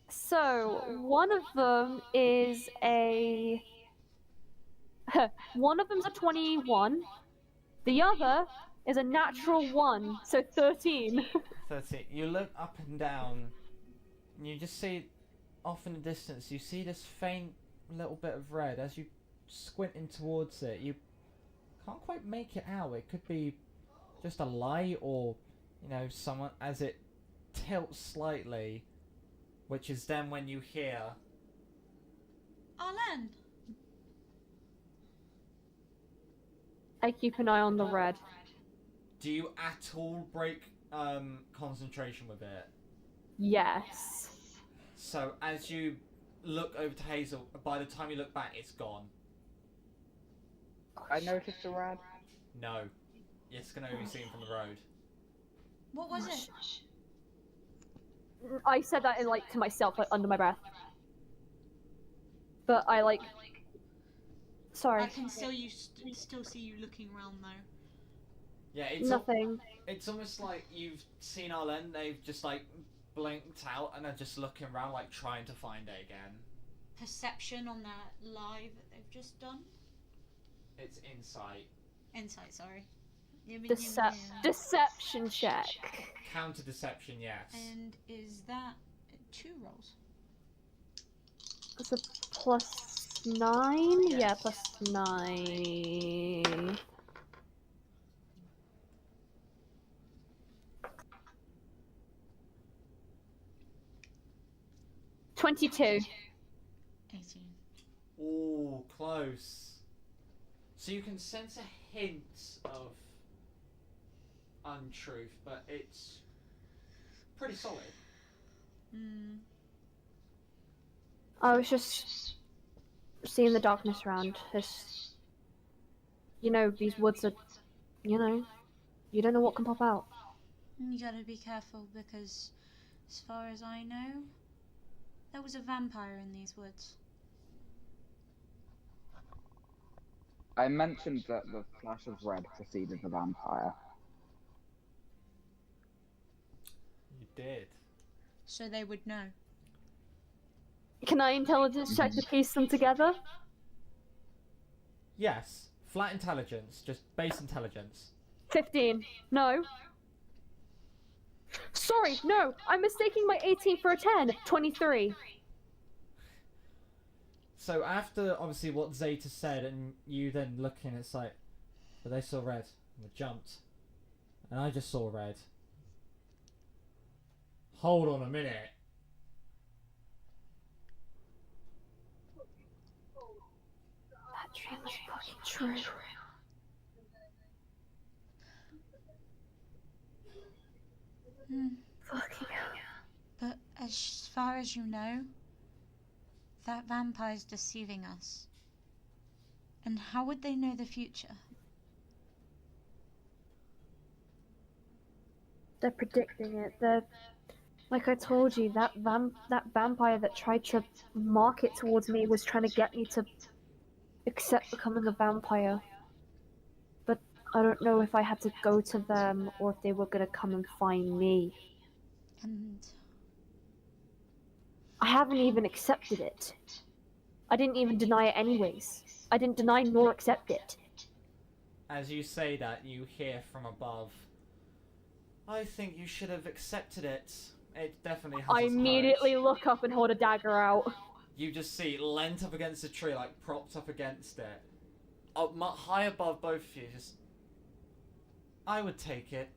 So one of them is a... one of them's a 21. The other is a natural 1, so 13. 13. You look up and down, and you just see, off in the distance, you see this faint little bit of red. As you squint in towards it, you can't quite make it out. It could be just a light, or, you know, someone, as it tilts slightly, which is then when you hear... Arlen! I keep an eye on the red. Do you at all break concentration with it? Yes. So as you look over to Hazel, by the time you look back, it's gone. I noticed the red. No. It's going to be seen from the road. What was it? I said that in, like, to myself, like, under my breath. But I, like... Sorry. I can still still see you looking around though. Yeah, it's Nothing. It's almost like you've seen Arlen, they've just like blinked out and are just looking around like trying to find it again. Perception on that live that they've just done? It's insight. Insight, sorry. Deception check. Counter deception, yes. And is that 2 rolls? It's a plus 9? Yeah, plus 9. $22. 18. Ooh, close. So you can sense a hint of untruth, but it's pretty solid. Hmm. I was just seeing the darkness around. Just, you know, these woods are, you know, you don't know what can pop out. You gotta be careful because, as far as I know, there was a vampire in these woods. I mentioned that the flash of red preceded the vampire. You did. So they would know. Can I intelligence check to piece them together? Yes. Flat intelligence, just base intelligence. 15. No. Sorry, no. I'm mistaking my 18 for a 10. 23. So after obviously what Zeta said, and you then looking, it's like, but they saw red and they jumped, and I just saw red. Hold on a minute. That dream was fucking true. Hmm. Fucking hell. But as far as you know, that vampire's deceiving us. And how would they know the future? They're predicting it. They're, like I told you, that vampire that tried to market towards me was trying to get me to accept becoming a vampire. But I don't know if I had to go to them or if they were gonna come and find me. And I haven't even accepted it. I didn't even deny it anyways. I didn't deny nor accept it. As you say that, you hear from above, I think you should have accepted it. It definitely has I its immediately perks." look up and hold a dagger out. you just see leant up against a tree, like propped up against it, high above both of you. Just, I would take it,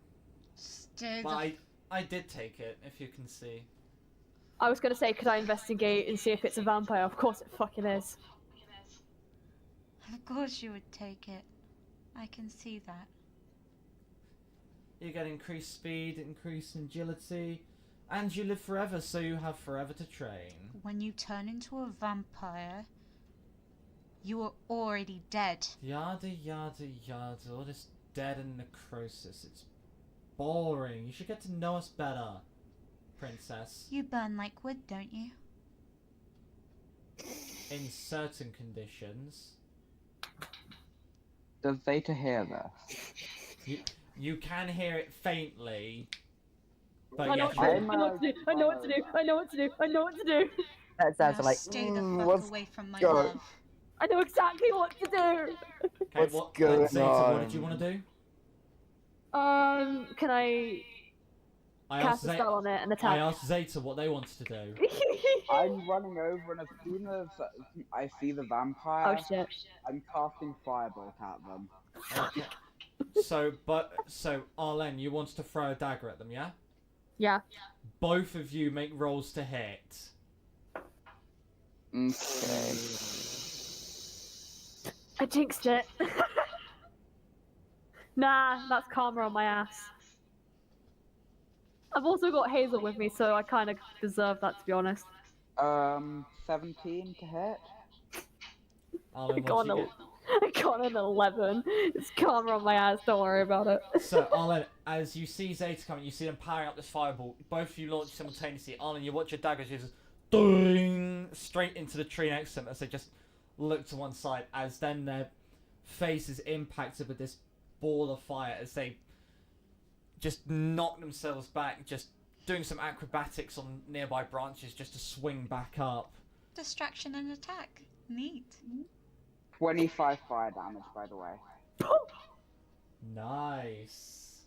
Stay but I did take it. If you can see. I was gonna say, could I investigate and see if it's a vampire? Of course it fucking is. Of course you would take it. I can see that. You get increased speed, increased agility, and you live forever, so you have forever to train. When you turn into a vampire, you are already dead. Yada yada yada, all this dead and necrosis. It's boring. You should get to know us better, princess. You burn like wood, don't you? In certain conditions. Does Zeta hear this? You can hear it faintly. But I know yes, what to do. I know what to do. I know what to do. I know what to do. That sounds Now like, stay the what's fuck away from my go- love. I know exactly what to do. okay, what's going Zeta, what did you on? want to do? Can I I cast a spell on it and I attack? asked Zeta what they wanted to do. I'm running over, and as soon as I see the vampire, Oh shit. I'm casting Firebolt at them. Okay. So Arlen, you wanted to throw a dagger at them, yeah? Yeah. Both of you make rolls to hit. Okay. I jinxed it. Nah, that's karma on my ass. I've also got Hazel with me, so I kind of deserve that, to be honest. 17 to hit. Arlen, I what did you get? I got an 11. It's karma on my ass, don't worry about it. So, Arlen, as you see Zeta coming, you see them powering up this fireball. Both of you launch simultaneously. Arlen, you watch your daggers just doing straight into the tree next to them as they just look to one side, as then their face is impacted with this ball of fire as they just knock themselves back, just doing some acrobatics on nearby branches just to swing back up. Distraction and attack. Neat. 25 fire damage, by the way. Nice.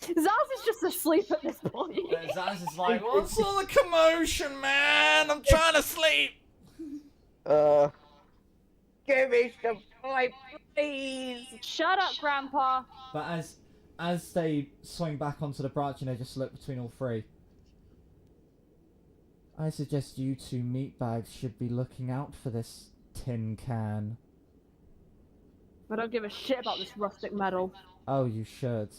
Zaz is just asleep at this point. Zaz is like, what's all the commotion, man? I'm trying to sleep. Give me some light, please. Shut up, Grandpa. But as they swing back onto the branch and they just look between all three, I suggest you two meatbags should be looking out for this tin can. I don't give a shit about this rustic metal. Oh, you should.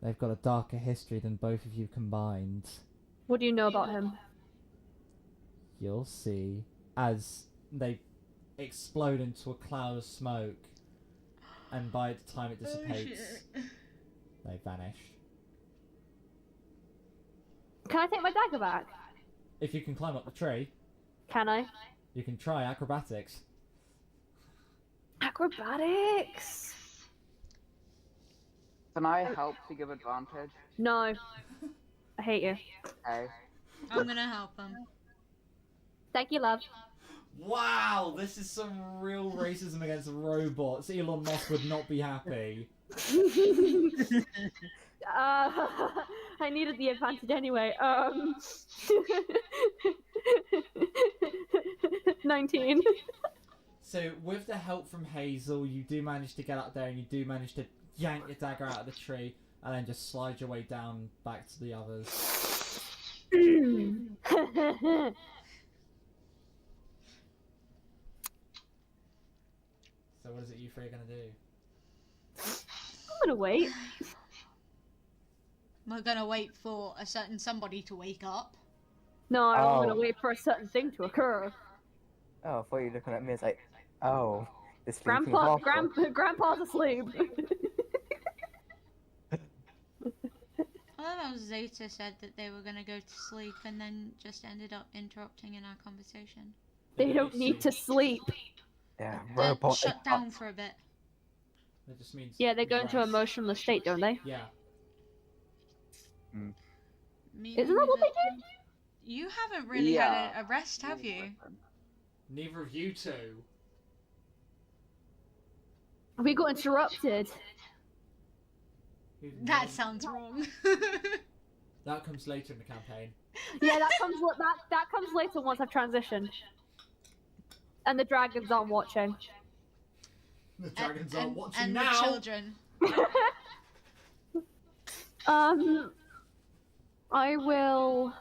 They've got a darker history than both of you combined. What do you know about him? You'll see. As they explode into a cloud of smoke, and by the time it dissipates, they vanish. Can I take my dagger back? If you can climb up the tree, Can I? you can try acrobatics. Acrobatics? Can I help to give advantage? No. I hate you. Okay. I'm gonna help him. Thank you, love. Wow, this is some real racism against robots. Elon Musk would not be happy. I needed the advantage anyway. 19. So, with the help from Hazel, you do manage to get up there and you do manage to yank your dagger out of the tree and then just slide your way down back to the others. So what is it you three are going to do? I'm gonna wait. We're gonna wait for a certain somebody to wake up. No, I'm gonna Oh. wait for a certain thing to occur. Oh, I thought you were looking at me as like, oh, this sleeping Grandpa's asleep. I love how Zeta said that they were gonna go to sleep and then just ended up interrupting in our conversation. They don't need to sleep. Yeah, They're robot. shut down for a bit. That just means Yeah, they go into a rest. emotionless state, don't they? Yeah. Isn't that what they do? You haven't really Yeah. had a rest, have you? Neither of you two. We got interrupted. That sounds wrong. That comes later in the campaign. Yeah, that comes later once I've transitioned. And the dragons aren't watching. The dragons are watching and now. the children. I will.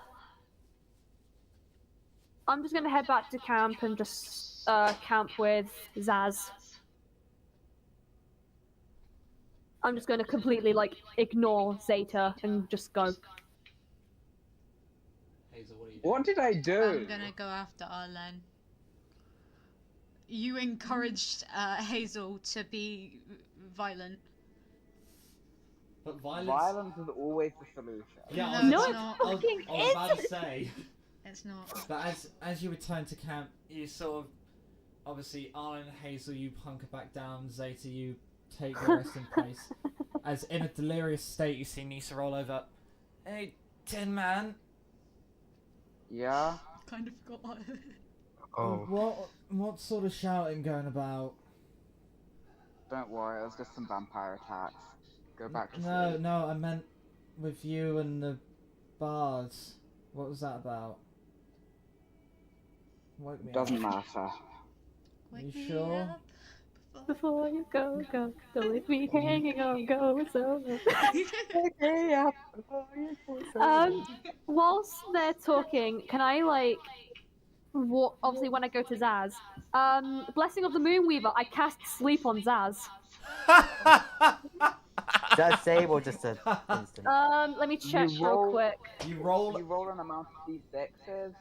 I'm just gonna head back to camp and just camp with Zaz. I'm just gonna completely like ignore Zeta and just go. Hazel, what are you doing? What did I do? I'm gonna go after Arlen. You encouraged Hazel to be violent. But violence. Violence is always the solution. Yeah, No, I was, it's about, not. I was, Fucking I was about to say. It's not. But as you return to camp, you sort of obviously Arlen and Hazel, you hunker back down. Zeta, you take your resting place. As in a delirious state, you see Nisa roll over. Hey, Tin Man. Yeah. Kind of forgot. Oh. What sort of shouting going about? Don't worry, it was just some vampire attacks. Go back to No, sleep. no, I meant with you and the bards. What was that about? Woke me Doesn't up. matter. Wake You me sure? up Before you go, don't leave me hanging on, go so. Whilst they're talking, can I like, obviously when I go to Zaz, Blessing of the Moonweaver, I cast sleep on Zaz. Is that save or just a instant? Let me check You real roll- quick. You roll, You roll an amount of d6s.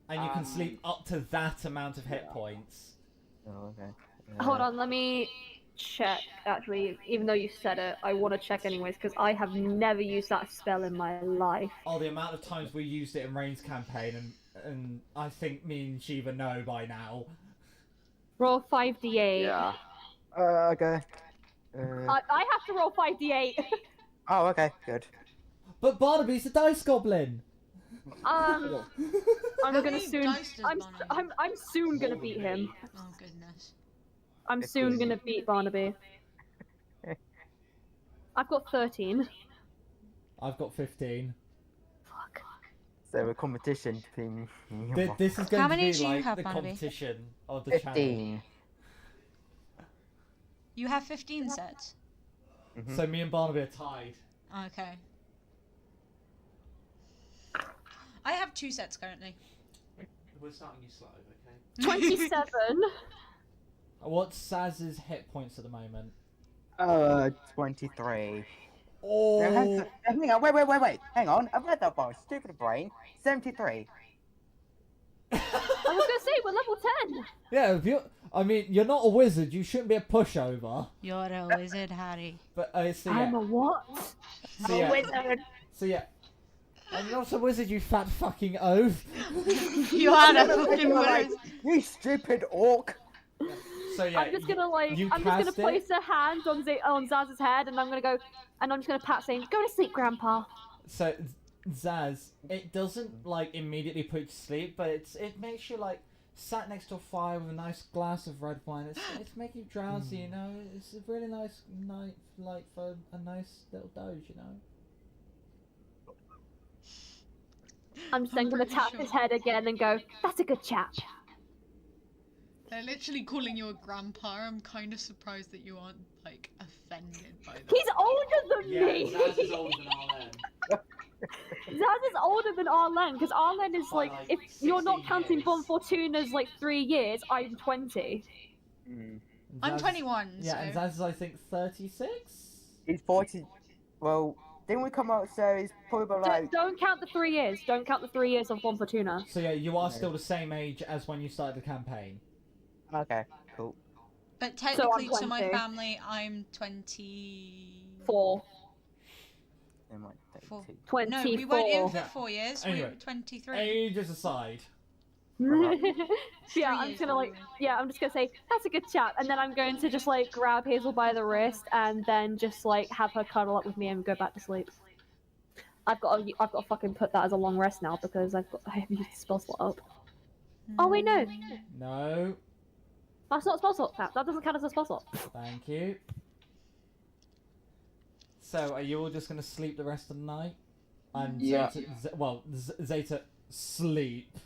and you can sleep up to that amount of hit points. Oh, okay. Hold on, let me check. Actually, even though you said it, I want to check anyways because I have never used that spell in my life. Oh, the amount of times we used it in Rain's campaign, and I think me and Shiva know by now. Roll 5d8. Yeah. Okay. I have to roll 5d8. Oh, okay, good. But Barnaby's a dice goblin. I'm How gonna many soon. dice does Barnaby? I'm soon gonna beat him. Oh goodness. I'm soon 15. gonna beat Barnaby. I've got 13. I've got 15. Fuck. So a competition between This is going How to many be do you like have, the Barnaby? competition of the channel. 15. You have 15 sets. So me and Barnaby are tied. Okay. I have 2 sets currently. We're starting you slow, okay? 27. What's Saz's hit points at the moment? 23. Oh, Hang on, wait. Hang on, I've read that bar. Stupid brain. 73. I was gonna say we're level 10. yeah. If you, I mean, you're not a wizard. You shouldn't be a pushover. You're a wizard, Harry. But so I'm yeah, a what? so yeah, Wizard. so yeah. I'm not a wizard, you fat fucking oaf. You are a fucking Like, wizard. you stupid orc. So yeah, I'm just gonna like, you I'm just gonna cast it? place a hand on Zaz's head, and I'm gonna go, and I'm just gonna pat saying, "Go to sleep, Grandpa." So Zaz, it doesn't like immediately put you to sleep, but it makes you like sat next to a fire with a nice glass of red wine. It's making you drowsy, you know. It's a really nice night, like for a nice little doze, you know. I'm just then gonna pretty tap sure. his head again and go, "That's a good chap." They're literally calling you a grandpa. I'm kind of surprised that you aren't like offended by that. He's older than me. Zaz is older than Arlen. Zaz is older than Arlen, because Arlen is By, like, like, if you're not 16 counting years. Bon Fortuna's like 3 years, I'm 20. I'm Zaz- 21. Yeah, so. and Zaz is I think 36. He's 40. Well, didn't we come out so he's probably like. Don't count the 3 years. Don't count the 3 years of Bon Fortuna. So yeah, you are still the same age as when you started the campaign. Okay, cool. But technically, to my 20. family, I'm 20. 4. Never mind, 4. 32. 24. No, we weren't in for Yeah. 4 years. We Anyway, were 23. Ages aside. yeah, 3 I'm years just gonna like, older. yeah, I'm just gonna say that's a good chap, and then I'm going to just like grab Hazel by the wrist and then just like have her cuddle up with me and go back to sleep. I've got to fucking put that as a long rest now because I haven't used the spell slot up. Oh wait, no, No, that's not a spell slot. That doesn't count as a spell slot. thank you. So, are you all just gonna sleep the rest of the night? And Yeah. Zeta sleep.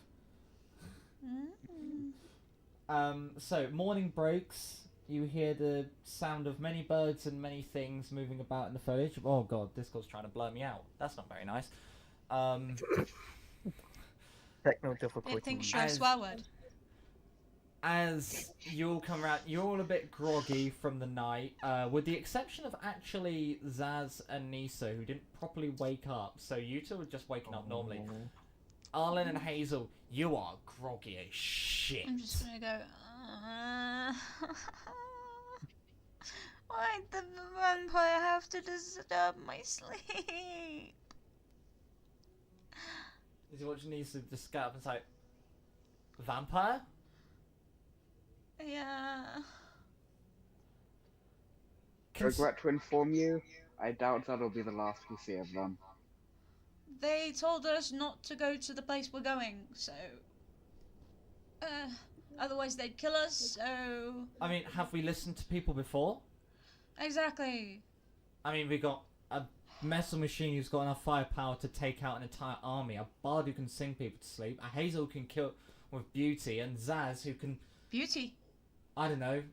So morning breaks. You hear the sound of many birds and many things moving about in the foliage. Oh god, Discord's trying to blow me out. That's not very nice. Technical It difficulties. thinks you're a swear word. As you all come around, you're all a bit groggy from the night, with the exception of actually Zaz and Nisa, who didn't properly wake up. So you two are just waking up normally. Arlen and Hazel, you are groggy as shit. I'm just gonna go. Why'd the vampire have to disturb my sleep? As you watch Nisa just get up and say, "Vampire?" Yeah. Regret to inform you, I doubt that'll be the last we see of them. They told us not to go to the place we're going, so... otherwise they'd kill us, so... I mean, have we listened to people before? Exactly. I mean, we got a metal machine who's got enough firepower to take out an entire army, a bard who can sing people to sleep, a Hazel who can kill with beauty, and Zaz who can... Beauty. I don't know.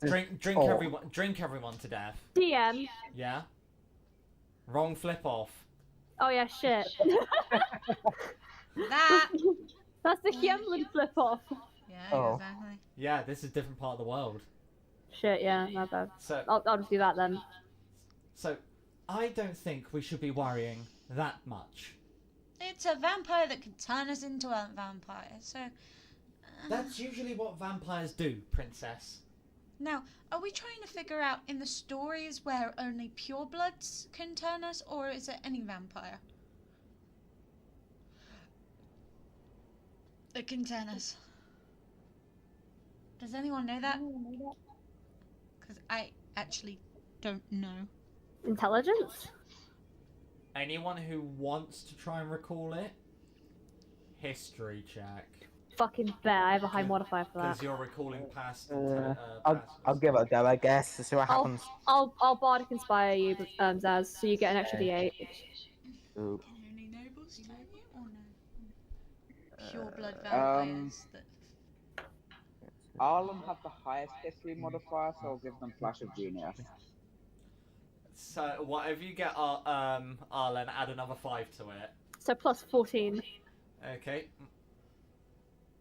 Drink everyone to death. DM. Yeah? Wrong flip off. Oh yeah, shit. That! That's the Kiemlin flip off. Yeah, Oh. exactly. Yeah, this is a different part of the world. Shit, yeah, my bad. So, I'll just do that then. I don't think we should be worrying that much. It's a vampire that can turn us into a vampire, so... That's usually what vampires do, princess. Now, are we trying to figure out in the stories where only purebloods can turn us, or is it any vampire that can turn us? Does anyone know that? Because I actually don't know. Intelligence? Anyone who wants to try and recall it, history check. Fucking fair, I have a high modifier for Because that. you're recalling past. I'll give it a go, I guess, to see what happens. I'll bardic inspire you, Zaz, so you get an extra D8. Ooh. Can only nobles turn you, or no? Pureblood vampires that... Arlen have the highest history modifier, so I'll give them Flash of Genius. So whatever you get, Arlen, add another 5 to it. So plus 14. Okay.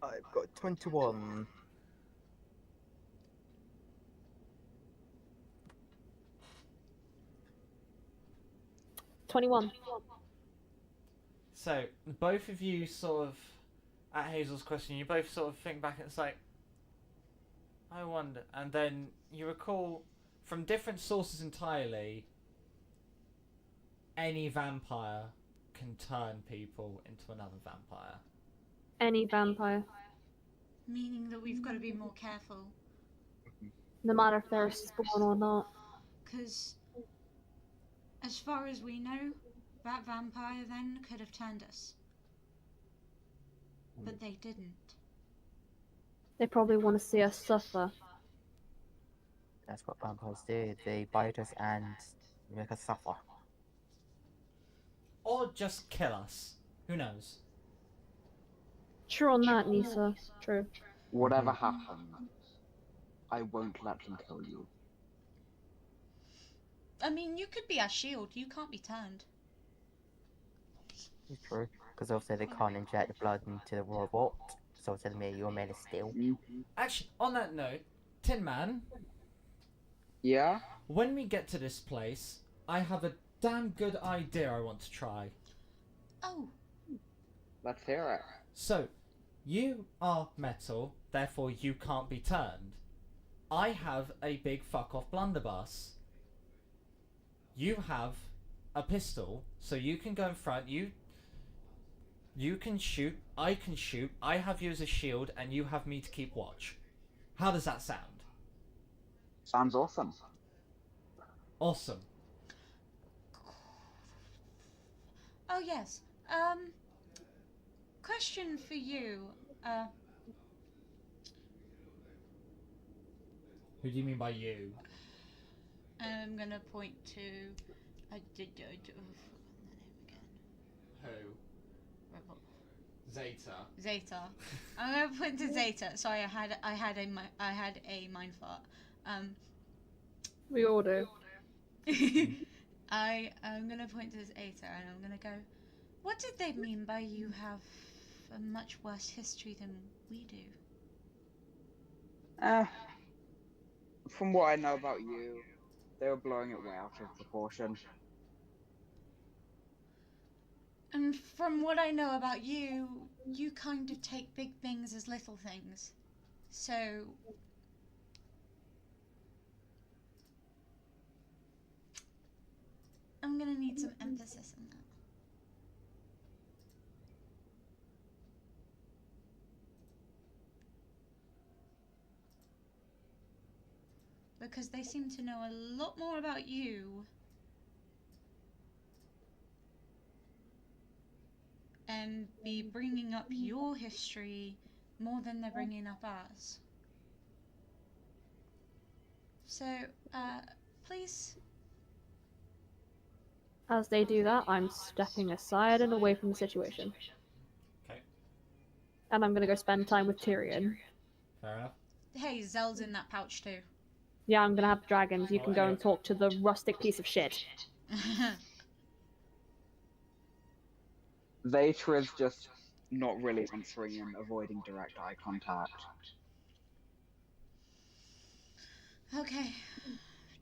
I've got 21. So both of you sort of, at Hazel's question, you both sort of think back and it's like, I wonder, and then you recall from different sources entirely, any vampire can turn people into another vampire. Any vampire. Meaning that we've got to be more careful. No matter if they're spawn or not. Because, as far as we know, that vampire then could have turned us. But they didn't. They probably want to see us suffer. That's what vampires do. They bite us and make us suffer. Or just kill us. Who knows? True on that, Nisa. True. Whatever happens, I won't let them kill you. I mean, you could be our shield. You can't be turned. It's true. Because obviously they can't inject the blood into the robot. So to me, you're made of steel. Actually, on that note, Tin Man, Yeah? when we get to this place, I have a damn good idea I want to try. Oh, Let's hear it. So, you are metal, therefore you can't be turned. I have a big fuck off blunderbuss. You have a pistol, so you can go in front, you can shoot, I can shoot, I have you as a shield, and you have me to keep watch. How does that sound? Sounds awesome. Awesome. oh yes. Question for you. Who do you mean by you? I'm gonna point to. I forgot the name again. Who? Rebel. Zeta. Zeta. I'm gonna point to Zeta. Sorry, I had a mind fart. We all do. I'm gonna point to Zeta and I'm gonna go. What did they mean by you have a much worse history than we do? From what I know about you, they were blowing it way out of proportion. And from what I know about you, you kind of take big things as little things. So I'm gonna need some emphasis on that. Because they seem to know a lot more about you and be bringing up your history more than they're bringing up ours. So, please. As they do that, I'm stepping aside and away from the situation. Okay, And I'm gonna go spend time with Tyrion. fair enough. Hey, Zel's in that pouch too. Yeah, I'm gonna have dragons. You Oh, can go and anyway. talk to the rustic piece of shit. Zeta is just not really answering and avoiding direct eye contact. Okay.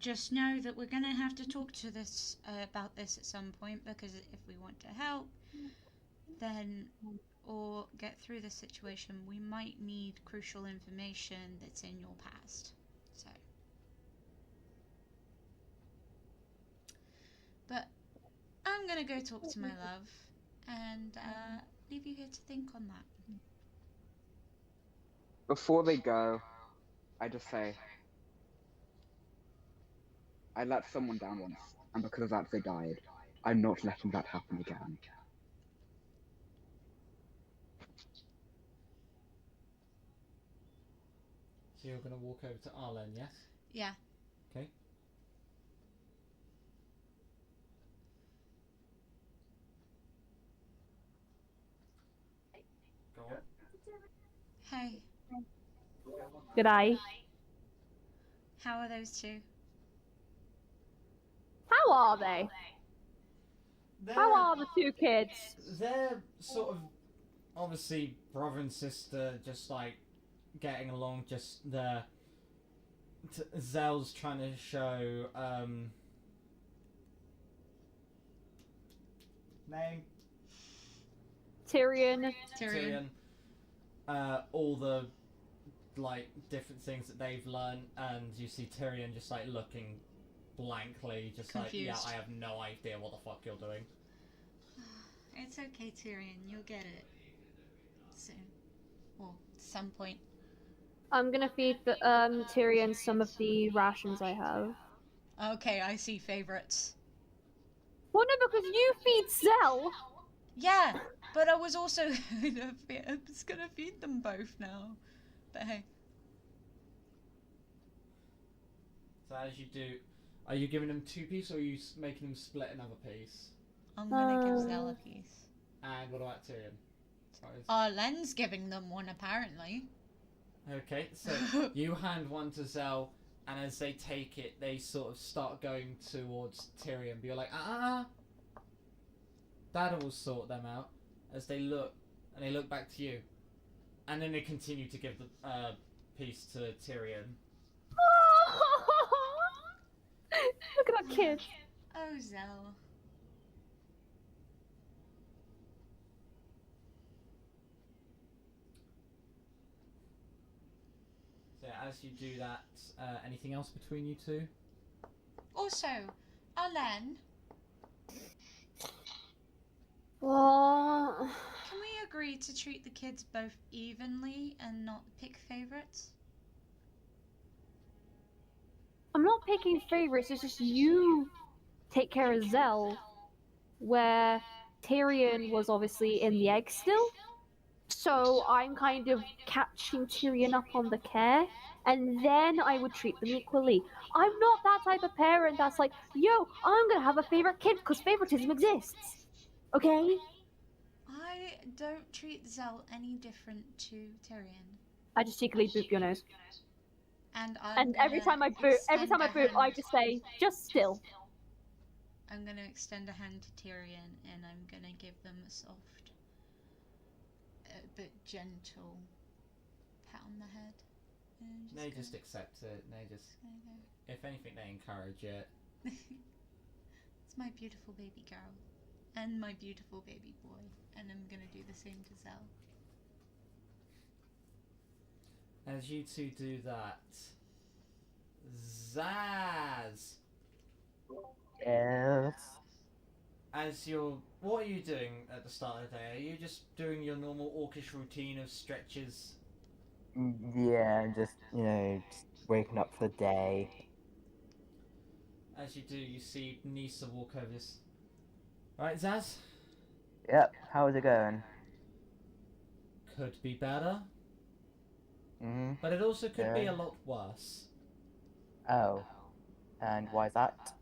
Just know that we're gonna have to talk to this about this at some point, because if we want to help, then or get through this situation, we might need crucial information that's in your past. So, but I'm gonna go talk to my love and leave you here to think on that. Before they go, I just say, I let someone down once, and because of that they died. I'm not letting that happen again. So you're going to walk over to Arlen, yes? Yeah. Okay. Go on. Hey, G'day. how are those two? How are they? How are the two kids? They're sort of obviously brother and sister, just like getting along. Just there. Zell's trying to show name Tyrion. Tyrion. all the like different things that they've learned, and you see Tyrion just like looking blankly, just Confused. like, yeah, I have no idea what the fuck you're doing. It's okay, Tyrion. You'll get it soon, or some point. I'm gonna feed the, Tyrion some of the rations I have. Okay, I see favorites. Well, no, because you feed Zell. Yeah, but I was also I was gonna feed them both now. But hey, So as you do, are you giving them 2 pieces, or are you making them split another piece? I'm gonna give Zell a piece. And what about Tyrion? Len's giving them one apparently. Okay, so you hand one to Zell, and as they take it, they sort of start going towards Tyrion. But you're like, that will sort them out. As they look, and they look back to you, and then they continue to give the piece to Tyrion. Look at that kid. Oh, Zell. So as you do that, anything else between you two? Also, Len, What? can we agree to treat the kids both evenly and not pick favorites? I'm not picking favorites, it's just you take care of Zell, where Tyrion was obviously in the egg still. So I'm kind of catching Tyrion up on the care, and then I would treat them equally. I'm not that type of parent that's like, yo, I'm gonna have a favorite kid because favoritism exists. Okay? I don't treat Zell any different to Tyrion. I just secretly boop your nose. And And every time I boop, I just say, just still. I'm gonna extend a hand to Tyrion, and I'm gonna give them a soft, but gentle pat on the head. And They go, just accept it. They just, there you go. if anything, they encourage it. It's my beautiful baby girl, and my beautiful baby boy, and I'm gonna do the same to Zell. As you two do that, Zaz. Yes. What are you doing at the start of the day? Are you just doing your normal orcish routine of stretches? Yeah, just, just waking up for the day. As you do, you see Nisa walk over this. Right, Zaz? Yep, how's it going? Could be better, Mm-hmm. but it also could be Yeah. a lot worse. Oh. And why is that?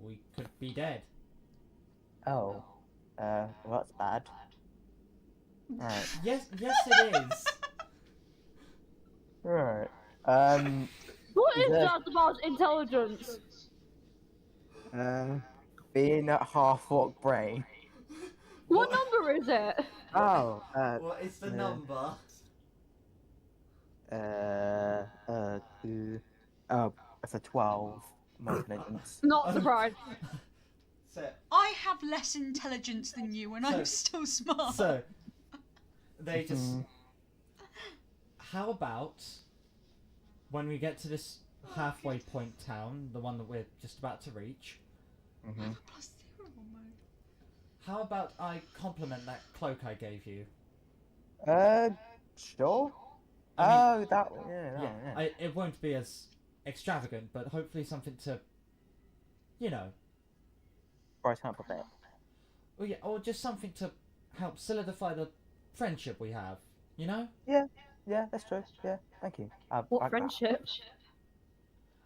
We could be dead. Oh. Well, that's bad. Right. Yes, it is. Right. What is Is there- that about intelligence? Being at half-orc brain. What number is it? Oh, What is the uh, number? it's a 12. My intelligence. Not surprised. So, I have less intelligence than you, and I'm still smart. so they just. Mhm. How about when we get to this halfway point town, the one that we're just about to reach? I have a plus 0 mode. How about I compliment that cloak I gave you? Sure. I mean, Yeah. it won't be as extravagant, but hopefully something to, Brighten up a bit. well, yeah, or just something to help solidify the friendship we have. You know, Yeah, that's true. Yeah, thank you. What like that. friendship?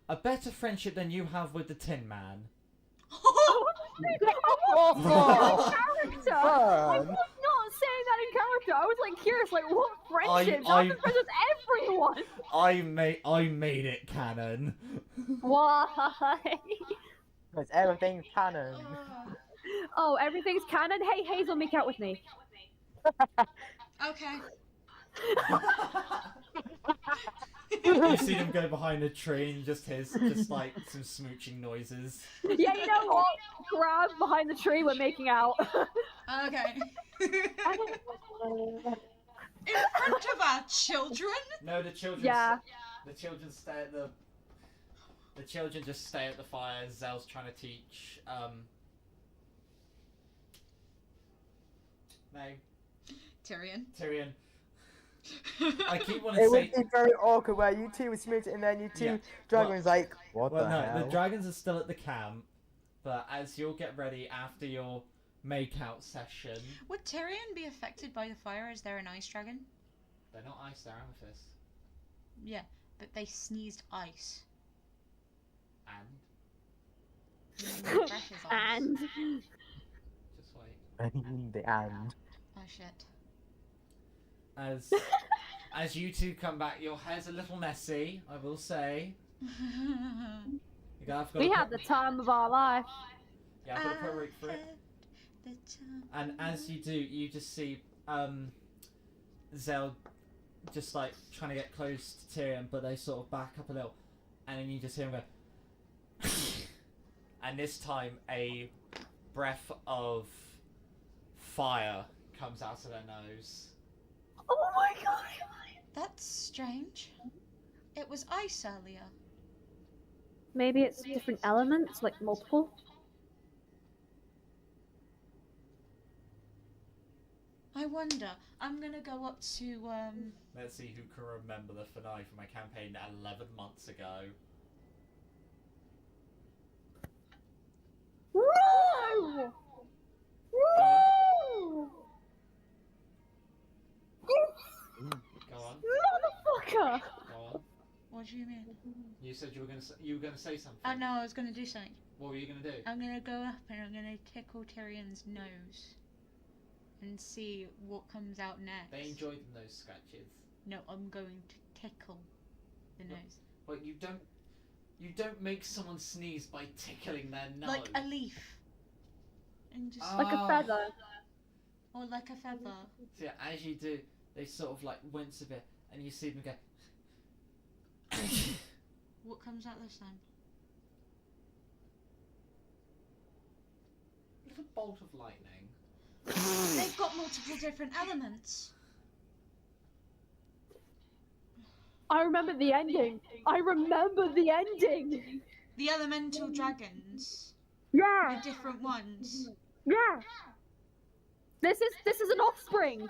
a better friendship than you have with the Tin Man. Oh, character! I Fun. was not saying that in character. I was like curious, like what friendship? I- Jonathan friends with everyone. I made it canon. Why? Because everything's canon. Oh, everything's canon. Hey, Hazel, make out with me. Okay. You see them go behind a tree and just like some smooching noises. Yeah, you know what? Grab behind the tree. We're making out. Okay. In front of our children? No, the children. Yeah. The children stay at the. The children just stay at the fire. Zell's trying to teach. Name Tyrion. I keep wanting It to would say. be very awkward where you two would smooch it and then you two Yeah. dragons like, what Well, the no, hell? the dragons are still at the camp, but as you'll get ready after your make-out session, Would Tyrion be affected by the fire? Is there an ice dragon? they're not ice, they're amethyst. Yeah, but they sneezed ice. And Their breath is ice. And just wait. The and. Oh shit. As you two come back, your hair's a little messy, I will say. we had the time of our life. Yeah, I've got to put a root for it. And as you do, you just see Zell just like trying to get close to Tyrion, but they sort of back up a little, and then you just hear him go. And this time, a breath of fire comes out of their nose. Oh my god! That's strange. It was ice earlier. Maybe it's different elements, like multiple. I wonder. I'm gonna go up to Let's see who can remember the finale from my campaign 11 months ago. Woo! Woo! Go on, Motherfucker! go on. What do you mean? You said you were gonna say something. Oh no, I was gonna do something. What were you gonna do? I'm gonna go up and I'm gonna tickle Tyrion's nose. and see what comes out next. They enjoy the nose scratches. No, I'm going to tickle the nose. But you don't make someone sneeze by tickling their nose. Like a leaf. And just Like a feather. or like a feather. So yeah, as you do, they sort of like wince a bit, and you see them go. What comes out this time? Little bolt of lightning. They've got multiple different elements. I remember the ending. I remember the ending. The elemental dragons. Yeah. The different ones. Yeah. This is an offspring.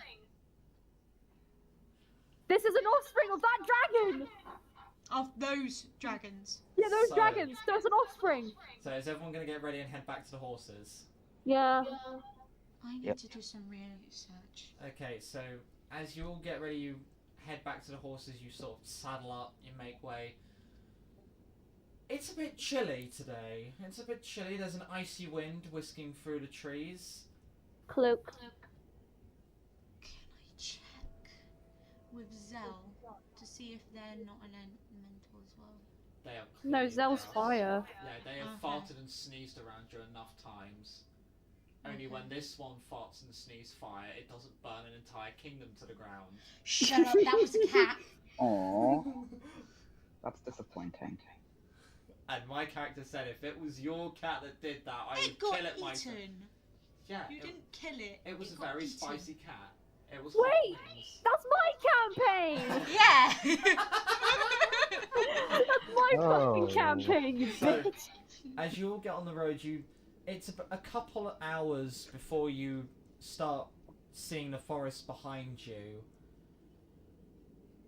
This is an offspring of that dragon. Of those dragons. Yeah, those So- dragons. There's an offspring. So is everyone gonna get ready and head back to the horses? Yeah. I need Yep. to do some research. Okay, so as you all get ready, you head back to the horses. You sort of saddle up. You make way. It's a bit chilly today. It's a bit chilly. There's an icy wind whisking through the trees. Cloak. Can I check with Zell to see if they're not an elemental as well? They are. No, clearly Zell's there. fire. Yeah, they have Okay. farted and sneezed around you enough times. Only Okay. when this one farts and sneezes fire, it doesn't burn an entire kingdom to the ground. Shut up, that was a cat. Aww, that's disappointing. And my character said if it was your cat that did that, I It would got kill it myself. eaten. Yeah, You didn't kill it. it was a got very eaten. spicy cat. It was Wait! hot wings. That's my campaign. Yeah. That's my Oh. fucking campaign, you So- bitch. As you all get on the road, it's a couple of hours before you start seeing the forest behind you.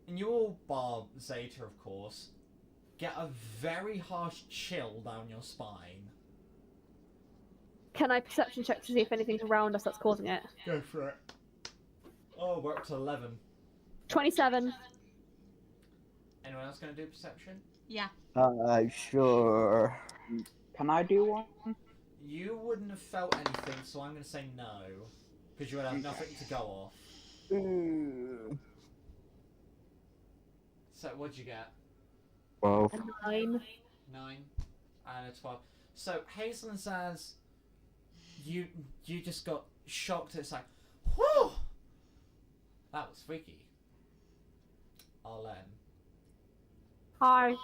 And you all, bar Zeta of course, get a very harsh chill down your spine. Can I perception check to see if anything's around us that's causing it? Go for it. Oh, we're up to 11. 27. Anyone else going to do perception? Yeah. Sure. Can I do one? You wouldn't have felt anything, so I'm going to say no. Because you would have nothing to go off. So, what'd you get? 12. 9. 9 and a 12. So, Hazel and Zaz, you just got shocked. It's like, whew! That was freaky. Arlen, Hi.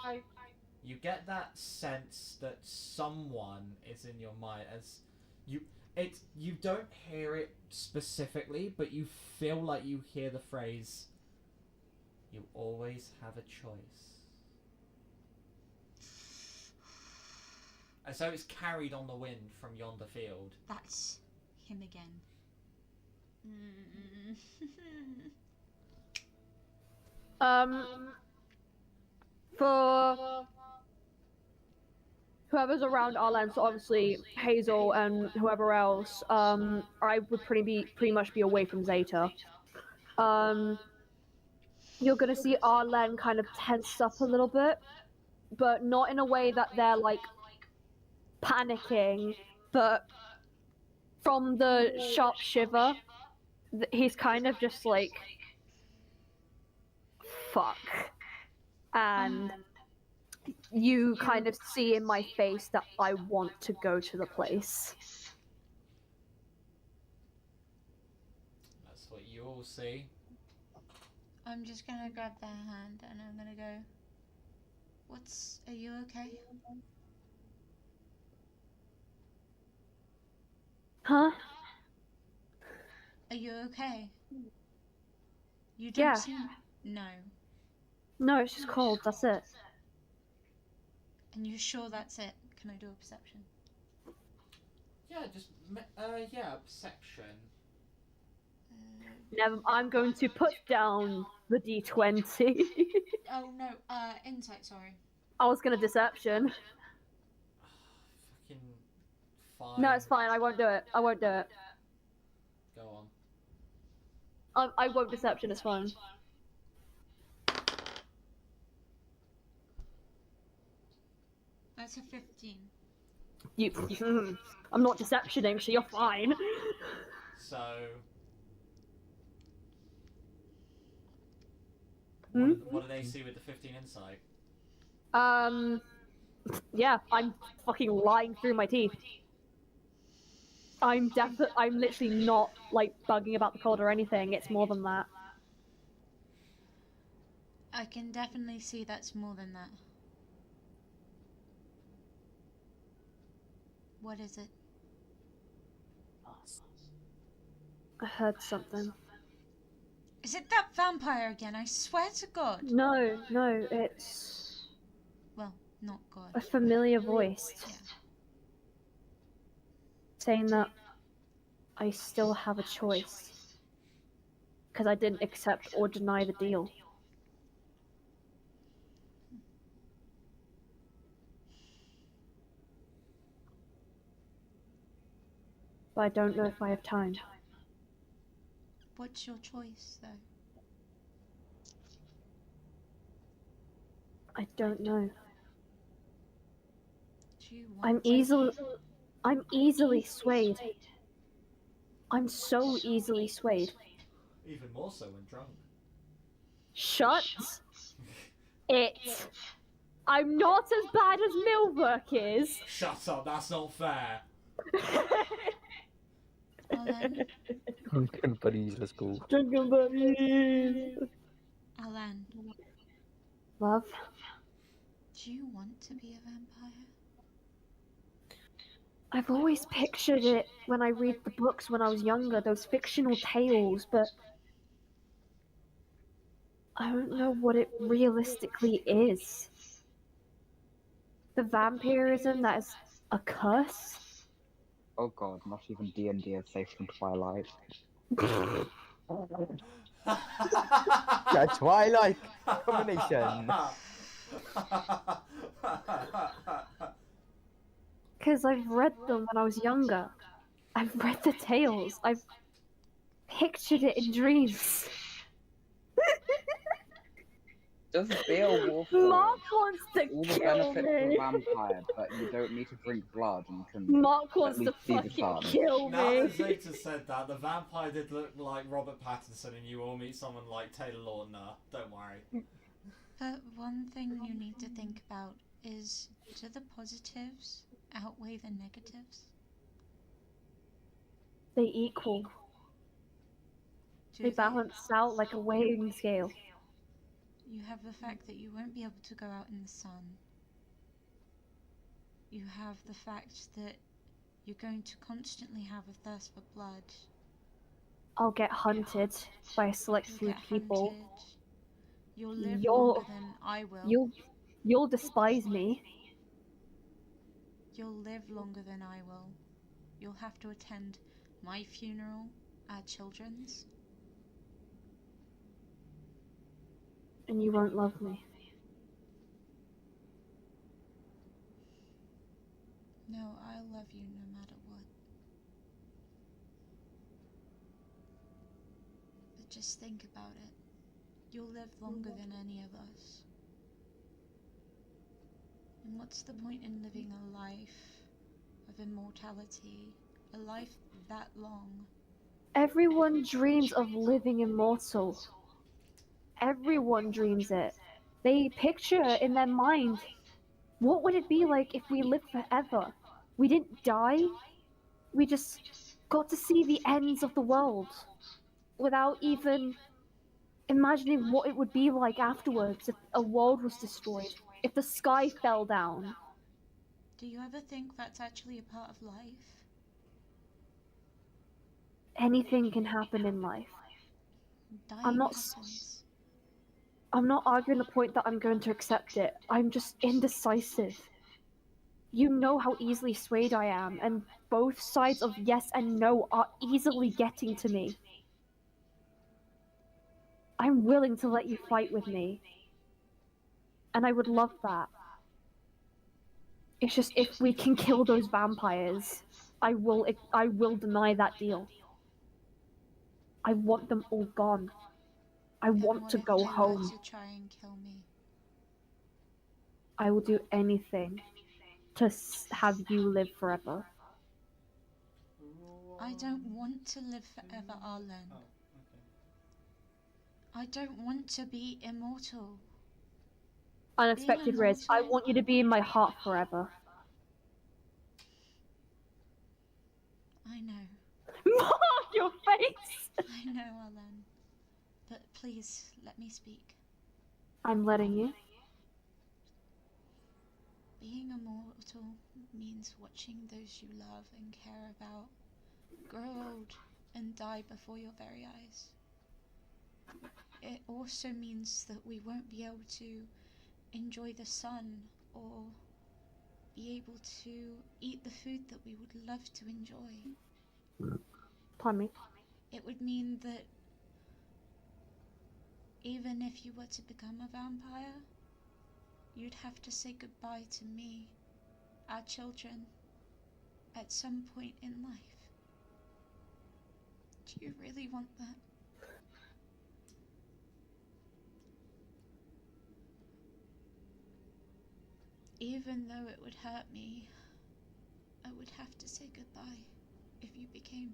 you get that sense that someone is in your mind as you don't hear it specifically, but you feel like you hear the phrase, you always have a choice. And so it's carried on the wind from yonder field. That's him again. For whoever's around our land, so obviously Hazel and whoever else, I would pretty much be away from Zeta. You're gonna see Arlen kind of tense up a little bit, but not in a way that they're like panicking, but from the sharp shiver, he's kind of just like, fuck. And you kind of see in my face that I want to go to the place. That's what you all see. I'm just gonna grab their hand and I'm gonna go, are you okay? Huh? Are you okay? You Yeah. don't seem... No. No, it's just cold, that's it. And you're sure that's it? Can I do a perception? Yeah, perception. Never, I'm going to put down the d20. Oh no, insight, sorry. I was gonna deception. Fucking fine. No, it's fine, I won't do it. I won't do it. Go on. I won't deception, it's fine. That's a 15. You. I'm not deceptioning, so you're fine. So, What did they see with the 15 insight? Yeah, I'm fucking lying through my teeth. I'm literally not, like, bugging about the cold or anything. It's more than that. I can definitely see that's more than that. What is it? I heard something. Is it that vampire again? I swear to God. No, it's Well, not God. a familiar voice Yeah. saying that I still have a choice. Because I didn't accept or deny the deal. But I don't know if I have time. What's your choice, though? I don't know. Do you want I'm easily swayed. I'm so easily swayed. Even more so when drunk. Shut it. I'm not as bad as Millwork is. Shut up, that's not fair. Alan? Drunken buddies, let's go. Drunken buddies. Alan, Love, do you want to be a vampire? I've always pictured it when I read the books when I was younger, those fictional tales, but I don't know what it realistically is. The vampirism that is a curse? Oh god, not even D&D is safe from Twilight. Yeah, Twilight combination. Because I've read them when I was younger. I've read the tales. I've pictured it in dreams. Does Beowulf Mark wants to all the kill benefits of a me. vampire, but you don't need to drink blood and can Mark wants at to least see the fucking sun? kill Now me. that Zeta said that, the vampire did look like Robert Pattinson, and you will meet someone like Taylor Lautner. Don't worry. But one thing you need to think about is, do the positives outweigh the negatives? They equal. Do They balance out like a weighing scale. You have the fact that you won't be able to go out in the sun. You have the fact that you're going to constantly have a thirst for blood. I'll get hunted by a select You'll few get people. hunted. You'll live You'll- longer than I will. You'll despise me. You'll live longer than I will. You'll have to attend my funeral, our children's. And you won't love me. No, I'll love you no matter what. But just think about it. You'll live longer than any of us. And what's the point in living a life of immortality? A life that long? Everyone dreams of living immortal. Everyone dreams it. They picture in their mind, what would it be like if we lived forever? We didn't die. We just got to see the ends of the world without even imagining what it would be like afterwards if a world was destroyed, if the sky fell down. Do you ever think that's actually a part of life? Anything can happen in life. Dying not happens. I'm not arguing the point that I'm going to accept it. I'm just indecisive. You know how easily swayed I am, and both sides of yes and no are easily getting to me. I'm willing to let you fight with me. And I would love that. It's just if we can kill those vampires, I will deny that deal. I want them all gone. I And want what to if go they home. were to try and kill me? I will do anything to have you live forever. I don't want to live forever, Arlen. Oh, okay. I don't want to be immortal. Unexpected Being Riz, I immortal- want you to be in my heart forever. I know. Mark your face! I know, Alan. But please, let me speak. I'm letting you. Being immortal means watching those you love and care about grow old and die before your very eyes. It also means that we won't be able to enjoy the sun or be able to eat the food that we would love to enjoy. Pardon me. It would mean that even if you were to become a vampire, you'd have to say goodbye to me, our children, at some point in life. Do you really want that? Even though it would hurt me, I would have to say goodbye if you became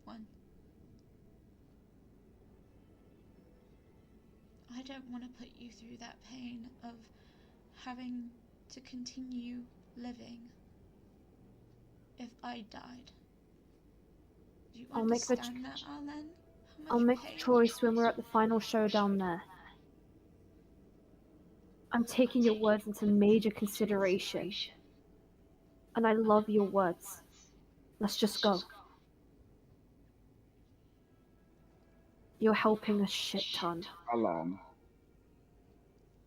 one. I don't want to put you through that pain of having to continue living if I died. Do you I'll make the understand that, Alan? I'll make the choice when we're at the final showdown there. I'm taking your words into major consideration. And I love your words. Let's just go. You're helping a shit ton. Alan,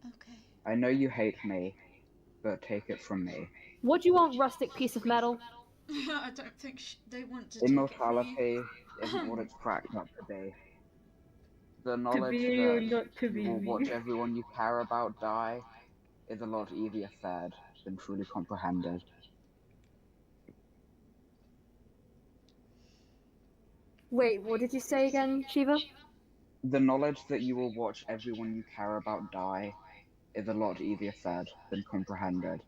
Okay. I know you hate me, but take it from me. What do you want, rustic piece of metal? I don't think they want to take it Immortality isn't what it's cracked up to be. The knowledge be that or not to you will be. watch everyone you care about die is a lot easier said than truly comprehended. Wait, what did you say again, Shiva? The knowledge that you will watch everyone you care about die is a lot easier said than comprehended.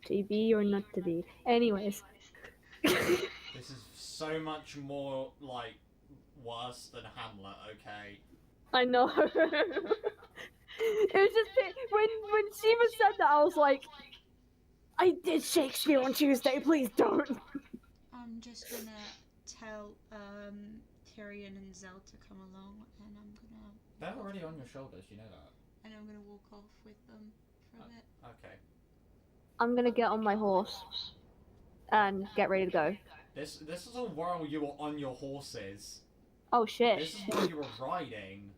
To be or not to be. Anyways. This is so much more, like, worse than Hamlet, okay? I know. It was just when Shiva said that, I was like, I did Shakespeare on Tuesday. Please don't. I'm just gonna tell Tyrion and Zell to come along, and They're already on your shoulders, you know that. I'm gonna walk off with them for a bit. Okay. I'm gonna get on my horse and get ready to go. This is all while you were on your horses. Oh shit. This is while you were riding.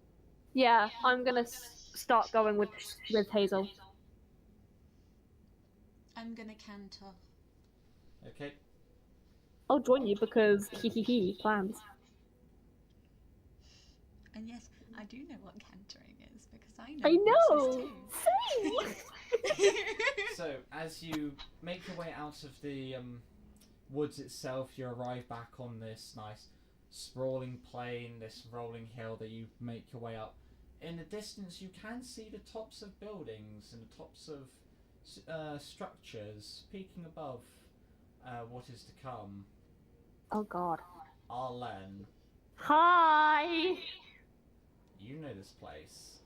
Yeah, I'm gonna start going with Hazel. I'm gonna canter. Okay. I'll join you because plans. And yes, I do know what cantering is because I know. I know. Same. So, as you make your way out of the woods itself, you arrive back on this nice sprawling plain, this rolling hill that you make your way up. In the distance, you can see the tops of buildings and the tops of structures peeking above what is to come. Oh god. Arlen, Hi. you know this place.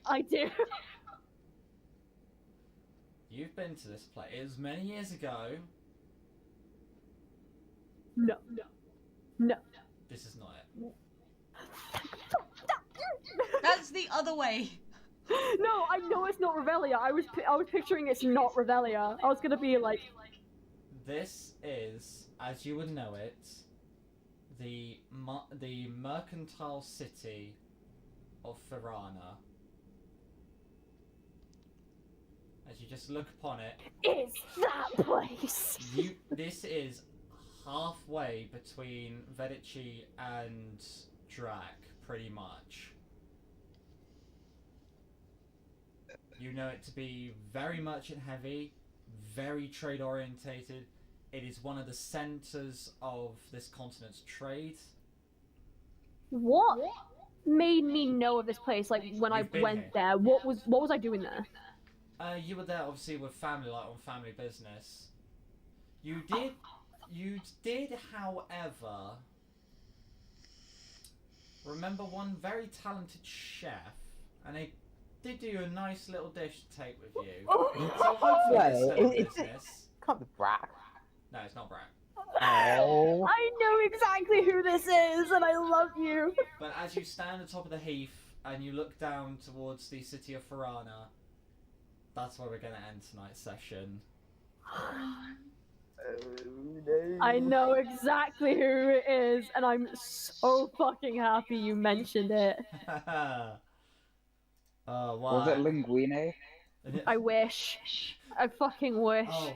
I do. You've been to this place. It was many years ago. No. This is not it. That's the other way. No, I know it's not Revelia. I was picturing it's not Revelia. I was gonna be like, This is, as you would know it, the mercantile city of Firana. As you just look upon it, is that place? this is halfway between Vedici and Drac, pretty much. You know it to be very merchant heavy, very trade orientated. It is one of the centers of this continent's trade. What made me know of this place? Like when I You've been went here. there, what was I doing there? You were there obviously with family, like on family business. You did, however, remember one very talented chef, and they did do a nice little dish to take with you. So hopefully it's still in business. Can't be Brack. No, it's not Brat. Oh. I know exactly who this is, and I love you. But as you stand at the top of the heath and you look down towards the city of Farana, that's where we're going to end tonight's session. I know exactly who it is, and I'm so fucking happy you mentioned it. Oh, wow. Was it Linguine? I wish. I fucking wish. Oh,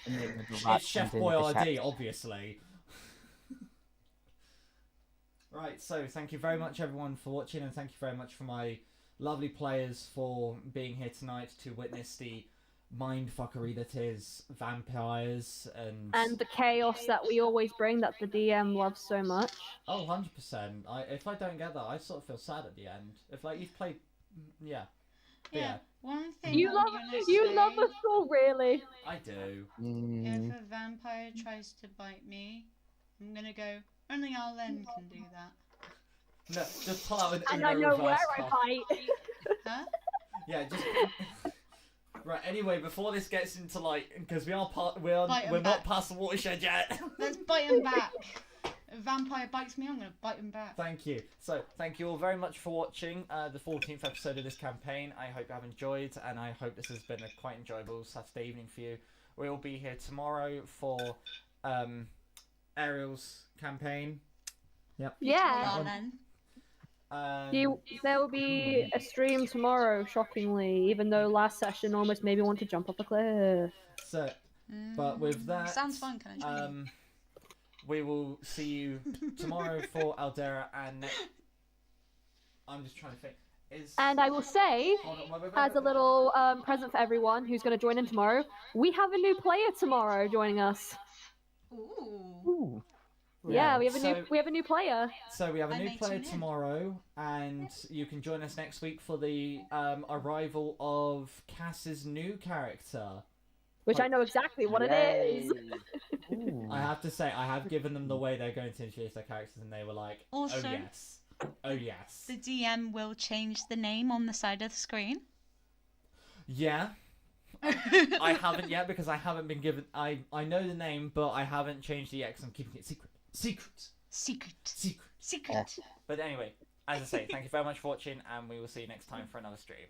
Enigma the it's rat Chef comes in with the Boyardee, chef. obviously. Right, so thank you very much everyone for watching, and thank you very much for my lovely players for being here tonight to witness the mindfuckery that is vampires And the chaos that we always bring that the DM loves so much. Oh, 100%. If I don't get that, I sort of feel sad at the end. If like you've played, yeah. But yeah, One thing You I'm love gonna you say, love us all, really. I do. if a vampire tries to bite me, I'm gonna go, only Arlen can do that. No, just pull out an And Uno I know reverse where I card. bite. Huh? Yeah, just. Right. Anyway, before this gets into like, because we're Bite 'em not back. past the watershed yet. Let's bite him back. If a vampire bites me, I'm gonna bite him back. Thank you. So, thank you all very much for watching the 14th episode of this campaign. I hope you have enjoyed, and I hope this has been a quite enjoyable Saturday evening for you. We'll be here tomorrow for Ariel's campaign. Yep. Yeah. Arlen. There will be a stream tomorrow, shockingly, even though last session almost made me want to jump off a cliff. So, but with that, Sounds fun, can I join you? we will see you tomorrow for Allderra, and I'm just trying to think. And I will say, Hold on, wait, as a little present for everyone who's going to join in tomorrow, we have a new player tomorrow joining us. Ooh. Yeah, we have a new player. So we have a I new may player tune in. tomorrow, and you can join us next week for the arrival of Cass's new character. Which I know exactly what it is. I have to say, I have given them the way they're going to introduce their characters, and they were like, Also, "Oh yes, oh yes." the DM will change the name on the side of the screen. Yeah, I haven't yet because I haven't been given. I know the name, but I haven't changed it yet because I'm keeping it secret. Secret. But anyway, as I say, thank you very much for watching, and we will see you next time for another stream.